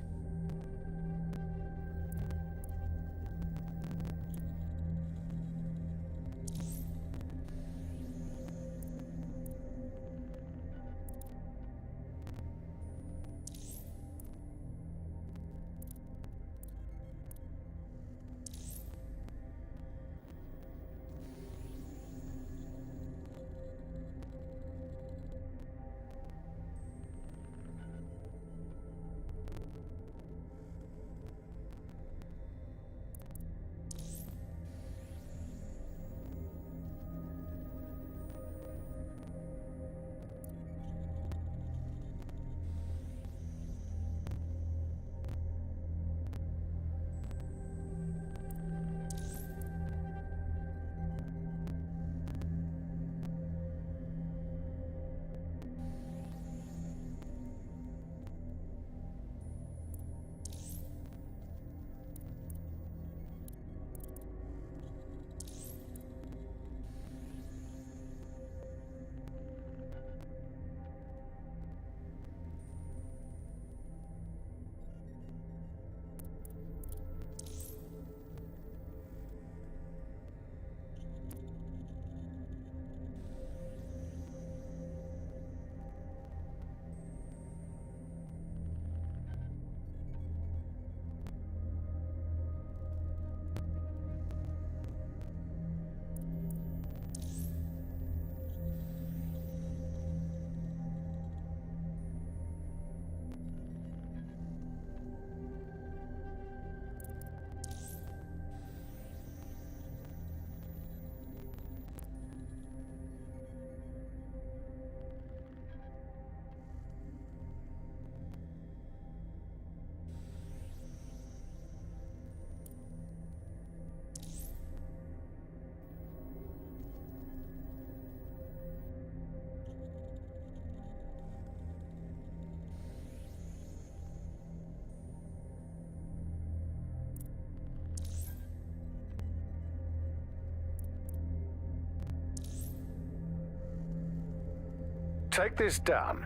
Take this down.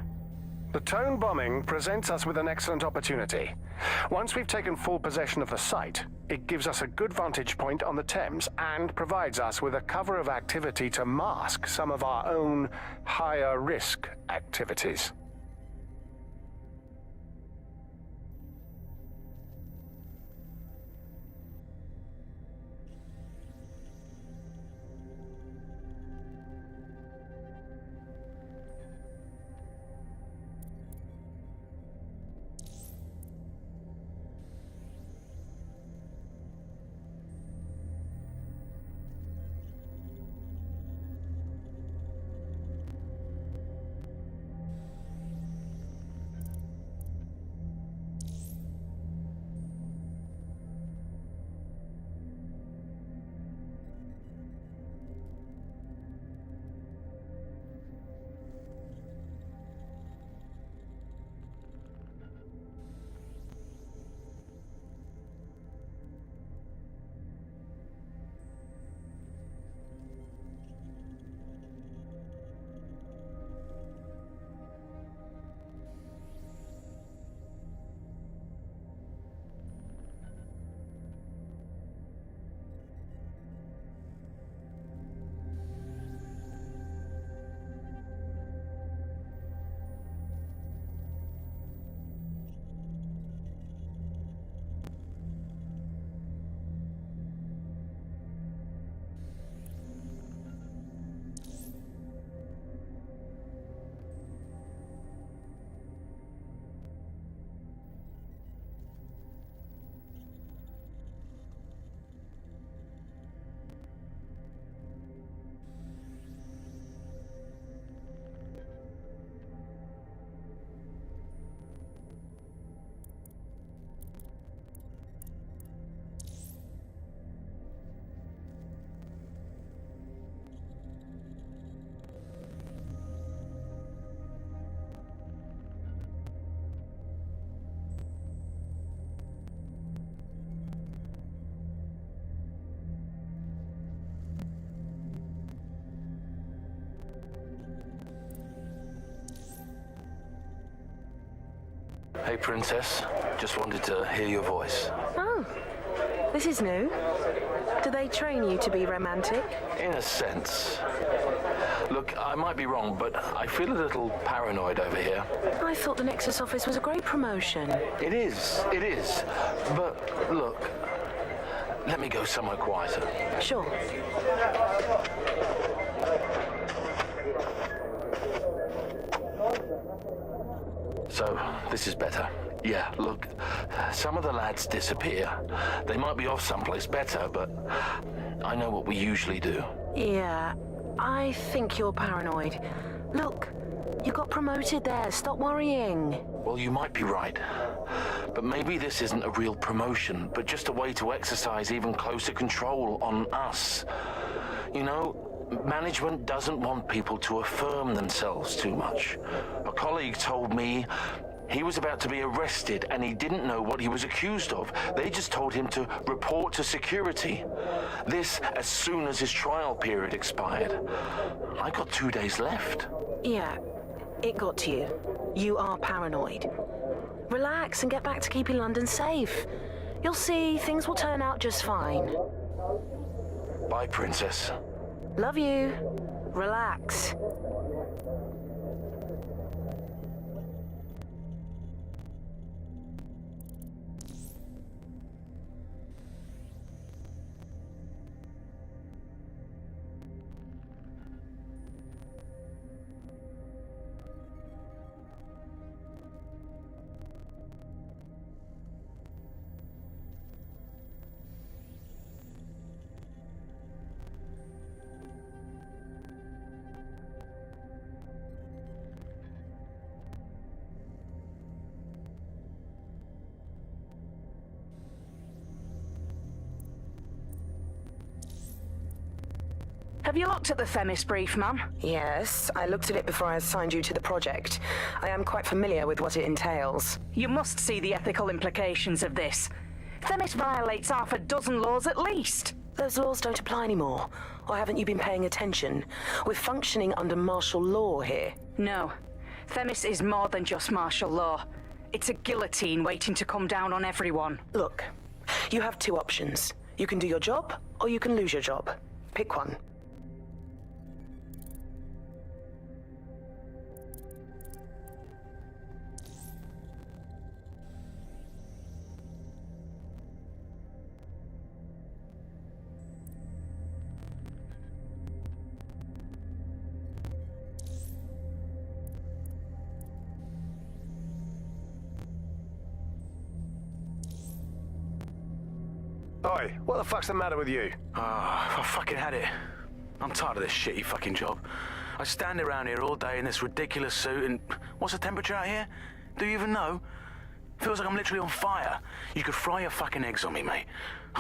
The Tone bombing presents us with an excellent opportunity. Once we've taken full possession of the site, it gives us a good vantage point on the Thames and provides us with a cover of activity to mask some of our own higher risk activities. Hey, Princess. Just wanted to hear your voice. Oh, this is new. Do they train you to be romantic? In a sense. Look, I might be wrong, but I feel a little paranoid over here. I thought the Nexus office was a great promotion. It is. But look, let me go somewhere quieter. Sure. So, this is better. Yeah, look, some of the lads disappear. They might be off someplace better, but I know what we usually do. Yeah, I think you're paranoid. Look, you got promoted there. Stop worrying. Well, you might be right. But maybe this isn't a real promotion, but just a way to exercise even closer control on us. You know, management doesn't want people to affirm themselves too much. A colleague told me he was about to be arrested and he didn't know what he was accused of. They just told him to report to security. This as soon as his trial period expired. I got 2 days left. Yeah, it got to you. You are paranoid. Relax and get back to keeping London safe. You'll see, things will turn out just fine. Bye, Princess. Love you. Relax. Have you looked at the Themis brief, ma'am? Yes, I looked at it before I assigned you to the project. I am quite familiar with what it entails. You must see the ethical implications of this. Themis violates half a dozen laws at least. Those laws don't apply anymore. Or haven't you been paying attention? We're functioning under martial law here. No. Themis is more than just martial law. It's a guillotine waiting to come down on everyone. Look, you have two options. You can do your job, or you can lose your job. Pick one. Oi, what the fuck's the matter with you? I fucking had it. I'm tired of this shitty fucking job. I stand around here all day in this ridiculous suit and... What's the temperature out here? Do you even know? Feels like I'm literally on fire. You could fry your fucking eggs on me, mate.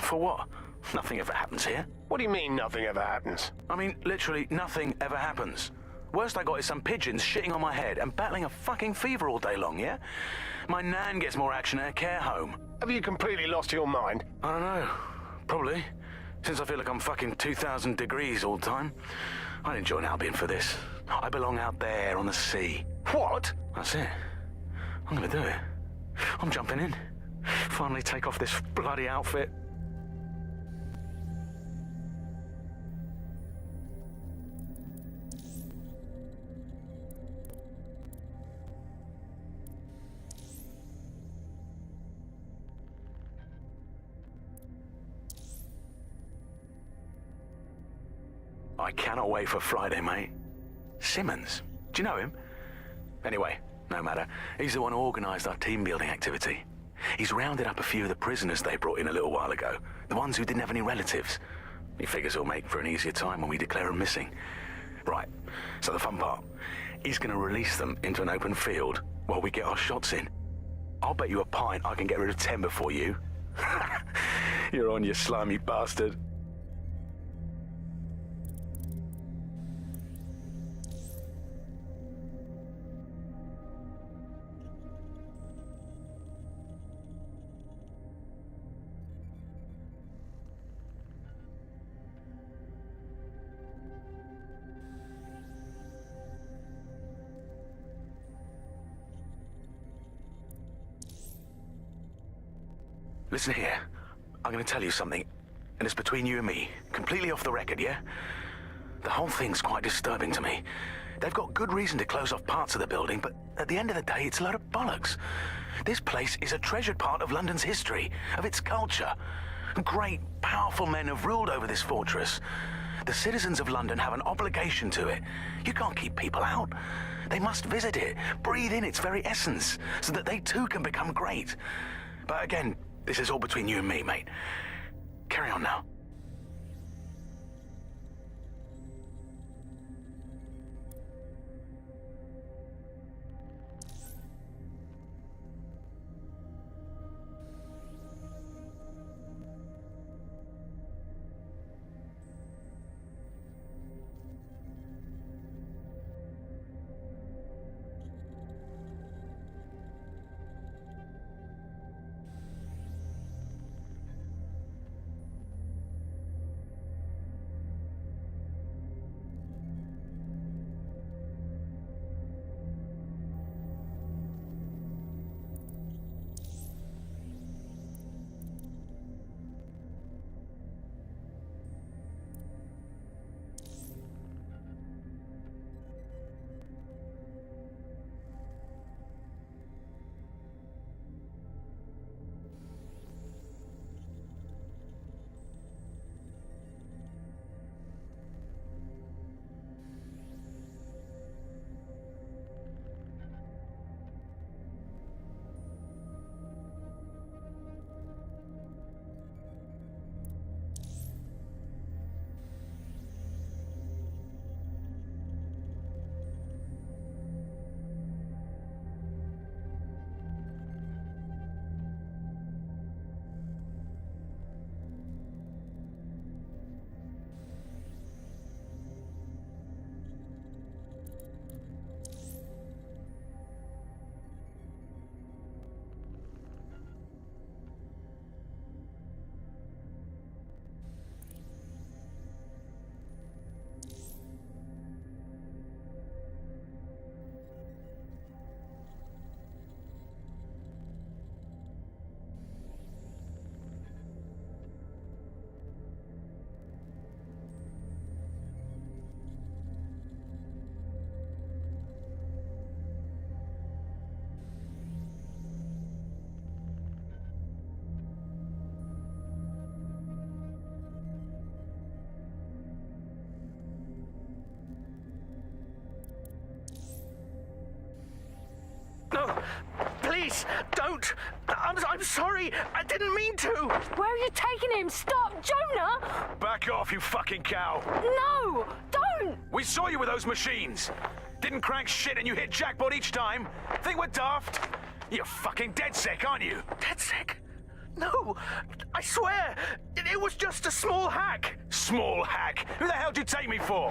For what? Nothing ever happens here. What do you mean nothing ever happens? I mean, literally nothing ever happens. Worst I got is some pigeons shitting on my head and battling a fucking fever all day long, yeah? My nan gets more action at a care home. Have you completely lost your mind? I don't know. Probably. Since I feel like I'm fucking 2,000 degrees all the time. I didn't join Albion for this. I belong out there on the sea. What? That's it. I'm gonna do it. I'm jumping in. Finally take off this bloody outfit. I cannot wait for Friday, mate. Simmons? Do you know him? Anyway, no matter. He's the one who organised our team-building activity. He's rounded up a few of the prisoners they brought in a little while ago. The ones who didn't have any relatives. He figures he'll make for an easier time when we declare them missing. Right, so the fun part. He's going to release them into an open field while we get our shots in. I'll bet you a pint I can get rid of 10 before you. You're on, you slimy bastard. Listen here. I'm going to tell you something, and it's between you and me. Completely off the record, yeah? The whole thing's quite disturbing to me. They've got good reason to close off parts of the building, but at the end of the day, it's a load of bollocks. This place is a treasured part of London's history, of its culture. Great, powerful men have ruled over this fortress. The citizens of London have an obligation to it. You can't keep people out. They must visit it, breathe in its very essence, so that they too can become great. But again, this is all between you and me, mate. Carry on now. No, please, don't. I'm sorry. I didn't mean to. Where are you taking him? Stop, Jonah! Back off, you fucking cow! No, don't! We saw you with those machines. Didn't crank shit and you hit jackpot each time. Think we're daft? You're fucking dead sick, aren't you? Dead sick? No, I swear, it was just a small hack. Small hack? Who the hell did you take me for?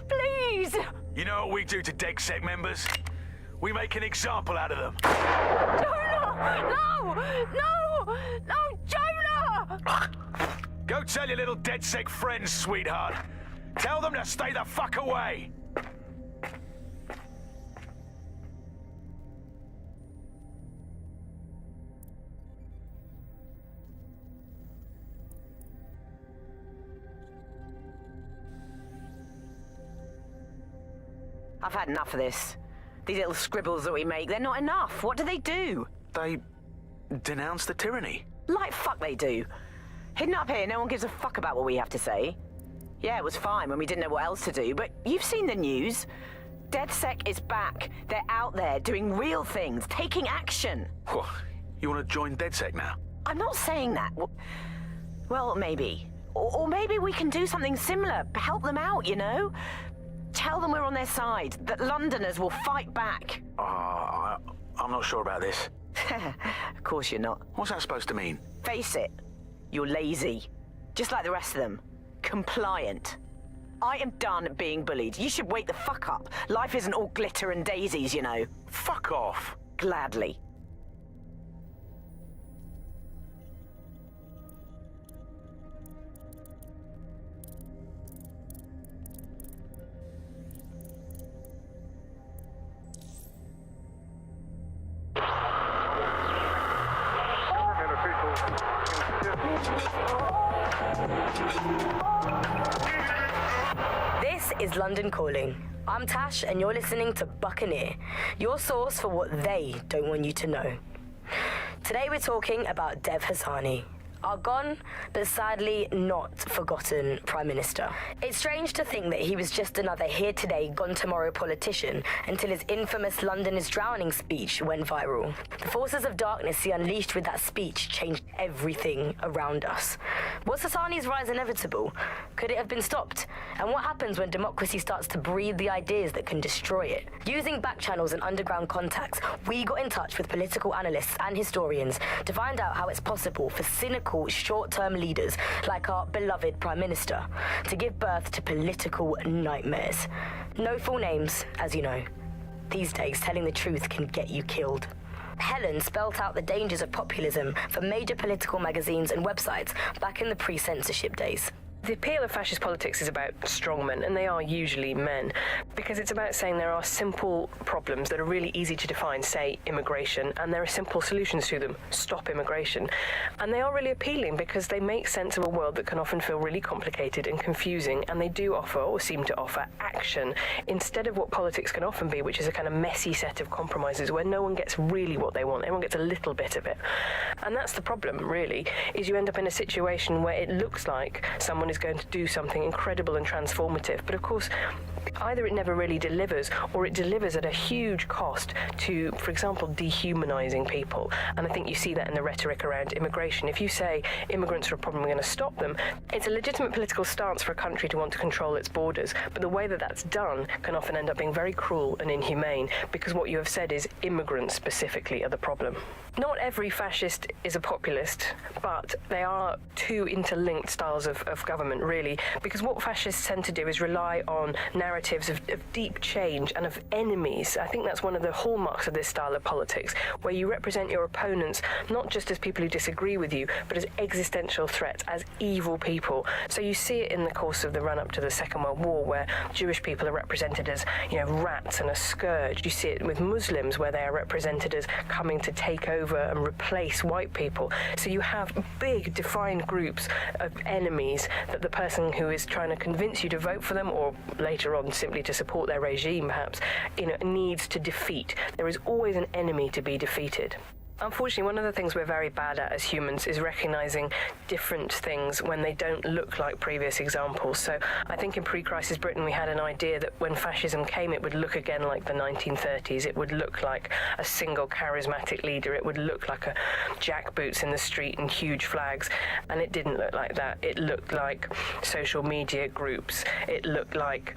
Please! You know what we do to DegSec members? We make an example out of them. Jonah! No! No! No, Jonah! Go tell your little DegSec friends, sweetheart. Tell them to stay the fuck away. I've had enough of this. These little scribbles that we make, they're not enough. What do they do? They denounce the tyranny. Like fuck they do. Hidden up here, no one gives a fuck about what we have to say. Yeah, it was fine when we didn't know what else to do, but you've seen the news. DedSec is back. They're out there doing real things, taking action. What? You want to join DedSec now? I'm not saying that. Well, maybe. Or maybe we can do something similar, help them out, you know? Tell them we're on their side, that Londoners will fight back. I'm not sure about this. Of course you're not. What's that supposed to mean? Face it, you're lazy. Just like the rest of them. Compliant. I am done being bullied. You should wake the fuck up. Life isn't all glitter and daisies, you know. Fuck off. Gladly. This is London Calling. I'm Tash, and you're listening to Buccaneer, your source for what they don't want you to know. Today we're talking about Dev Hassani, our gone, but sadly not forgotten Prime Minister. It's strange to think that he was just another here today, gone tomorrow politician until his infamous London is drowning speech went viral. The forces of darkness he unleashed with that speech changed everything around us. Was Hassani's rise inevitable? Could it have been stopped? And what happens when democracy starts to breed the ideas that can destroy it? Using back channels and underground contacts, we got in touch with political analysts and historians to find out how it's possible for cynical short-term leaders like our beloved Prime Minister to give birth to political nightmares. No full names, as you know. These days, telling the truth can get you killed. Helen spelt out the dangers of populism for major political magazines and websites back in the pre-censorship days. The appeal of fascist politics is about strongmen, and they are usually men, because it's about saying there are simple problems that are really easy to define, say immigration, and there are simple solutions to them, stop immigration. And they are really appealing because they make sense of a world that can often feel really complicated and confusing, and they do offer, or seem to offer, action, instead of what politics can often be, which is a kind of messy set of compromises where no one gets really what they want, everyone gets a little bit of it. And that's the problem, really, is you end up in a situation where it looks like someone is going to do something incredible and transformative, but of course either it never really delivers, or it delivers at a huge cost to, for example, dehumanizing people. And I think you see that in the rhetoric around immigration. If you say immigrants are a problem, we're going to stop them, it's a legitimate political stance for a country to want to control its borders, but the way that that's done can often end up being very cruel and inhumane, because what you have said is immigrants specifically are the problem. Not every fascist is a populist, but they are two interlinked styles of government, really, because what fascists tend to do is rely on narratives of deep change and of enemies. I think that's one of the hallmarks of this style of politics, where you represent your opponents not just as people who disagree with you, but as existential threats, as evil people. So you see it in the course of the run-up to the Second World War, where Jewish people are represented as, rats and a scourge. You see it with Muslims, where they are represented as coming to take over and replace white people. So you have big defined groups of enemies that the person who is trying to convince you to vote for them, or later on simply to support their regime perhaps, needs to defeat. There is always an enemy to be defeated. Unfortunately, one of the things we're very bad at as humans is recognizing different things when they don't look like previous examples. So I think in pre-crisis Britain we had an idea that when fascism came it would look again like the 1930s. It would look like a single charismatic leader. It would look like a jackboots in the street and huge flags. And it didn't look like that. It looked like social media groups. It looked like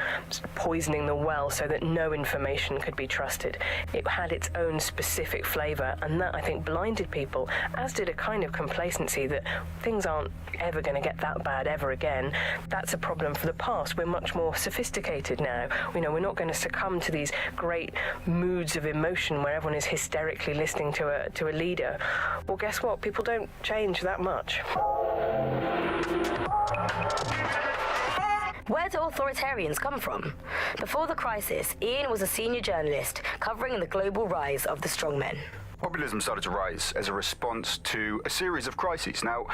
poisoning the well so that no information could be trusted. It had its own specific flavor, and that, I think, blinded people, as did a kind of complacency that things aren't ever going to get that bad ever again. That's a problem for the past. We're much more sophisticated now. We're not going to succumb to these great moods of emotion where everyone is hysterically listening to a leader. Well, guess what? People don't change that much. Where do authoritarians come from? Before the crisis, Ian was a senior journalist covering the global rise of the strongmen. Populism started to rise as a response to a series of crises. Now,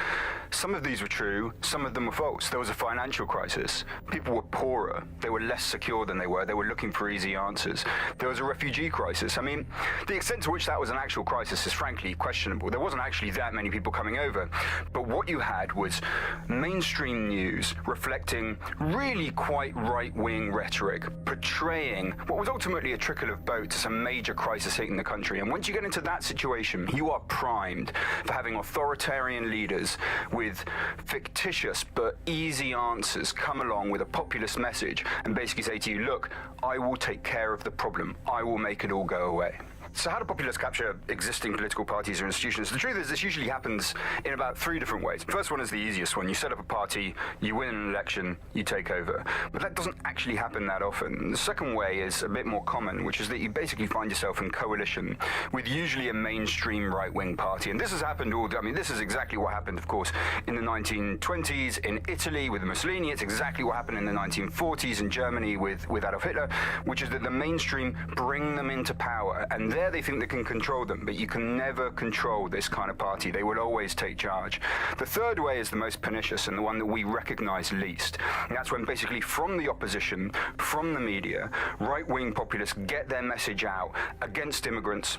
some of these were true, some of them were false. There was a financial crisis. People were poorer. They were less secure than they were. They were looking for easy answers. There was a refugee crisis. I mean, the extent to which that was an actual crisis is frankly questionable. There wasn't actually that many people coming over. But what you had was mainstream news reflecting really quite right-wing rhetoric, portraying what was ultimately a trickle of boat to some major crisis hitting the country. And once you get into that situation, you are primed for having authoritarian leaders with fictitious but easy answers come along with a populist message and basically say to you, look, I will take care of the problem. I will make it all go away. So how do populists capture existing political parties or institutions? The truth is this usually happens in about three different ways. The first one is the easiest one. You set up a party, you win an election, you take over. But that doesn't actually happen that often. The second way is a bit more common, which is that you basically find yourself in coalition with usually a mainstream right-wing party. And this has happened this is exactly what happened, of course, in the 1920s in Italy with Mussolini. It's exactly what happened in the 1940s in Germany with Adolf Hitler, which is that the mainstream bring them into power, and there they think they can control them, but you can never control this kind of party. They will always take charge. The third way is the most pernicious and the one that we recognize least. And that's when basically from the opposition, from the media, right-wing populists get their message out against immigrants,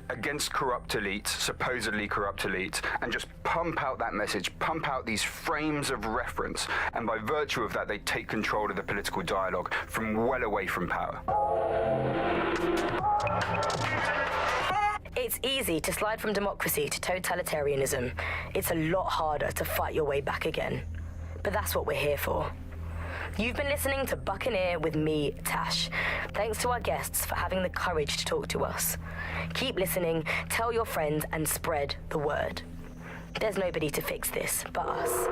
against corrupt elites, supposedly corrupt elites, and just pump out that message, pump out these frames of reference, and by virtue of that they take control of the political dialogue from well away from power. It's easy to slide from democracy to totalitarianism. It's a lot harder to fight your way back again. But that's what we're here for. You've been listening to Buccaneer with me, Tash. Thanks to our guests for having the courage to talk to us. Keep listening, tell your friends, and spread the word. There's nobody to fix this but us.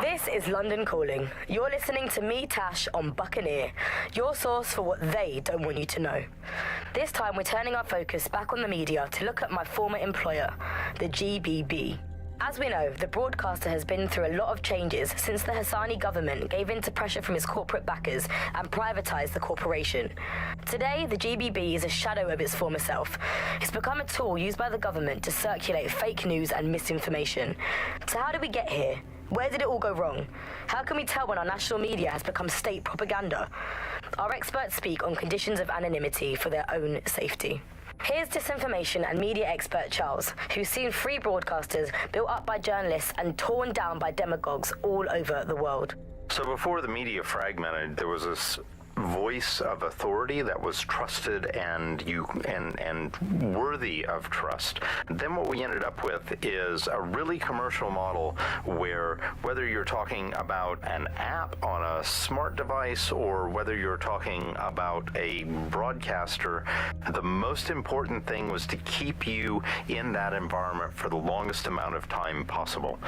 This is London Calling. You're listening to me, Tash, on Buccaneer, your source for what they don't want you to know. This time we're turning our focus back on the media to look at my former employer, the GBB. As we know, the broadcaster has been through a lot of changes since the Hassani government gave in to pressure from its corporate backers and privatised the corporation. Today, the GBB is a shadow of its former self. It's become a tool used by the government to circulate fake news and misinformation. So how did we get here? Where did it all go wrong? How can we tell when our national media has become state propaganda? Our experts speak on conditions of anonymity for their own safety. Here's disinformation and media expert Charles, who's seen free broadcasters built up by journalists and torn down by demagogues all over the world. So before the media fragmented, there was this voice of authority that was trusted and worthy of trust. Then what we ended up with is a really commercial model where whether you're talking about an app on a smart device or whether you're talking about a broadcaster, the most important thing was to keep you in that environment for the longest amount of time possible,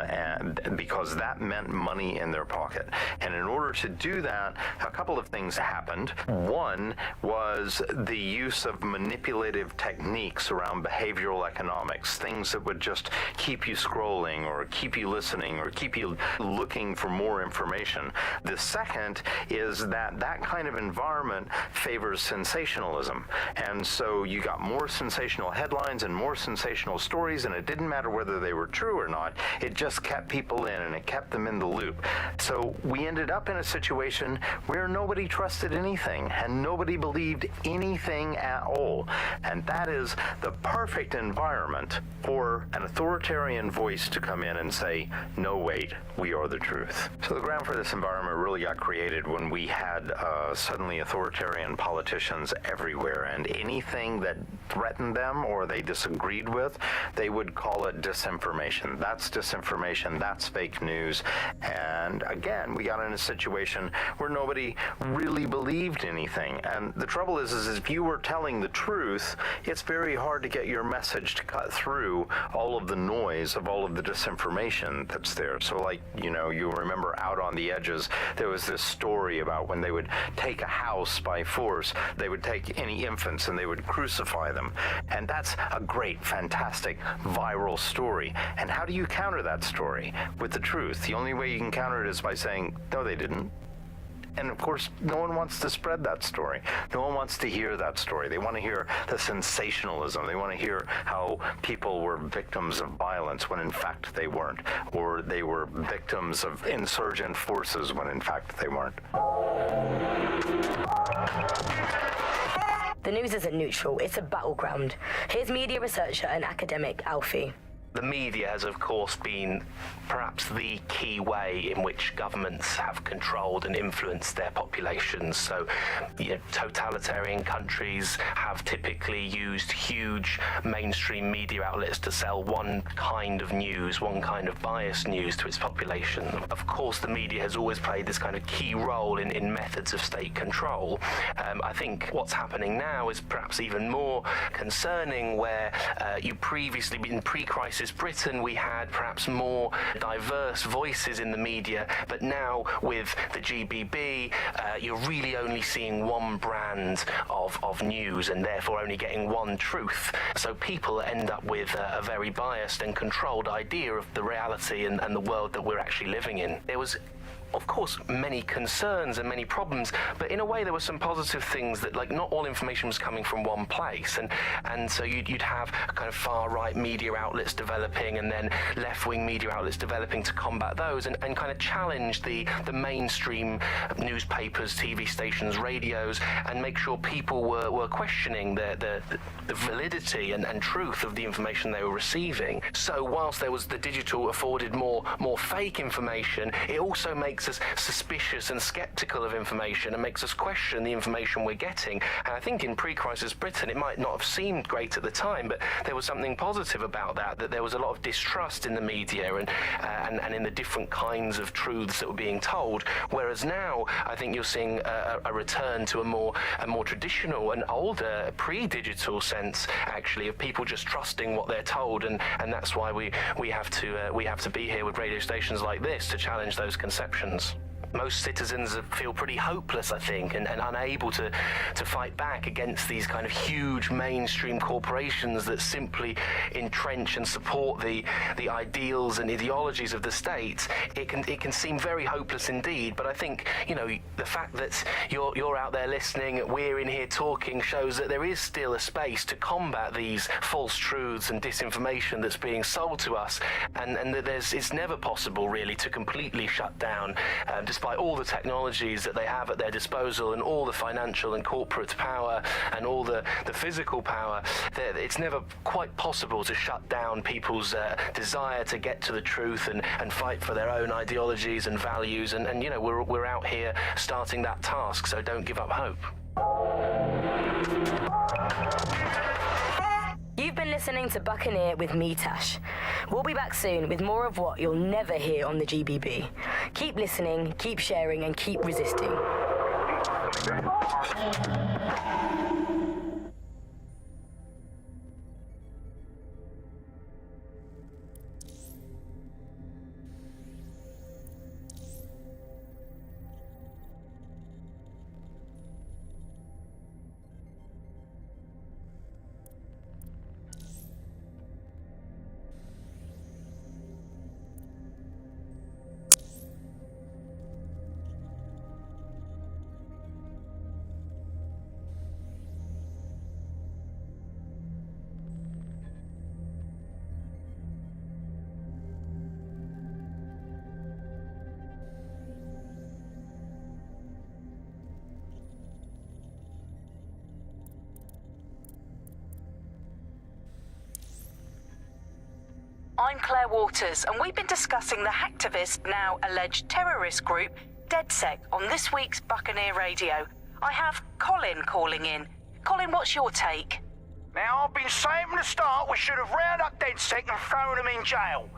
and because that meant money in their pocket. And in order to do that, a couple of things happened. One was the use of manipulative techniques around behavioral economics, things that would just keep you scrolling or keep you listening or keep you looking for more information. The second is that that kind of environment favors sensationalism. And so you got more sensational headlines and more sensational stories, and it didn't matter whether they were true or not. It just kept people in and it kept them in the loop. So we ended up in a situation where nobody trusted anything and nobody believed anything at all. And that is the perfect environment for an authoritarian voice to come in and say, no, wait, we are the truth. So the ground for this environment really got created when we had suddenly authoritarian politicians everywhere, and anything that threatened them or they disagreed with, they would call it disinformation. That's disinformation, that's fake news. And again, we got in a situation where nobody really believed anything. And the trouble is if you were telling the truth, it's very hard to get your message to cut through all of the noise of all of the disinformation that's there. So like, you know, you remember Out on the Edges, there was this story about when they would take a house by force, they would take any infants and they would crucify them. And that's a great, fantastic, viral story. And how do you counter that story? With the truth. The only way you can counter it is by saying, no, they didn't. And of course, no one wants to spread that story. No one wants to hear that story. They want to hear the sensationalism. They want to hear how people were victims of violence when in fact they weren't, or they were victims of insurgent forces when in fact they weren't. The news isn't neutral, it's a battleground. Here's media researcher and academic Alfie. The media has, of course, been perhaps the key way in which governments have controlled and influenced their populations. So, you know, totalitarian countries have typically used huge mainstream media outlets to sell one kind of news, one kind of biased news to its population. Of course, the media has always played this kind of key role in methods of state control. I think what's happening now is perhaps even more concerning, where you previously, in pre-crisis pre-crisis Britain, we had perhaps more diverse voices in the media, but now with the GBB, you're really only seeing one brand of news and therefore only getting one truth. So people end up with a very biased and controlled idea of the reality and the world that we're actually living in. There was, of course, many concerns and many problems, but in a way there were some positive things that, like, not all information was coming from one place, and so you'd have kind of far-right media outlets developing and then left-wing media outlets developing to combat those and kind of challenge the mainstream newspapers, TV stations, radios, and make sure people were questioning the validity and truth of the information they were receiving. So whilst there was the digital afforded more fake information, it also makes us suspicious and skeptical of information and makes us question the information we're getting. And I think in pre-crisis Britain, it might not have seemed great at the time, but there was something positive about that there was a lot of distrust in the media and in the different kinds of truths that were being told. Whereas now, I think you're seeing a return to a more traditional and older pre-digital sense, actually, of people just trusting what they're told, and that's why we have to be here with radio stations like this to challenge those conceptions. Most citizens feel pretty hopeless, I think, and unable to fight back against these kind of huge mainstream corporations that simply entrench and support the ideals and ideologies of the state. It can seem very hopeless indeed, but I think, the fact that you're out there listening, we're in here talking, shows that there is still a space to combat these false truths and disinformation that's being sold to us, and that it's never possible really to completely shut down, despite all the technologies that they have at their disposal and all the financial and corporate power and all the physical power. It's never quite possible to shut down people's desire to get to the truth and fight for their own ideologies and values, and we're out here starting that task, so don't give up hope. You've been listening to Buccaneer with me, Tash. We'll be back soon with more of what you'll never hear on the GBB. Keep listening, keep sharing, and keep resisting. I'm Claire Waters, and we've been discussing the hacktivist, now alleged terrorist group, DedSec, on this week's Buccaneer Radio. I have Colin calling in. Colin, what's your take? Now, I've been saying from the start we should have rounded up DedSec and thrown them in jail.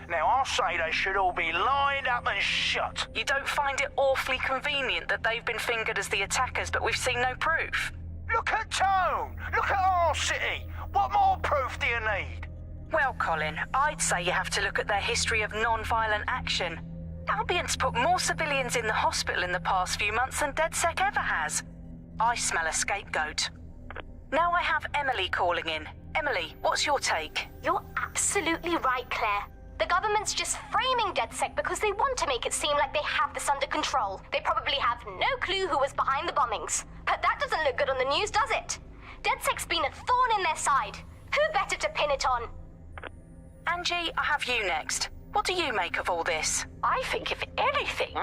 Now, I'll say they should all be lined up and shot. You don't find it awfully convenient that they've been fingered as the attackers, but we've seen no proof? Look at Tone! Look at our city! What more proof do you need? Well, Colin, I'd say you have to look at their history of non-violent action. Albion's put more civilians in the hospital in the past few months than DedSec ever has. I smell a scapegoat. Now I have Emily calling in. Emily, what's your take? You're absolutely right, Claire. The government's just framing DedSec because they want to make it seem like they have this under control. They probably have no clue who was behind the bombings. But that doesn't look good on the news, does it? DedSec's been a thorn in their side. Who better to pin it on? Angie, I have you next. What do you make of all this? I think, if anything,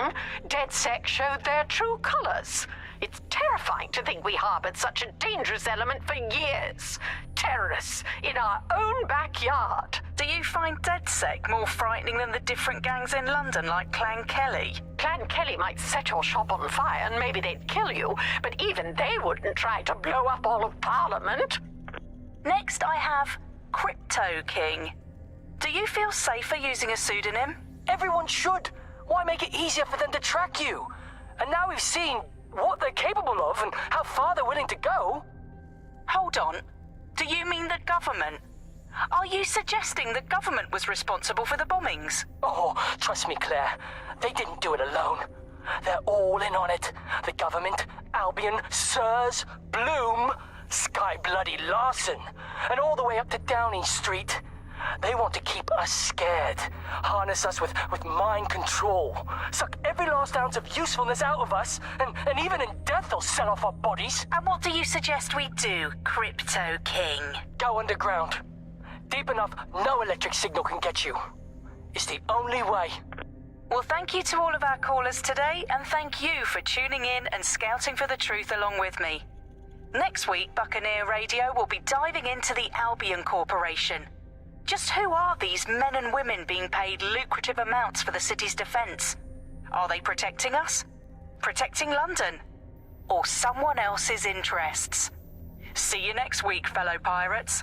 DedSec showed their true colours. It's terrifying to think we harboured such a dangerous element for years. Terrorists in our own backyard. Do you find DedSec more frightening than the different gangs in London, like Clan Kelly? Clan Kelly might set your shop on fire and maybe they'd kill you, but even they wouldn't try to blow up all of Parliament. Next, I have Crypto King. Do you feel safer using a pseudonym? Everyone should. Why make it easier for them to track you? And now we've seen what they're capable of and how far they're willing to go. Hold on. Do you mean the government? Are you suggesting the government was responsible for the bombings? Oh, trust me, Claire. They didn't do it alone. They're all in on it. The government, Albion, Sirs, Bloom, Sky Bloody Larson, and all the way up to Downing Street. They want to keep us scared, harness us with mind control, suck every last ounce of usefulness out of us, and even in death they'll sell off our bodies. And what do you suggest we do, Crypto King? Go underground. Deep enough, no electric signal can get you. It's the only way. Well, thank you to all of our callers today, and thank you for tuning in and scouting for the truth along with me. Next week, Buccaneer Radio will be diving into the Albion Corporation. Just who are these men and women being paid lucrative amounts for the city's defence? Are they protecting us? Protecting London? Or someone else's interests? See you next week, fellow pirates.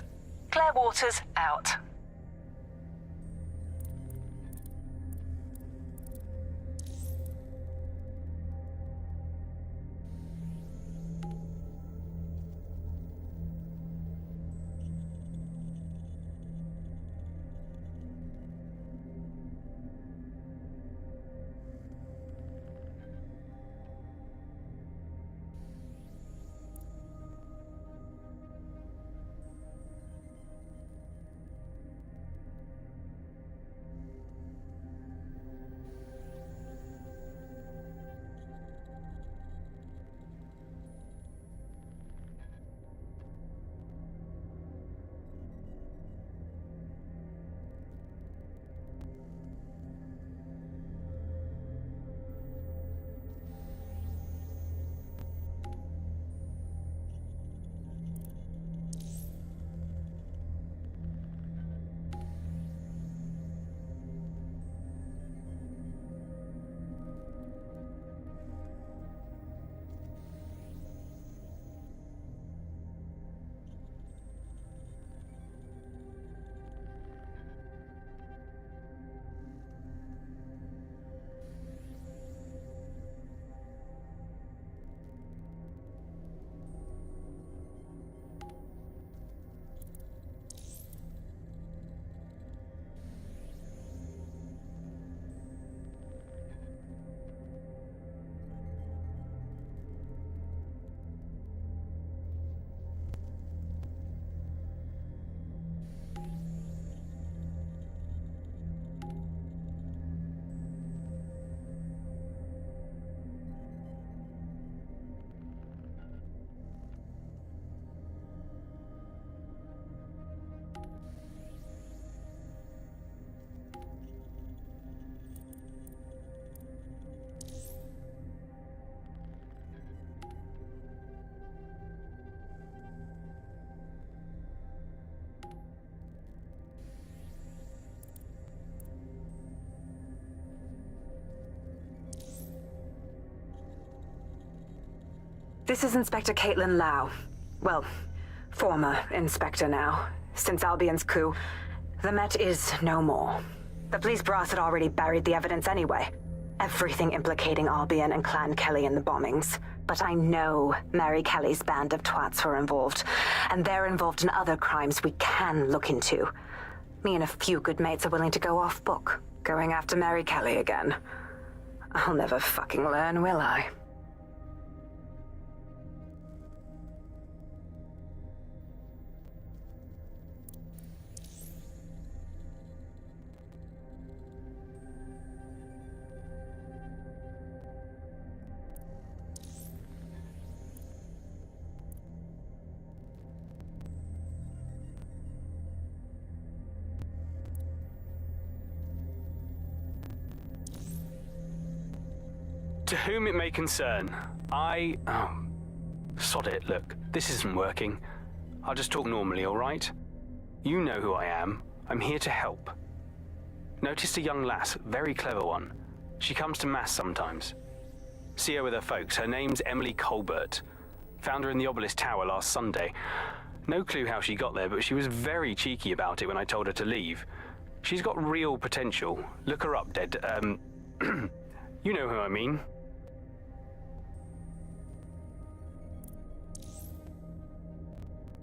Claire Waters, out. This is Inspector Caitlin Lau. Well, former inspector now. Since Albion's coup, the Met is no more. The police brass had already buried the evidence anyway. Everything implicating Albion and Clan Kelly in the bombings. But I know Mary Kelly's band of twats were involved, and they're involved in other crimes we can look into. Me and a few good mates are willing to go off book, going after Mary Kelly again. I'll never fucking learn, will I? To whom it may concern, sod it, look, this isn't working. I'll just talk normally, all right? You know who I am. I'm here to help. Noticed a young lass, very clever one. She comes to mass sometimes. See her with her folks. Her name's Emily Colbert. Found her in the Obelisk Tower last Sunday. No clue how she got there, but she was very cheeky about it when I told her to leave. She's got real potential. Look her up, Ded. You know who I mean.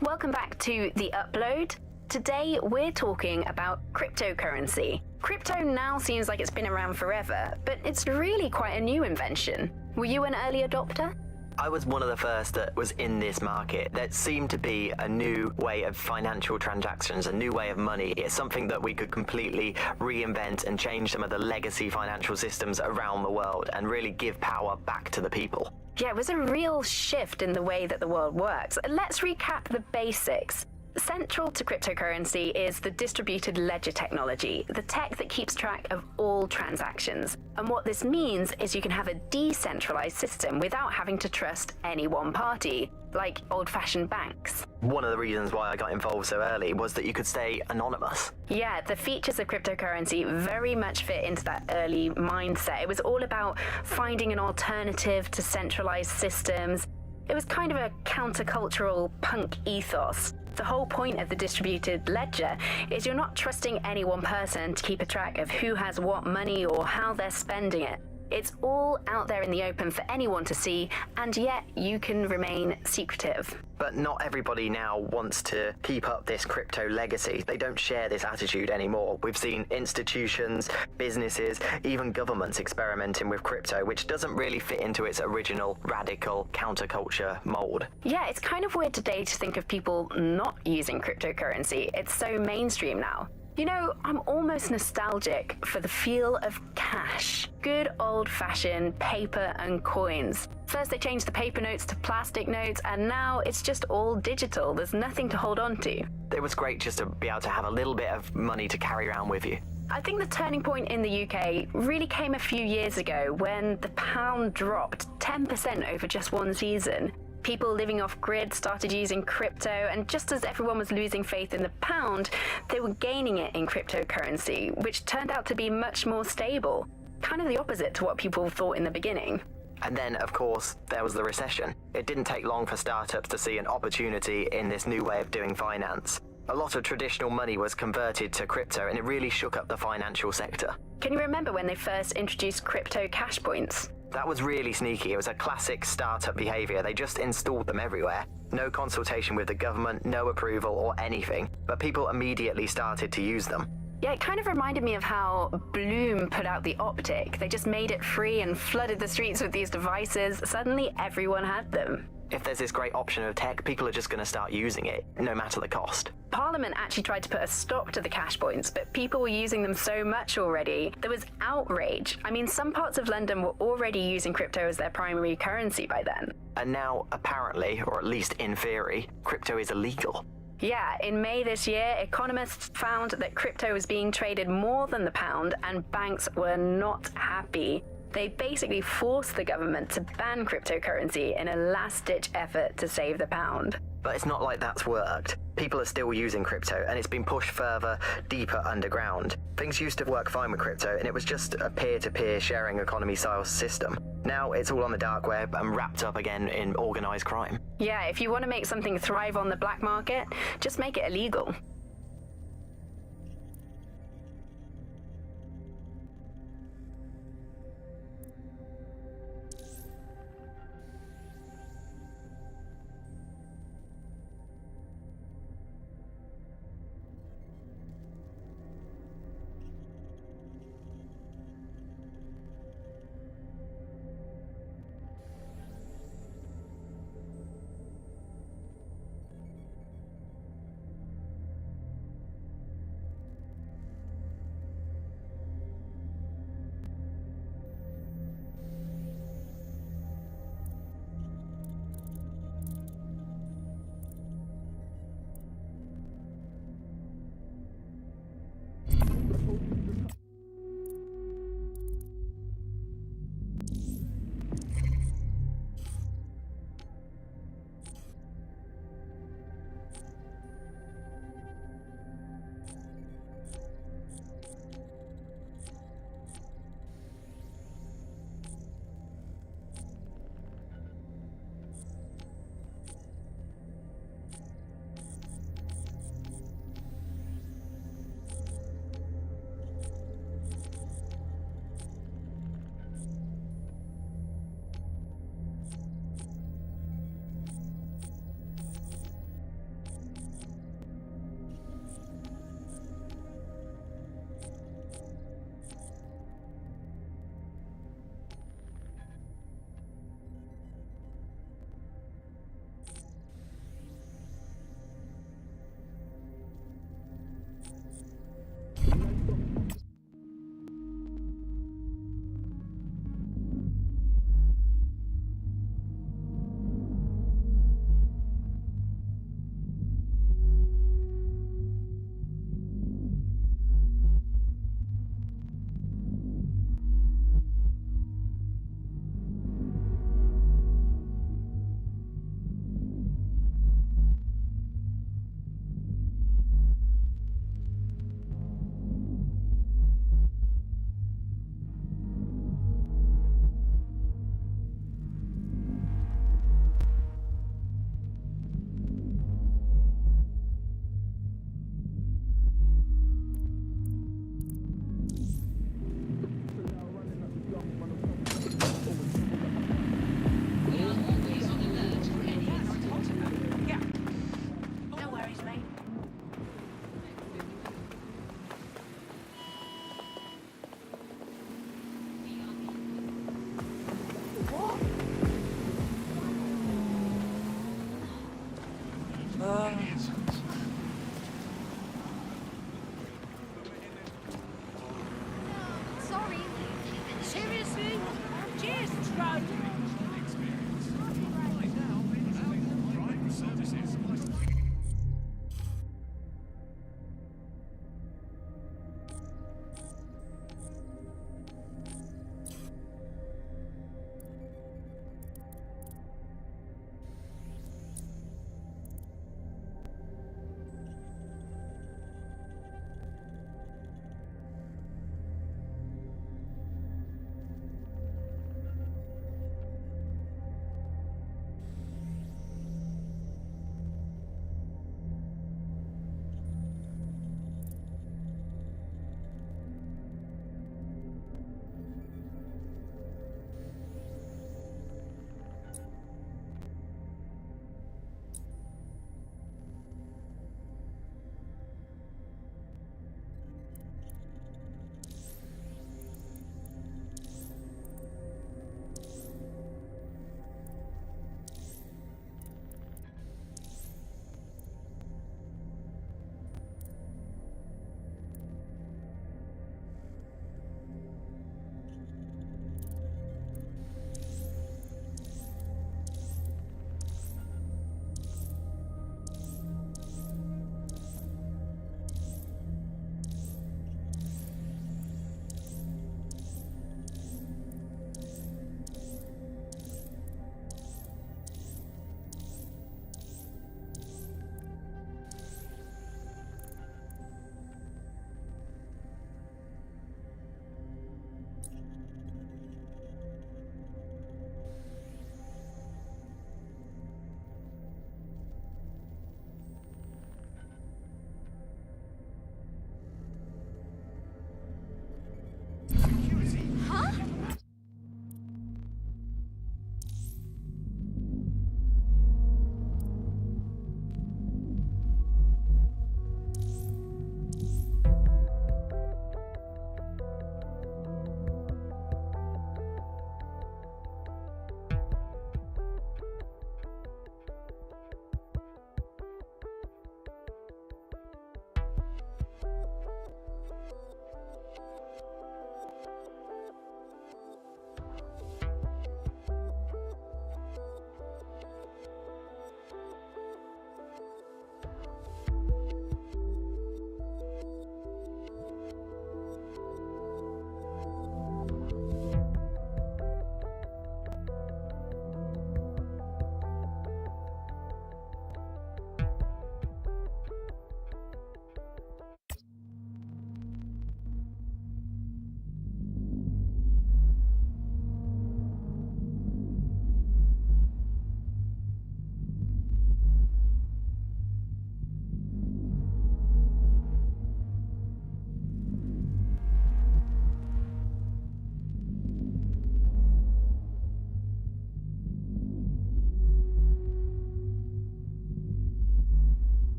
Welcome back to The Upload. Today, we're talking about cryptocurrency. Crypto now seems like it's been around forever, but it's really quite a new invention. Were you an early adopter? I was one of the first that was in this market. That seemed to be a new way of financial transactions, a new way of money. It's something that we could completely reinvent and change some of the legacy financial systems around the world and really give power back to the people. Yeah, it was a real shift in the way that the world works. Let's recap the basics. Central to cryptocurrency is the distributed ledger technology, the tech that keeps track of all transactions. And what this means is you can have a decentralized system without having to trust any one party, like old-fashioned banks. One of the reasons why I got involved so early was that you could stay anonymous. Yeah, the features of cryptocurrency very much fit into that early mindset. It was all about finding an alternative to centralized systems. It was kind of a countercultural punk ethos. The whole point of the distributed ledger is you're not trusting any one person to keep a track of who has what money or how they're spending it. It's all out there in the open for anyone to see, and yet you can remain secretive. But not everybody now wants to keep up this crypto legacy. They don't share this attitude anymore. We've seen institutions, businesses, even governments experimenting with crypto, which doesn't really fit into its original radical counterculture mold. Yeah, it's kind of weird today to think of people not using cryptocurrency. It's so mainstream now. You know, I'm almost nostalgic for the feel of cash. Good old-fashioned paper and coins. First they changed the paper notes to plastic notes, and now it's just all digital. There's nothing to hold on to. It was great just to be able to have a little bit of money to carry around with you. I think the turning point in the UK really came a few years ago when the pound dropped 10% over just one season. People living off grid started using crypto, and just as everyone was losing faith in the pound, they were gaining it in cryptocurrency, which turned out to be much more stable. Kind of the opposite to what people thought in the beginning. And then, of course, there was the recession. It didn't take long for startups to see an opportunity in this new way of doing finance. A lot of traditional money was converted to crypto, and it really shook up the financial sector. Can you remember when they first introduced crypto cash points? That was really sneaky. It was a classic startup behavior. They just installed them everywhere. No consultation with the government, no approval or anything. But people immediately started to use them. Yeah, it kind of reminded me of how Bloom put out the Optic. They just made it free and flooded the streets with these devices. Suddenly everyone had them. If there's this great option of tech, people are just going to start using it, no matter the cost. Parliament actually tried to put a stop to the cash points, but people were using them so much already. There was outrage. I mean, some parts of London were already using crypto as their primary currency by then. And now, apparently, or at least in theory, crypto is illegal. Yeah, in May this year, economists found that crypto was being traded more than the pound, and banks were not happy. They basically forced the government to ban cryptocurrency in a last-ditch effort to save the pound. But it's not like that's worked. People are still using crypto, and it's been pushed further, deeper underground. Things used to work fine with crypto, and it was just a peer-to-peer sharing economy-style system. Now it's all on the dark web and wrapped up again in organized crime. Yeah, if you want to make something thrive on the black market, just make it illegal.